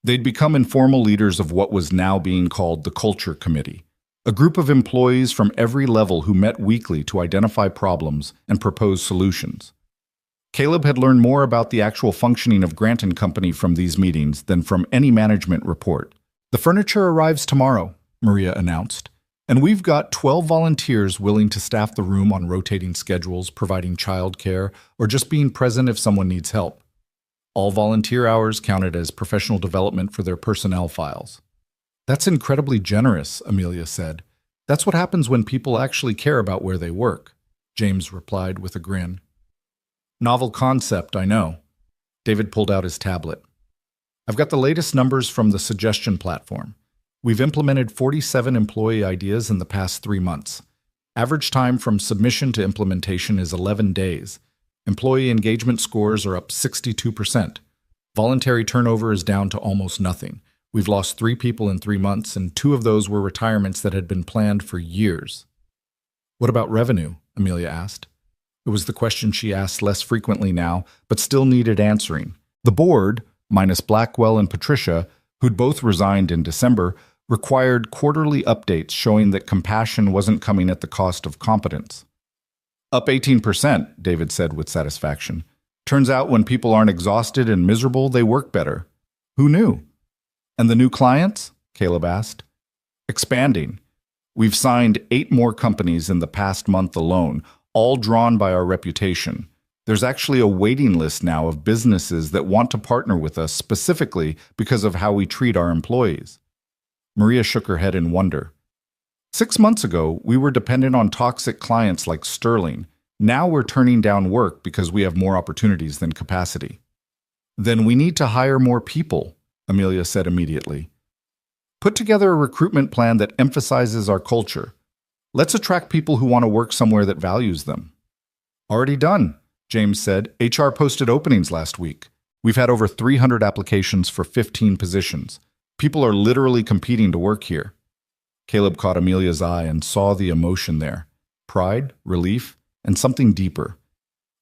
Speaker 1: They'd become informal leaders of what was now being called the Culture Committee, a group of employees from every level who met weekly to identify problems and propose solutions. Caleb had learned more about the actual functioning of Grant & Company from these meetings than from any management report. "The furniture arrives tomorrow," Maria announced, "and we've got 12 volunteers willing to staff the room on rotating schedules, providing childcare, or just being present if someone needs help. All volunteer hours counted as professional development for their personnel files." "That's incredibly generous," Amelia said. "That's what happens when people actually care about where they work," James replied with a grin. "Novel concept, I know." David pulled out his tablet. "I've got the latest numbers from the suggestion platform. We've implemented 47 employee ideas in the past 3 months. Average time from submission to implementation is 11 days. Employee engagement scores are up 62%. Voluntary turnover is down to almost nothing. We've lost 3 people in 3 months, and 2 of those were retirements that had been planned for years." "What about revenue?" Amelia asked. It was the question she asked less frequently now, but still needed answering. The board, minus Blackwell and Patricia, who'd both resigned in December, required quarterly updates showing that compassion wasn't coming at the cost of competence. "Up 18%, David said with satisfaction. "Turns out when people aren't exhausted and miserable, they work better." "Who knew?" "And the new clients?" Caleb asked. "Expanding. We've signed 8 more companies in the past month alone, all drawn by our reputation. There's actually a waiting list now of businesses that want to partner with us specifically because of how we treat our employees." Maria shook her head in wonder. 6 months ago, we were dependent on toxic clients like Sterling. Now we're turning down work because we have more opportunities than capacity." "Then we need to hire more people," Amelia said immediately. "Put together a recruitment plan that emphasizes our culture. Let's attract people who want to work somewhere that values them." "Already done," James said. "HR posted openings last week. We've had over 300 applications for 15 positions. People are literally competing to work here." Caleb caught Amelia's eye and saw the emotion there. Pride, relief, and something deeper.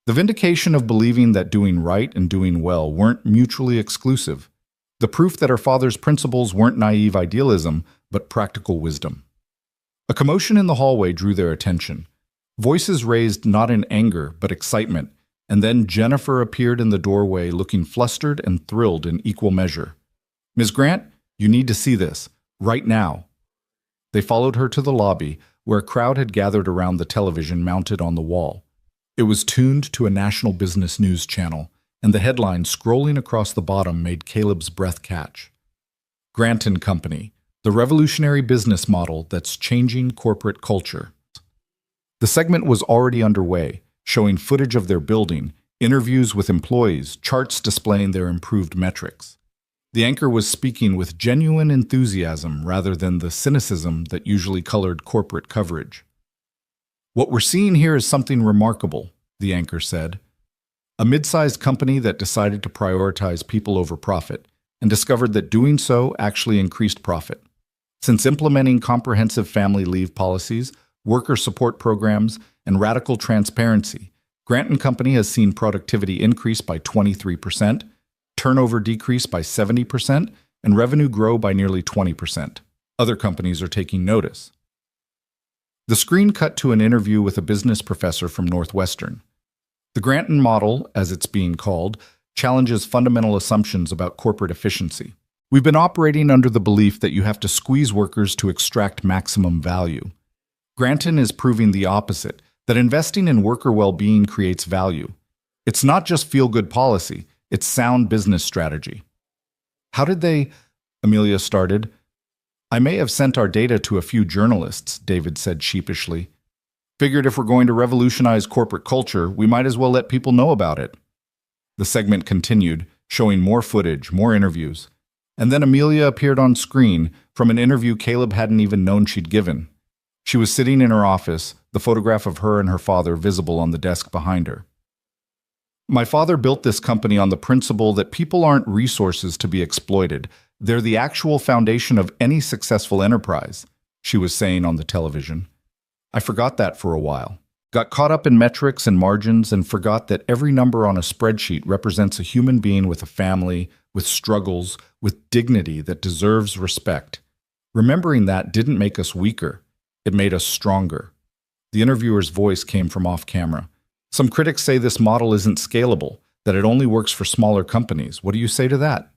Speaker 1: The vindication of believing that doing right and doing well weren't mutually exclusive. The proof that her father's principles weren't naive idealism, but practical wisdom. A commotion in the hallway drew their attention. Voices raised not in anger, but excitement, and then Jennifer appeared in the doorway looking flustered and thrilled in equal measure. "Ms. Grant, you need to see this, right now." They followed her to the lobby, where a crowd had gathered around the television mounted on the wall. It was tuned to a national business news channel, and the headline scrolling across the bottom made Caleb's breath catch. "Grant & Company, the revolutionary business model that's changing corporate culture." The segment was already underway, showing footage of their building, interviews with employees, charts displaying their improved metrics. The anchor was speaking with genuine enthusiasm rather than the cynicism that usually colored corporate coverage. "What we're seeing here is something remarkable," the anchor said. "A mid-sized company that decided to prioritize people over profit and discovered that doing so actually increased profit. Since implementing comprehensive family leave policies, worker support programs, and radical transparency, Grant & Company has seen productivity increase by 23%, turnover decrease by 70%, and revenue grow by nearly 20%. Other companies are taking notice." The screen cut to an interview with a business professor from Northwestern. The Grant & model, as it's being called, challenges fundamental assumptions about corporate efficiency. "We've been operating under the belief that you have to squeeze workers to extract maximum value. Granton is proving the opposite, that investing in worker well-being creates value. It's not just feel-good policy, it's sound business strategy." "How did they—" Amelia started. "I may have sent our data to a few journalists," David said sheepishly. "Figured if we're going to revolutionize corporate culture, we might as well let people know about it." The segment continued, showing more footage, more interviews. And then Amelia appeared on screen from an interview Caleb hadn't even known she'd given. She was sitting in her office, the photograph of her and her father visible on the desk behind her. "My father built this company on the principle that people aren't resources to be exploited. They're the actual foundation of any successful enterprise," she was saying on the television. "I forgot that for a while." Got caught up in metrics and margins and forgot that every number on a spreadsheet represents a human being with a family, with struggles, with dignity that deserves respect. Remembering that didn't make us weaker. It made us stronger. The interviewer's voice came from off camera. Some critics say this model isn't scalable, that it only works for smaller companies. What do you say to that?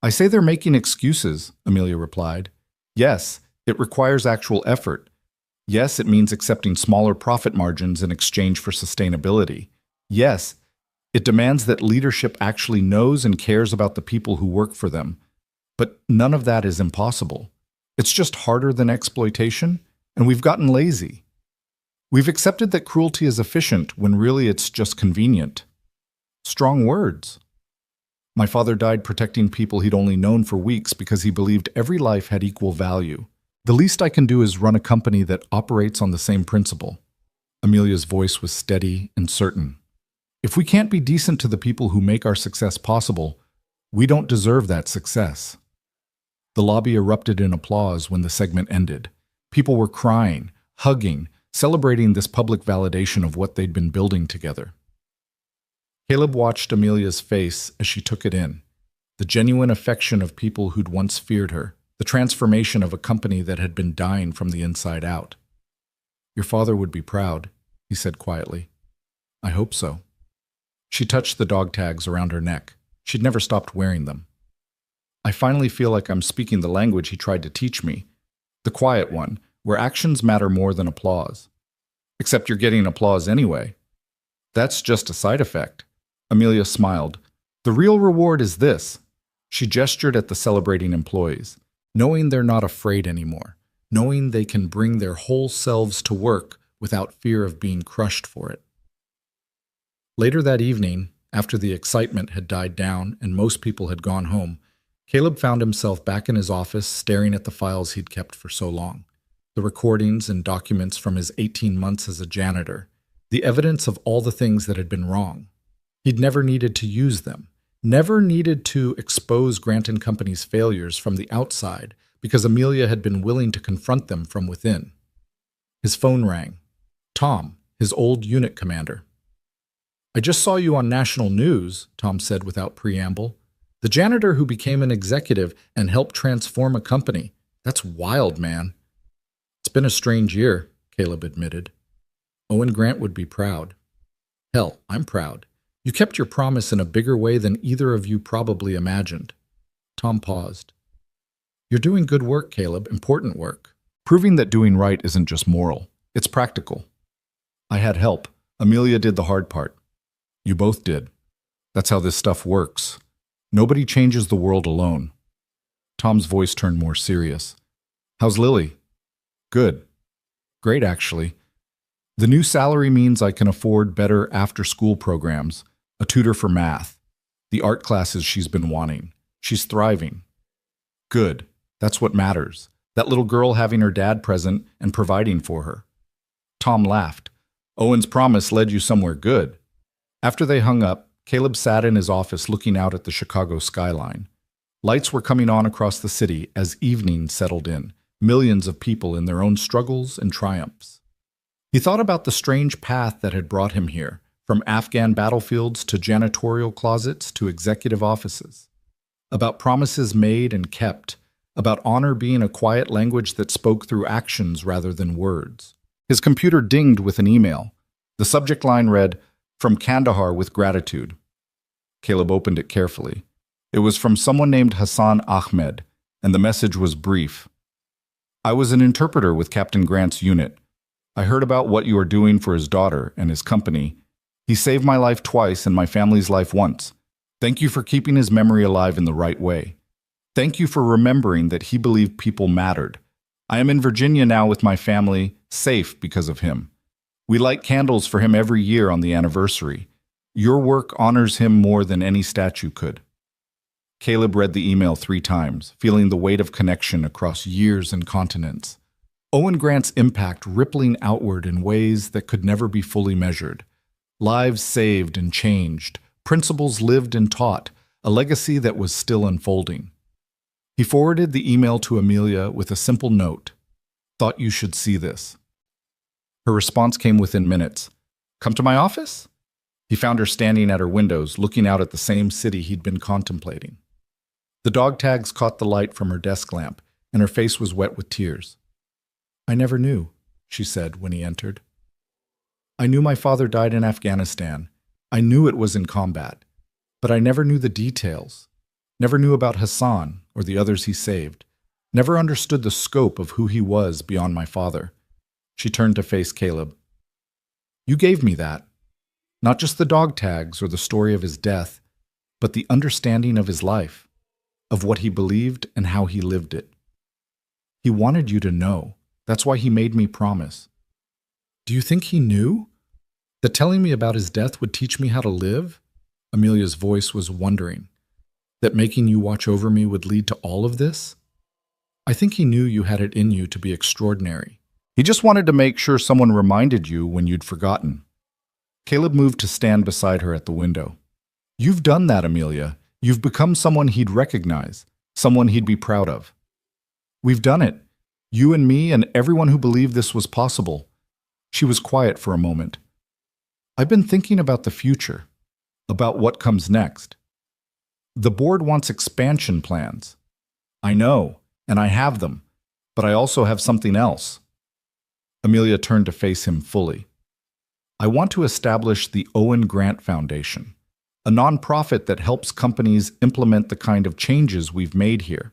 Speaker 1: I say they're making excuses, Amelia replied. Yes, it requires actual effort. Yes, it means accepting smaller profit margins in exchange for sustainability. Yes, it demands that leadership actually knows and cares about the people who work for them. But none of that is impossible. It's just harder than exploitation, and we've gotten lazy. We've accepted that cruelty is efficient when really it's just convenient. Strong words. My father died protecting people he'd only known for weeks because he believed every life had equal value. The least I can do is run a company that operates on the same principle. Amelia's voice was steady and certain. If we can't be decent to the people who make our success possible, we don't deserve that success. The lobby erupted in applause when the segment ended. People were crying, hugging, celebrating this public validation of what they'd been building together. Caleb watched Amelia's face as she took it in, the genuine affection of people who'd once feared her, the transformation of a company that had been dying from the inside out. Your father would be proud, he said quietly. I hope so. She touched the dog tags around her neck. She'd never stopped wearing them. I finally feel like I'm speaking the language he tried to teach me, the quiet one, where actions matter more than applause. Except you're getting applause anyway. That's just a side effect. Amelia smiled. The real reward is this. She gestured at the celebrating employees, knowing they're not afraid anymore, knowing they can bring their whole selves to work without fear of being crushed for it. Later that evening, after the excitement had died down and most people had gone home, Caleb found himself back in his office staring at the files he'd kept for so long. The recordings and documents from his 18 months as a janitor, the evidence of all the things that had been wrong. He'd never needed to use them, never needed to expose Grant & Company's failures from the outside because Amelia had been willing to confront them from within. His phone rang. Tom, his old unit commander. I just saw you on national news, Tom said without preamble. The janitor who became an executive and helped transform a company. That's wild, man. It's been a strange year, Caleb admitted. Owen Grant would be proud. Hell, I'm proud. You kept your promise in a bigger way than either of you probably imagined. Tom paused. You're doing good work, Caleb, important work. Proving that doing right isn't just moral, it's practical. I had help. Amelia did the hard part. You both did. That's how this stuff works. Nobody changes the world alone. Tom's voice turned more serious. How's Lily? Good. Great, actually. The new salary means I can afford better after-school programs, a tutor for math, the art classes she's been wanting. She's thriving. Good. That's what matters. That little girl having her dad present and providing for her. Tom laughed. Owen's promise led you somewhere good. After they hung up, Caleb sat in his office looking out at the Chicago skyline. Lights were coming on across the city as evening settled in, millions of people in their own struggles and triumphs. He thought about the strange path that had brought him here, from Afghan battlefields to janitorial closets to executive offices. About promises made and kept, about honor being a quiet language that spoke through actions rather than words. His computer dinged with an email. The subject line read, From Kandahar with gratitude. Caleb opened it carefully. It was from someone named Hassan Ahmed, and the message was brief. I was an interpreter with Captain Grant's unit. I heard about what you are doing for his daughter and his company. He saved my life twice and my family's life once. Thank you for keeping his memory alive in the right way. Thank you for remembering that he believed people mattered. I am in Virginia now with my family, safe because of him. We light candles for him every year on the anniversary. Your work honors him more than any statue could. Caleb read the email 3 times, feeling the weight of connection across years and continents. Owen Grant's impact rippling outward in ways that could never be fully measured. Lives saved and changed, principles lived and taught, a legacy that was still unfolding. He forwarded the email to Amelia with a simple note. Thought you should see this. Her response came within minutes. Come to my office? He found her standing at her windows, looking out at the same city he'd been contemplating. The dog tags caught the light from her desk lamp, and her face was wet with tears. I never knew, she said when he entered. I knew my father died in Afghanistan. I knew it was in combat. But I never knew the details. Never knew about Hassan or the others he saved. Never understood the scope of who he was beyond my father. She turned to face Caleb. You gave me that. Not just the dog tags or the story of his death, but the understanding of his life, of what he believed and how he lived it. He wanted you to know. That's why he made me promise. Do you think he knew? That telling me about his death would teach me how to live? Amelia's voice was wondering. That making you watch over me would lead to all of this? I think he knew you had it in you to be extraordinary. He just wanted to make sure someone reminded you when you'd forgotten. Caleb moved to stand beside her at the window. You've done that, Amelia. You've become someone he'd recognize, someone he'd be proud of. We've done it. You and me and everyone who believed this was possible. She was quiet for a moment. I've been thinking about the future, about what comes next. The board wants expansion plans. I know, and I have them, but I also have something else. Amelia turned to face him fully. I want to establish the Owen Grant Foundation, a nonprofit that helps companies implement the kind of changes we've made here,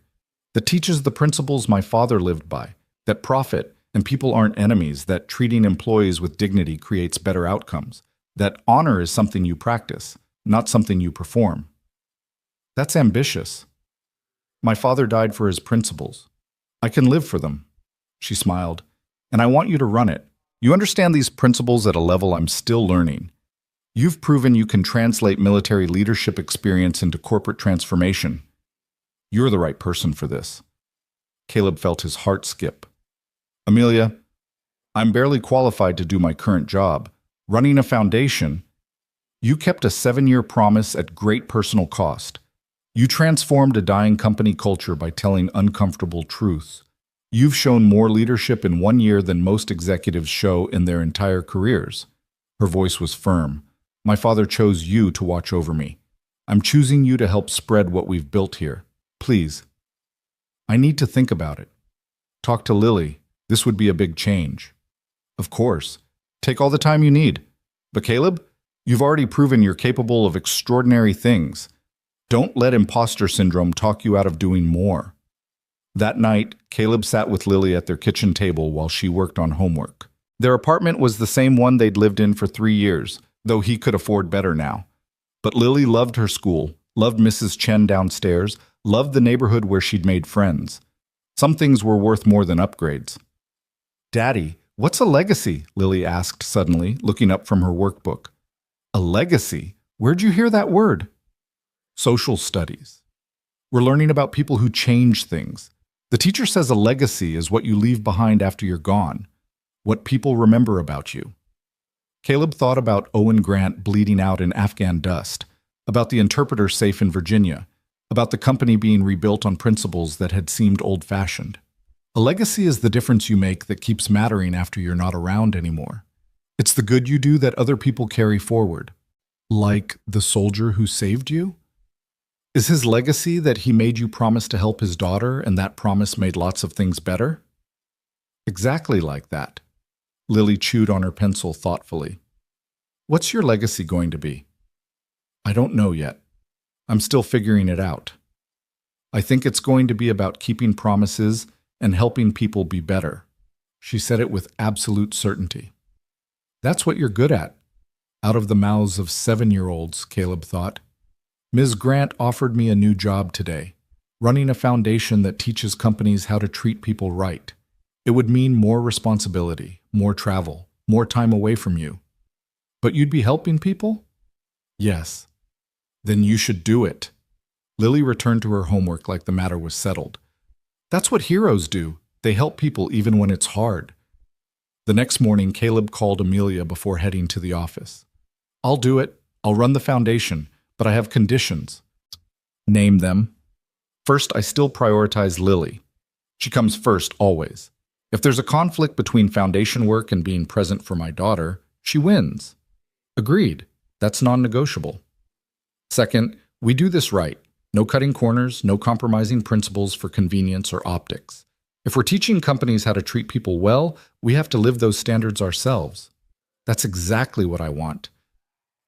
Speaker 1: that teaches the principles my father lived by, that profit and people aren't enemies, that treating employees with dignity creates better outcomes, that honor is something you practice, not something you perform. That's ambitious. My father died for his principles. I can live for them. She smiled. And I want you to run it. You understand these principles at a level I'm still learning. You've proven you can translate military leadership experience into corporate transformation. You're the right person for this. Caleb felt his heart skip. Amelia, I'm barely qualified to do my current job. Running a foundation, you kept a 7-year promise at great personal cost. You transformed a dying company culture by telling uncomfortable truths. You've shown more leadership in 1 year than most executives show in their entire careers. Her voice was firm. My father chose you to watch over me. I'm choosing you to help spread what we've built here. Please. I need to think about it. Talk to Lily. This would be a big change. Of course. Take all the time you need. But Caleb, you've already proven you're capable of extraordinary things. Don't let imposter syndrome talk you out of doing more. That night, Caleb sat with Lily at their kitchen table while she worked on homework. Their apartment was the same one they'd lived in for 3 years, though he could afford better now. But Lily loved her school, loved Mrs. Chen downstairs, loved the neighborhood where she'd made friends. Some things were worth more than upgrades. Daddy, what's a legacy? Lily asked suddenly, looking up from her workbook. A legacy? Where'd you hear that word? Social studies. We're learning about people who change things. The teacher says a legacy is what you leave behind after you're gone, what people remember about you. Caleb thought about Owen Grant bleeding out in Afghan dust, about the interpreter safe in Virginia, about the company being rebuilt on principles that had seemed old-fashioned. A legacy is the difference you make that keeps mattering after you're not around anymore. It's the good you do that other people carry forward. Like the soldier who saved you? Is his legacy that he made you promise to help his daughter and that promise made lots of things better? Exactly like that. Lily chewed on her pencil thoughtfully. What's your legacy going to be? I don't know yet. I'm still figuring it out. I think it's going to be about keeping promises and helping people be better. She said it with absolute certainty. That's what you're good at. Out of the mouths of 7-year-olds, Caleb thought. Ms. Grant offered me a new job today, running a foundation that teaches companies how to treat people right. It would mean more responsibility, more travel, more time away from you. But you'd be helping people? Yes. Then you should do it. Lily returned to her homework like the matter was settled. That's what heroes do. They help people even when it's hard. The next morning, Caleb called Amelia before heading to the office. I'll do it. I'll run the foundation. But I have conditions. Name them. First, I still prioritize Lily. She comes first, always. If there's a conflict between foundation work and being present for my daughter, she wins. Agreed. That's non-negotiable. Second, we do this right. No cutting corners, no compromising principles for convenience or optics. If we're teaching companies how to treat people well, we have to live those standards ourselves. That's exactly what I want.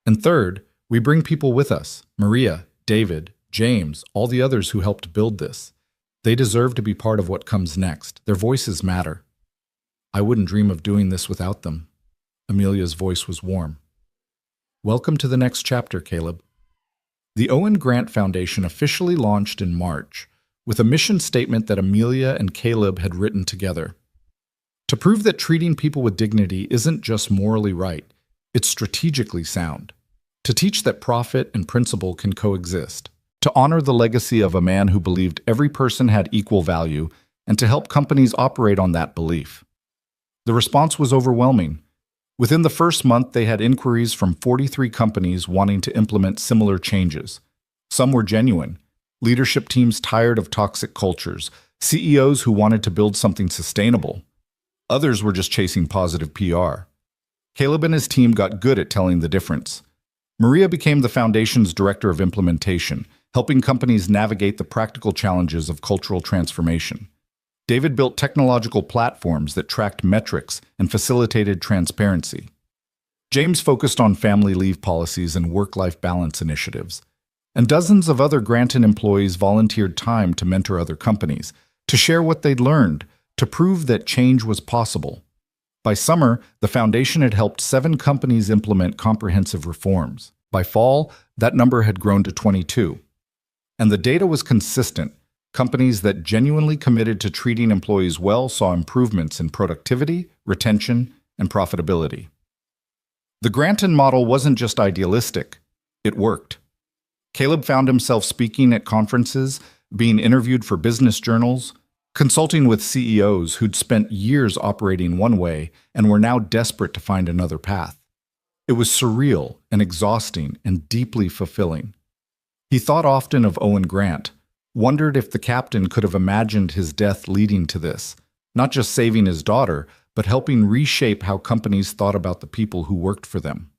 Speaker 1: And third, we bring people with us. Maria, David, James, all the others who helped build this. They deserve to be part of what comes next. Their voices matter. I wouldn't dream of doing this without them. Amelia's voice was warm. Welcome to the next chapter, Caleb. The Owen Grant Foundation officially launched in March with a mission statement that Amelia and Caleb had written together. To prove that treating people with dignity isn't just morally right, it's strategically sound. To teach that profit and principle can coexist. To honor the legacy of a man who believed every person had equal value, and to help companies operate on that belief. The response was overwhelming. Within the first month, they had inquiries from 43 companies wanting to implement similar changes. Some were genuine. Leadership teams tired of toxic cultures, CEOs who wanted to build something sustainable. Others were just chasing positive PR. Caleb and his team got good at telling the difference. Maria became the foundation's director of implementation, helping companies navigate the practical challenges of cultural transformation. David built technological platforms that tracked metrics and facilitated transparency. James focused on family leave policies and work-life balance initiatives. And dozens of other Granton employees volunteered time to mentor other companies, to share what they'd learned, to prove that change was possible. By summer, the foundation had helped 7 companies implement comprehensive reforms. By fall, that number had grown to 22. And the data was consistent. Companies that genuinely committed to treating employees well saw improvements in productivity, retention, and profitability. The Granton model wasn't just idealistic, it worked. Caleb found himself speaking at conferences, being interviewed for business journals, consulting with CEOs who'd spent years operating one way and were now desperate to find another path. It was surreal and exhausting and deeply fulfilling. He thought often of Owen Grant, wondered if the captain could have imagined his death leading to this, not just saving his daughter, but helping reshape how companies thought about the people who worked for them.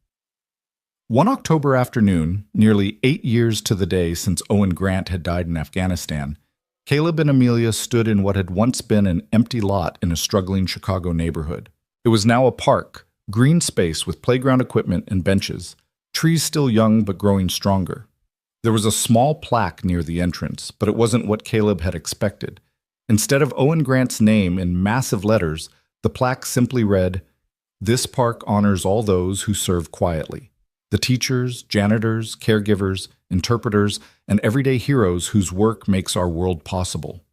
Speaker 1: One October afternoon, nearly 8 years to the day since Owen Grant had died in Afghanistan, Caleb and Amelia stood in what had once been an empty lot in a struggling Chicago neighborhood. It was now a park, green space with playground equipment and benches, trees still young but growing stronger. There was a small plaque near the entrance, but it wasn't what Caleb had expected. Instead of Owen Grant's name in massive letters, the plaque simply read, "This park honors all those who serve quietly. The teachers, janitors, caregivers, interpreters, and everyday heroes whose work makes our world possible.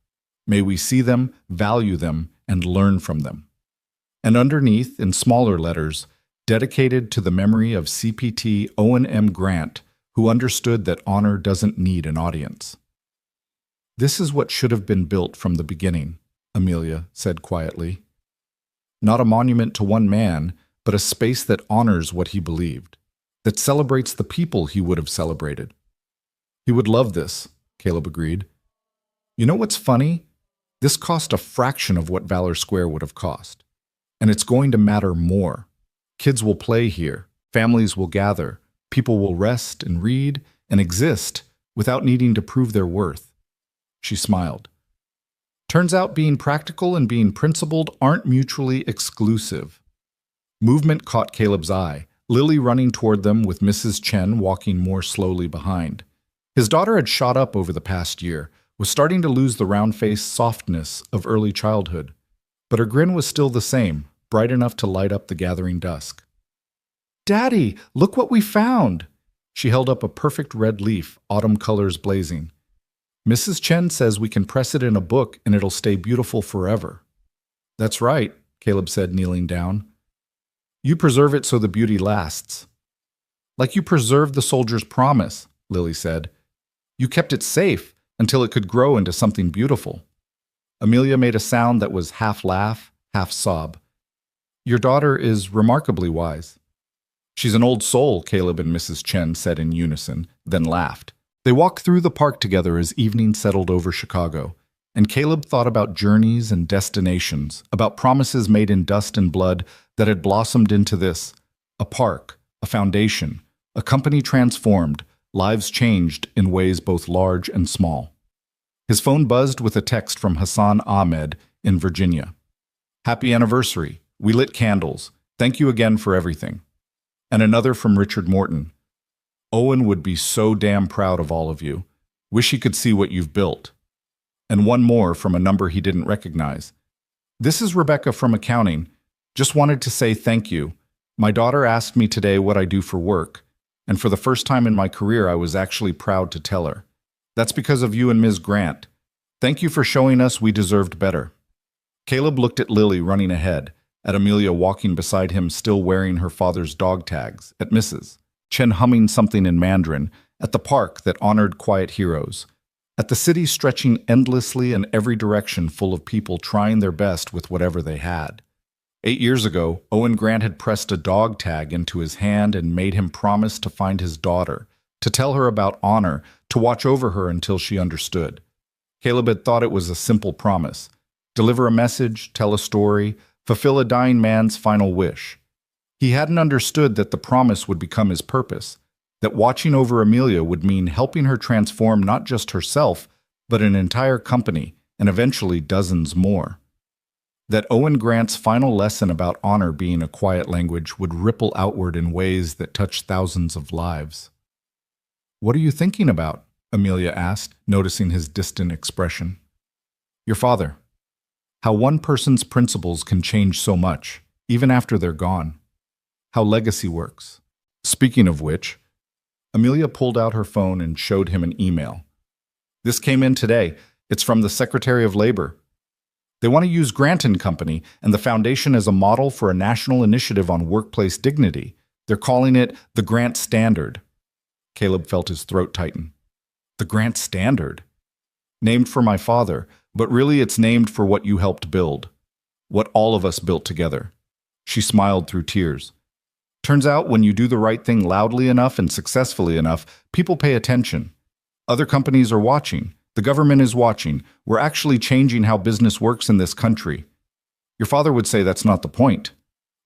Speaker 1: May we see them, value them, and learn from them." And underneath, in smaller letters, dedicated to the memory of CPT Owen M. Grant, who understood that honor doesn't need an audience. "This is what should have been built from the beginning," Amelia said quietly. "Not a monument to one man, but a space that honors what he believed, that celebrates the people he would have celebrated." "He would love this," Caleb agreed. "You know what's funny? This cost a fraction of what Valor Square would have cost. And it's going to matter more. Kids will play here, families will gather, people will rest and read and exist without needing to prove their worth." She smiled. "Turns out being practical and being principled aren't mutually exclusive." Movement caught Caleb's eye, Lily running toward them with Mrs. Chen walking more slowly behind. His daughter had shot up over the past year, was starting to lose the round-faced softness of early childhood. But her grin was still the same, bright enough to light up the gathering dusk. "Daddy, look what we found!" She held up a perfect red leaf, autumn colors blazing. "Mrs. Chen says we can press it in a book and it'll stay beautiful forever." "That's right," Caleb said, kneeling down. "You preserve it so the beauty lasts." "Like you preserved the soldier's promise," Lily said. "You kept it safe until it could grow into something beautiful." Amelia made a sound that was half laugh, half sob. "Your daughter is remarkably wise." "She's an old soul," Caleb and Mrs. Chen said in unison, then laughed. They walked through the park together as evening settled over Chicago. And Caleb thought about journeys and destinations, about promises made in dust and blood that had blossomed into this: a park, a foundation, a company transformed, lives changed in ways both large and small. His phone buzzed with a text from Hassan Ahmed in Virginia. "Happy anniversary. We lit candles. Thank you again for everything." And another from Richard Morton. "Owen would be so damn proud of all of you. Wish he could see what you've built." And one more from a number he didn't recognize. "This is Rebecca from accounting. Just wanted to say thank you. My daughter asked me today what I do for work, and for the first time in my career I was actually proud to tell her. That's because of you and Ms. Grant. Thank you for showing us we deserved better." Caleb looked at Lily running ahead, at Amelia walking beside him still wearing her father's dog tags, at Mrs. Chen humming something in Mandarin, at the park that honored quiet heroes, at the city stretching endlessly in every direction full of people trying their best with whatever they had. 8 years ago, Owen Grant had pressed a dog tag into his hand and made him promise to find his daughter, to tell her about honor, to watch over her until she understood. Caleb had thought it was a simple promise: deliver a message, tell a story, fulfill a dying man's final wish. He hadn't understood that the promise would become his purpose, that watching over Amelia would mean helping her transform not just herself, but an entire company, and eventually dozens more. That Owen Grant's final lesson about honor being a quiet language would ripple outward in ways that touch thousands of lives. "What are you thinking about?" Amelia asked, noticing his distant expression. "Your father. How one person's principles can change so much, even after they're gone. How legacy works. Speaking of which," Amelia pulled out her phone and showed him an email. "This came in today. It's from the Secretary of Labor. They want to use Grant and Company and the Foundation as a model for a national initiative on workplace dignity. They're calling it the Grant Standard." Caleb felt his throat tighten. "The Grant Standard? Named for my father, but really it's named for what you helped build. What all of us built together." She smiled through tears. "Turns out when you do the right thing loudly enough and successfully enough, people pay attention. Other companies are watching. The government is watching. We're actually changing how business works in this country. Your father would say that's not the point.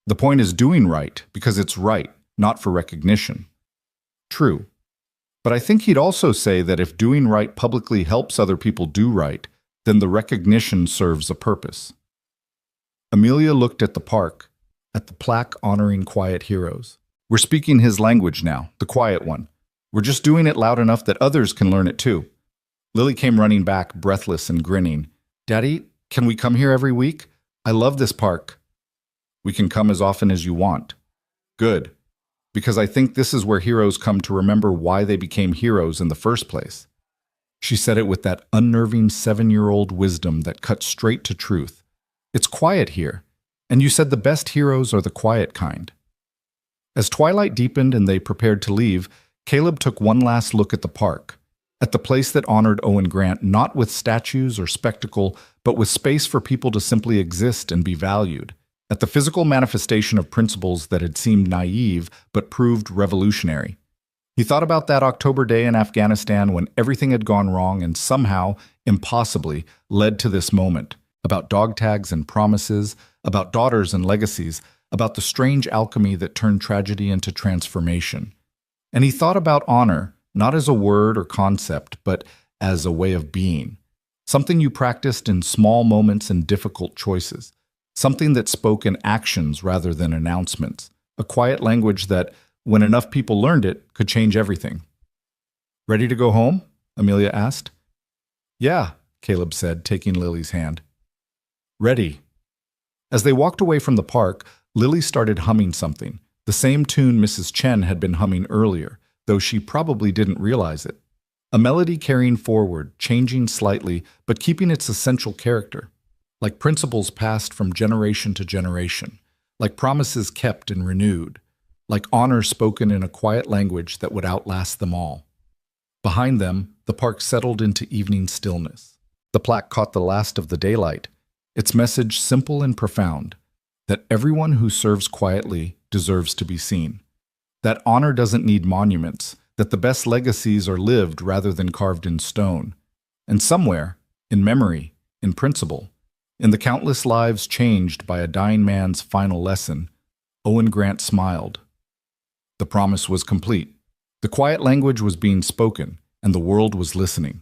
Speaker 1: The point is doing right because it's right, not for recognition." True. But I think he'd also say that if doing right publicly helps other people do right, then the recognition serves a purpose. Amelia looked at the park, at the plaque honoring quiet heroes. "We're speaking his language now, the quiet one. We're just doing it loud enough that others can learn it too." Lily came running back, breathless and grinning. "Daddy, can we come here every week? I love this park." "We can come as often as you want." "Good. Because I think this is where heroes come to remember why they became heroes in the first place." She said it with that unnerving 7-year-old wisdom that cut straight to truth. "It's quiet here, and you said the best heroes are the quiet kind." As twilight deepened and they prepared to leave, Caleb took one last look at the park, at the place that honored Owen Grant not with statues or spectacle, but with space for people to simply exist and be valued, at the physical manifestation of principles that had seemed naive but proved revolutionary. He thought about that October day in Afghanistan when everything had gone wrong and somehow, impossibly, led to this moment, about dog tags and promises, about daughters and legacies, about the strange alchemy that turned tragedy into transformation. And he thought about honor, not as a word or concept, but as a way of being, something you practiced in small moments and difficult choices, something that spoke in actions rather than announcements, a quiet language that, when enough people learned it, could change everything. "Ready to go home?" Amelia asked. "Yeah," Caleb said, taking Lily's hand. "Ready." As they walked away from the park, Lily started humming something, the same tune Mrs. Chen had been humming earlier, though she probably didn't realize it. A melody carrying forward, changing slightly, but keeping its essential character, like principles passed from generation to generation, like promises kept and renewed, like honor spoken in a quiet language that would outlast them all. Behind them, the park settled into evening stillness. The plaque caught the last of the daylight, its message simple and profound, that everyone who serves quietly deserves to be seen, that honor doesn't need monuments, that the best legacies are lived rather than carved in stone, and somewhere, in memory, In principle, in the countless lives changed by a dying man's final lesson, Owen Grant smiled. The promise was complete. The quiet language was being spoken, and the world was listening.